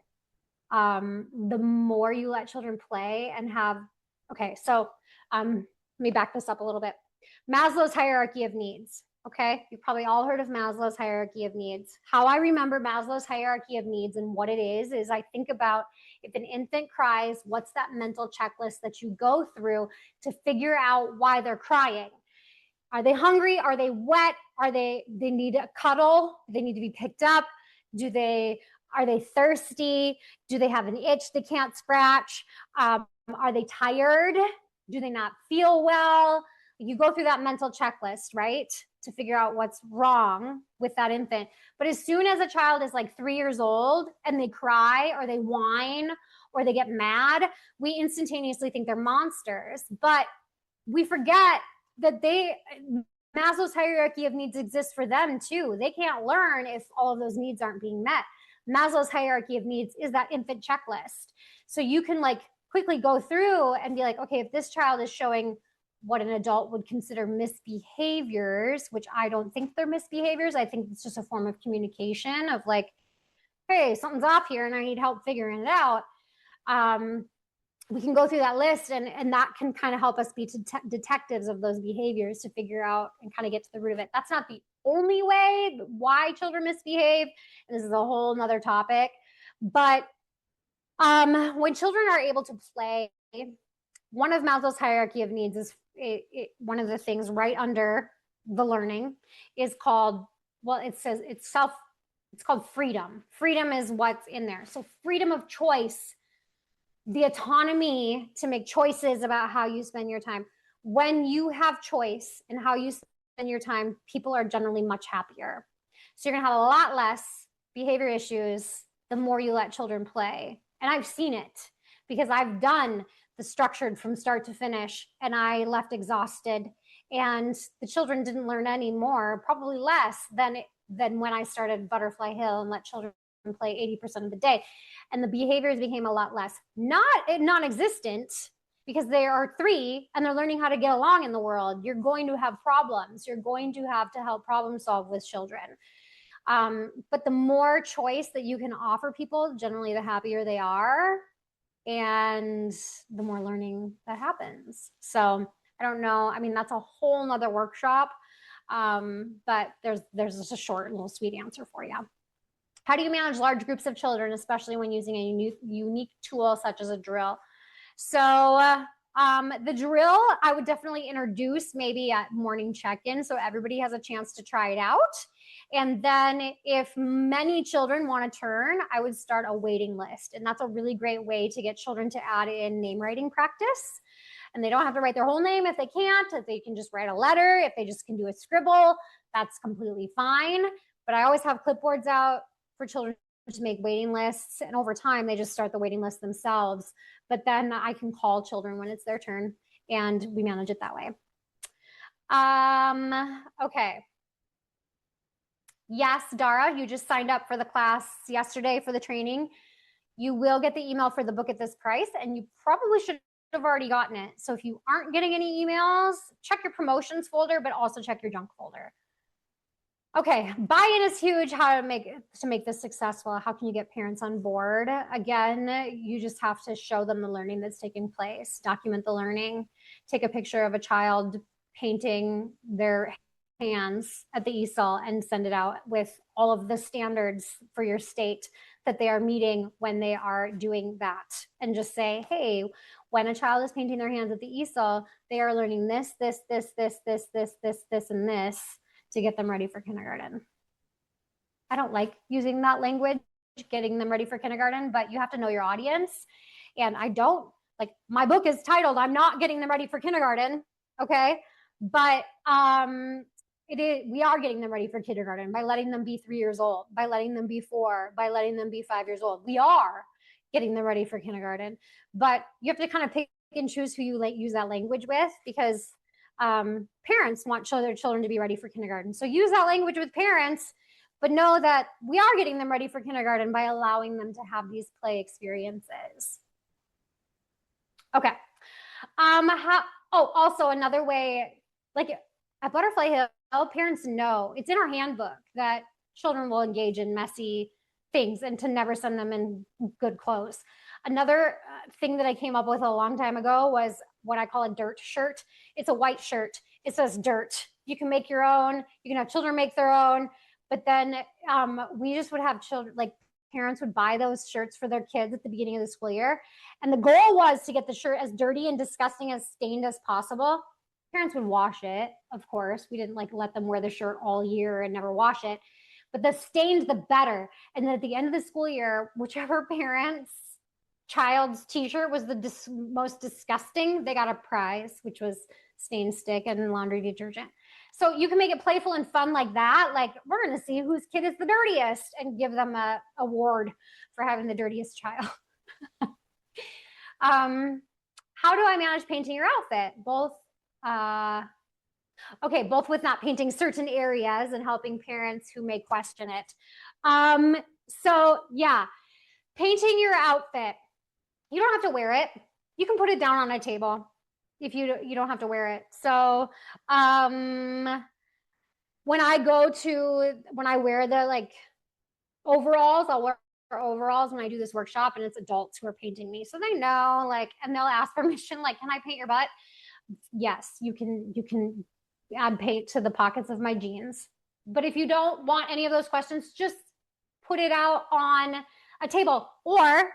The more you let children play and have, okay, so let me back this up a little bit. Maslow's hierarchy of needs. Okay, you've probably all heard of Maslow's hierarchy of needs. How I remember Maslow's hierarchy of needs and what it is I think about if an infant cries, what's that mental checklist that you go through to figure out why they're crying? Are they hungry? Are they wet? Are they need a cuddle? They need to be picked up? Are they thirsty? Do they have an itch they can't scratch? Are they tired? Do they not feel well? You go through that mental checklist, right? To figure out what's wrong with that infant. But as soon as a child is like 3 years old and they cry or they whine or they get mad, we instantaneously think they're monsters. But we forget that Maslow's hierarchy of needs exists for them too. They can't learn if all of those needs aren't being met. Maslow's hierarchy of needs is that infant checklist. So you can like quickly go through and be like, okay, if this child is showing what an adult would consider misbehaviors, which I don't think they're misbehaviors. I think it's just a form of communication of like, hey, something's off here and I need help figuring it out. We can go through that list and that can kind of help us be detectives of those behaviors to figure out and kind of get to the root of it. That's not the only way why children misbehave. And this is a whole nother topic. But when children are able to play, one of Maslow's hierarchy of needs is one of the things right under the learning is called, well, it says it's called freedom. Freedom is what's in there. So freedom of choice, the autonomy to make choices about how you spend your time. When you have choice in how you spend your time, people are generally much happier. So you're gonna have a lot less behavior issues the more you let children play. And I've seen it because I've done the structured from start to finish, and I left exhausted, and the children didn't learn any more, probably less than when I started Butterfly Hill and let children play 80% of the day. And the behaviors became a lot less, not non-existent, because they are 3 and they're learning how to get along in the world. You're going to have problems. You're going to have to help problem solve with children. But the more choice that you can offer people, generally the happier they are, and the more learning that happens. So I don't know. I mean, that's a whole nother workshop. But there's just a short little sweet answer for you. How do you manage large groups of children, especially when using a unique tool such as a drill? So the drill, I would definitely introduce maybe at morning check-in so everybody has a chance to try it out. And then if many children want to turn, I would start a waiting list. And that's a really great way to get children to add in name writing practice. And they don't have to write their whole name if they can't. If they can just write a letter, if they just can do a scribble, that's completely fine. But I always have clipboards out for children to make waiting lists. And over time, they just start the waiting list themselves. But then I can call children when it's their turn, and we manage it that way. Okay. Yes, Dara, you just signed up for the class yesterday for the training. You will get the email for the book at this price, and you probably should have already gotten it. So if you aren't getting any emails, check your promotions folder, but also check your junk folder. Okay, buy-in is huge. How to make this successful? How can you get parents on board? Again, you just have to show them the learning that's taking place, document the learning, take a picture of a child painting their hands at the easel and send it out with all of the standards for your state that they are meeting when they are doing that. And just say, hey, when a child is painting their hands at the easel, they are learning this, and this to get them ready for kindergarten. I don't like using that language, getting them ready for kindergarten, but you have to know your audience. And I don't, like, my book is titled, I'm not getting them ready for kindergarten, okay? But we are getting them ready for kindergarten by letting them be 3 years old, by letting them be 4, by letting them be 5 years old. We are getting them ready for kindergarten. But you have to kind of pick and choose who you use that language with, because parents want their children to be ready for kindergarten. So use that language with parents, but know that we are getting them ready for kindergarten by allowing them to have these play experiences. Okay. Also another way, like at Butterfly Hill, parents know, it's in our handbook that children will engage in messy things and to never send them in good clothes. Another thing that I came up with a long time ago was what I call a dirt shirt. It's a white shirt. It says dirt. You can make your own. You can have children make their own. But then we just would have children, like parents would buy those shirts for their kids at the beginning of the school year. And the goal was to get the shirt as dirty and disgusting, as stained as possible. Parents would wash it, of course. We didn't let them wear the shirt all year and never wash it. But the stained, the better. And then at the end of the school year, whichever parent's child's t-shirt was the most disgusting, they got a prize, which was stain stick and laundry detergent. So you can make it playful and fun like that. Like, we're going to see whose kid is the dirtiest and give them an award for having the dirtiest child. How do I manage painting your outfit? Both with not painting certain areas and helping parents who may question it. So yeah, painting your outfit. You don't have to wear it. You can put it down on a table if you don't have to wear it. So when I wear the overalls, I'll wear overalls when I do this workshop, and it's adults who are painting me. So they know, and they'll ask permission, can I paint your butt? Yes, you can add paint to the pockets of my jeans. But if you don't want any of those questions, just put it out on a table. Or,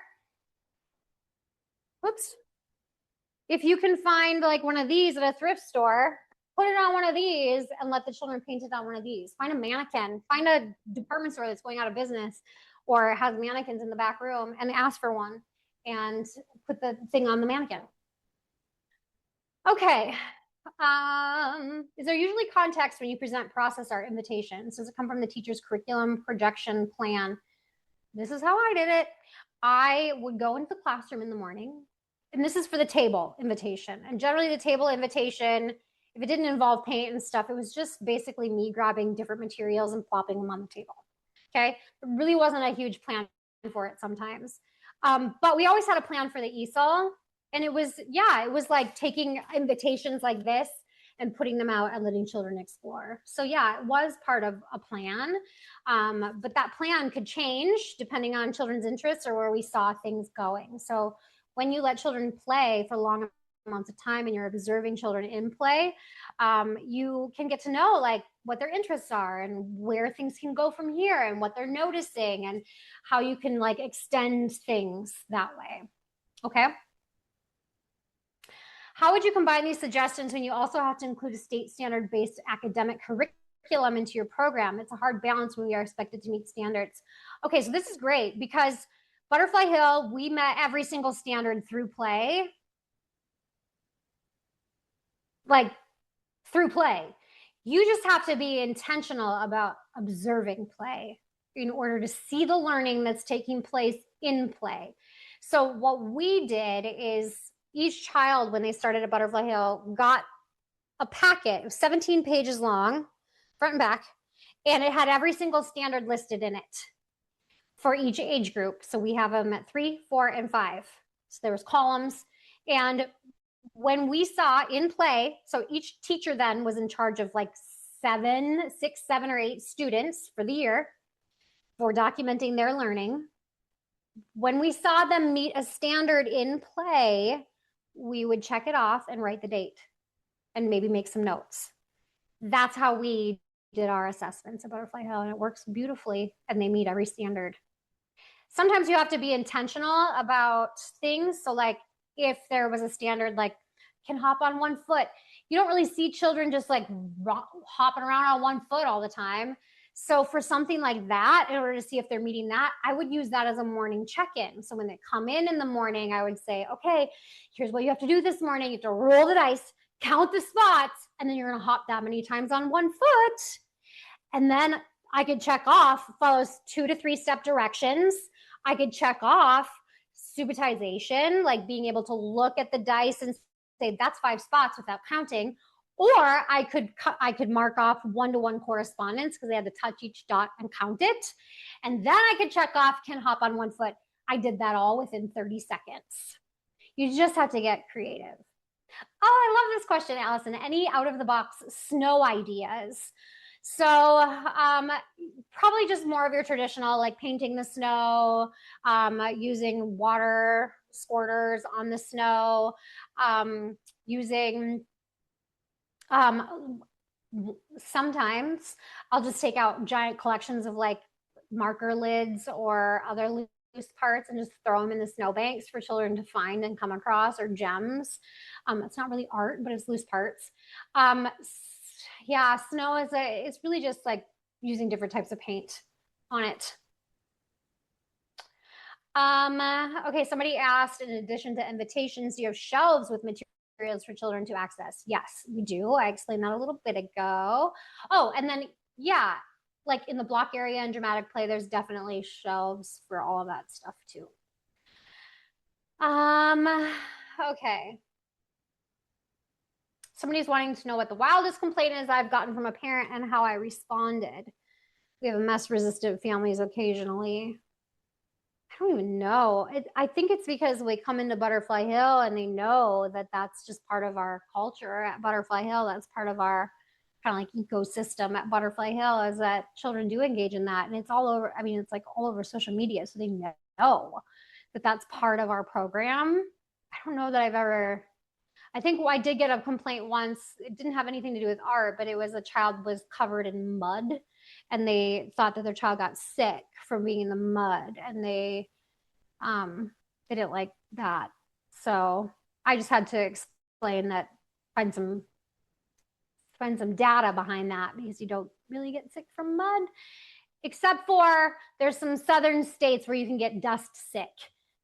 if you can find one of these at a thrift store, put it on one of these and let the children paint it on one of these. Find a mannequin, find a department store that's going out of business or has mannequins in the back room and ask for one and put the thing on the mannequin. Okay. Is there usually context when you present process art invitations? Does it come from the teacher's curriculum projection plan? This is how I did it. I would go into the classroom in the morning, and this is for the table invitation. And generally the table invitation, if it didn't involve paint and stuff, it was just basically me grabbing different materials and plopping them on the table. Okay. There really wasn't a huge plan for it sometimes. But we always had a plan for the easel. And it was, yeah, it was like taking invitations like this and putting them out and letting children explore. So yeah, it was part of a plan. But that plan could change depending on children's interests or where we saw things going. So when you let children play for long amounts of time and you're observing children in play, you can get to know like what their interests are and where things can go from here and what they're noticing and how you can like extend things that way. Okay. How would you combine these suggestions when you also have to include a state standard based academic curriculum into your program? It's a hard balance when we are expected to meet standards. Okay, so this is great because Butterfly Hill, we met every single standard through play. Like through play. You just have to be intentional about observing play in order to see the learning that's taking place in play. So what we did is each child, when they started at Butterfly Hill, got a packet. It was 17 pages long, front and back, and it had every single standard listed in it for each age group. So we have them at 3, 4, and 5. So there was columns. And when we saw in play, so each teacher then was in charge of like 6, 7, or 8 students for the year for documenting their learning. When we saw them meet a standard in play, we would check it off and write the date and maybe make some notes. That's how we did our assessments at Butterfly Hill, and it works beautifully, and they meet every standard. Sometimes you have to be intentional about things. So like if there was a standard like can hop on one foot, you don't really see children just like hopping around on one foot all the time. So for something like that, in order to see if they're meeting that, I would use that as a morning check-in. So when they come in the morning, I would say, okay, here's what you have to do this morning. You have to roll the dice, count the spots, and then you're going to hop that many times on one foot. And then I could check off, follows 2 to 3 step directions. I could check off subitization, like being able to look at the dice and say that's 5 spots without counting. Or I could mark off 1-to-1 correspondence because they had to touch each dot and count it. And then I could check off can hop on one foot. I did that all within 30 seconds. You just have to get creative. Oh, I love this question, Allison. Any out of the box snow ideas? So probably just more of your traditional, like painting the snow, using water squirters on the snow, using sometimes I'll just take out giant collections of like marker lids or other loose parts and just throw them in the snowbanks for children to find and come across, or gems. It's not really art, but it's loose parts. Yeah, snow is it's really just like using different types of paint on it. Okay, somebody asked, in addition to invitations, do you have shelves with materials for children to access? Yes, we do. I explained that a little bit ago. Oh, and then, yeah, like in the block area and dramatic play, there's definitely shelves for all of that stuff too. Okay. Somebody's wanting to know what the wildest complaint is I've gotten from a parent and how I responded. We have mess-resistant families occasionally. I don't even know. I think it's because we come into Butterfly Hill and they know that that's just part of our culture at Butterfly Hill. That's part of our kind of like ecosystem at Butterfly Hill, is that children do engage in that. And it's all over, I mean, it's like all over social media. So they know that that's part of our program. I don't know that I've ever, I think I did get a complaint once. It didn't have anything to do with art, but it was a child was covered in mud and they thought that their child got sick from being in the mud, and they didn't like that. So I just had to explain that, find some find some data behind that because you don't really get sick from mud, except for there's some southern states where you can get dust sick.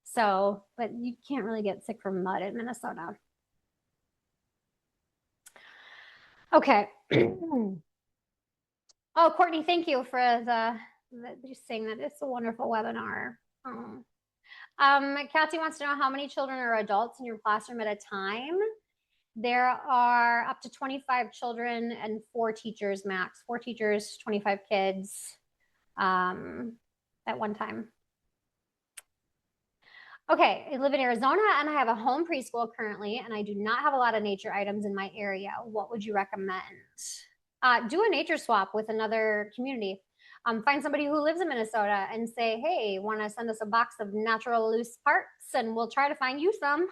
So, but you can't really get sick from mud in Minnesota. Okay. Oh, Courtney, thank you for just saying that it's a wonderful webinar. Oh. Kathy wants to know how many children or adults in your classroom at a time. There are up to 25 children and 4 teachers max. 4 teachers, 25 kids at one time. Okay, I live in Arizona and I have a home preschool currently, and I do not have a lot of nature items in my area. What would you recommend? Do a nature swap with another community. Find somebody who lives in Minnesota and say, hey, want to send us a box of natural loose parts and we'll try to find you some.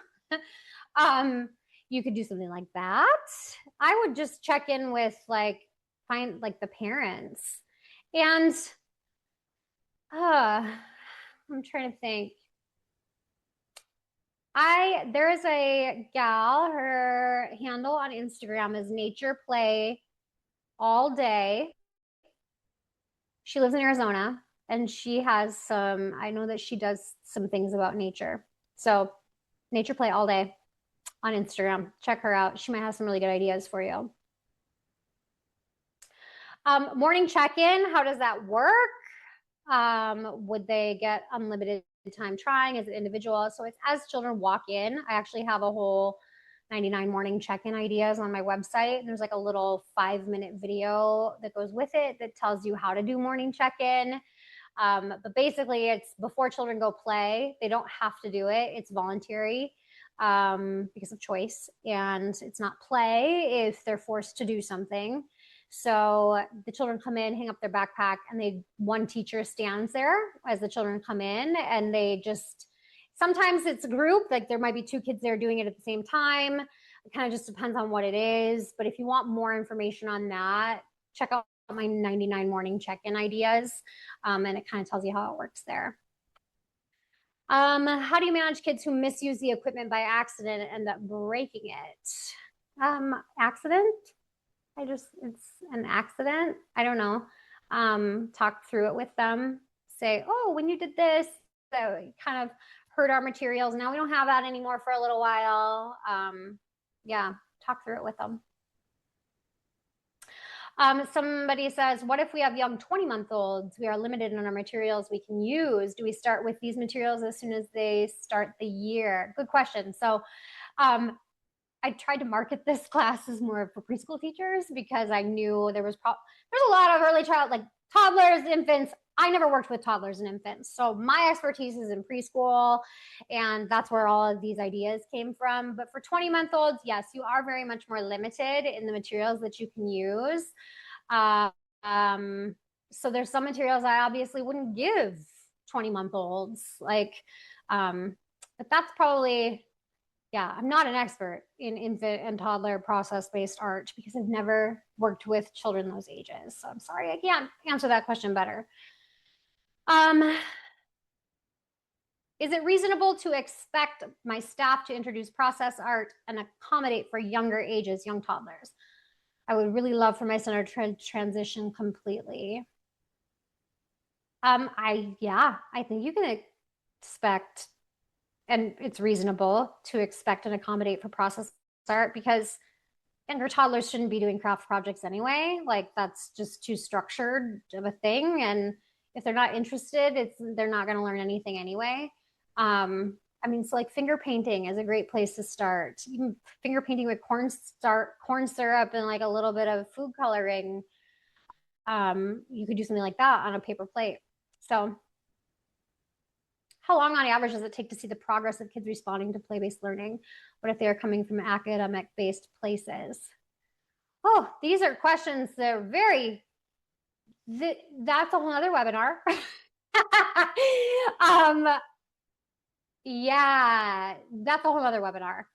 You could do something like that. I would just check in with find the parents. And I'm trying to think. There is a gal, her handle on Instagram is Nature Play All Day. She lives in Arizona and she has I know that she does some things about nature. So Nature Play All Day on Instagram. Check her out. She might have some really good ideas for you. Morning check-in, how does that work? Would they get unlimited time trying as an individual? So it's as children walk in. I actually have a whole 99 morning check-in ideas on my website. There's like a little 5-minute video that goes with it that tells you how to do morning check-in. But basically it's before children go play. They don't have to do it. It's voluntary because of choice, and it's not play if they're forced to do something. So the children come in, hang up their backpack, and one teacher stands there as the children come in, and they just, sometimes it's a group, like there might be 2 kids there doing it at the same time. It kind of just depends on what it is. But if you want more information on that, check out my 99 morning check-in ideas. And it kind of tells you how it works there. How do you manage kids who misuse the equipment by accident and end up breaking it? Accident? It's an accident. I don't know. Talk through it with them. Say, oh, when you did this, that kind of hurt our materials. Now we don't have that anymore for a little while. Yeah, talk through it with them. Somebody says, what if we have young 20-month-olds? We are limited in our materials we can use. Do we start with these materials as soon as they start the year? Good question. So I tried to market this class as more for preschool teachers because I knew there's a lot of early child, like toddlers, infants. I never worked with toddlers and infants. So my expertise is in preschool, and that's where all of these ideas came from. But for 20-month-olds, yes, you are very much more limited in the materials that you can use. So there's some materials I obviously wouldn't give 20-month-olds, but that's probably, yeah, I'm not an expert in infant and toddler process-based art because I've never worked with children those ages. So I'm sorry, I can't answer that question better. Is it reasonable to expect my staff to introduce process art and accommodate for younger ages, young toddlers? I would really love for my center to transition completely. I think you can expect, and it's reasonable to expect and accommodate for process art because younger toddlers shouldn't be doing craft projects anyway. Like that's just too structured of a thing. And if they're not interested, they're not going to learn anything anyway. So like finger painting is a great place to start. Even finger painting with corn syrup and like a little bit of food coloring. You could do something like that on a paper plate. So how long on average does it take to see the progress of kids responding to play-based learning? What if they're coming from academic-based places? Oh, these are questions that are that's a whole other webinar. Yeah, that's a whole other webinar.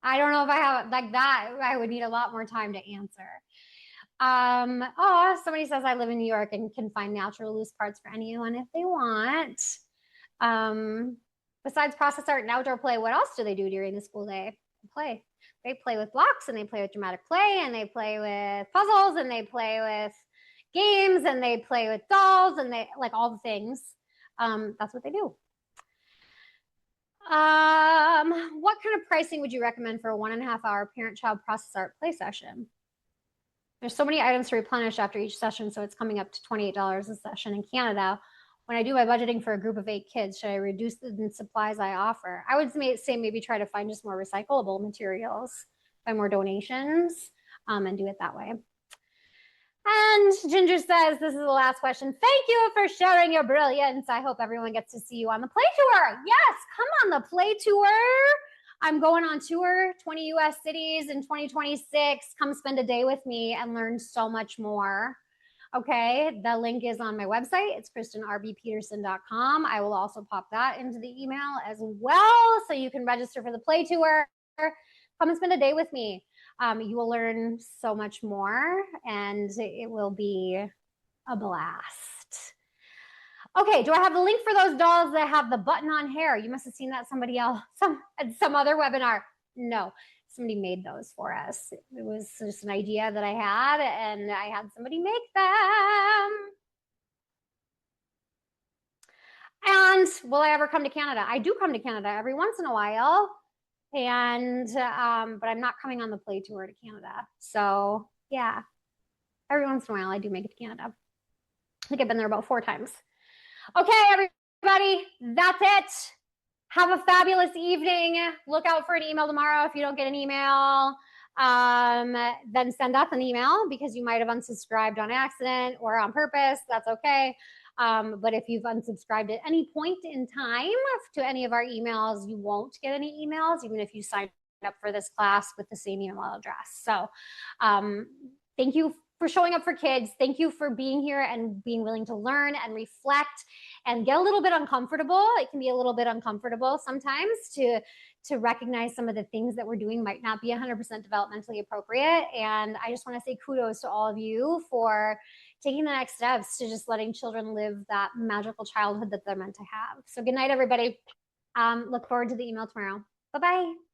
I don't know if I have like that. I would need a lot more time to answer. Somebody says I live in New York and can find natural loose parts for anyone if they want. Besides process art and outdoor play, what else do they do during the school day? Play. They play with blocks, and they play with dramatic play, and they play with puzzles, and they play with games, and they play with dolls, and they like all the things. That's what they do. What kind of pricing would you recommend for a 1.5 hour parent-child process art play session? There's so many items to replenish after each session, so it's coming up to $28 a session in Canada. When I do my budgeting for a group of 8 kids, should I reduce the supplies I offer? I would say maybe try to find just more recyclable materials, find more donations, and do it that way. And Ginger says, this is the last question. Thank you for sharing your brilliance. I hope everyone gets to see you on the play tour. Yes, come on the play tour. I'm going on tour, 20 US cities in 2026. Come spend a day with me and learn so much more. Okay, the link is on my website. It's KristenRBPeterson.com. I will also pop that into the email as well, so you can register for the play tour. Come and spend a day with me. You will learn so much more, and it will be a blast. Okay, do I have the link for those dolls that have the button-on hair? You must have seen that somebody else, some other webinar. No, somebody made those for us. It was just an idea that I had, and I had somebody make them. And will I ever come to Canada? I do come to Canada every once in a while, and but I'm not coming on the play tour to Canada. So yeah, every once in a while I do make it to Canada. I think I've been there about 4 times. Okay, everybody, that's it. Have a fabulous evening. Look out for an email tomorrow. If you don't get an email, then send us an email, because you might have unsubscribed on accident or on purpose. That's okay. But if you've unsubscribed at any point in time to any of our emails, you won't get any emails, even if you signed up for this class with the same email address. So thank you for showing up for kids. Thank you for being here and being willing to learn and reflect and get a little bit uncomfortable. It can be a little bit uncomfortable sometimes to recognize some of the things that we're doing might not be 100% developmentally appropriate. And I just want to say kudos to all of you for taking the next steps to just letting children live that magical childhood that they're meant to have. So good night, everybody. Look forward to the email tomorrow. Bye-bye.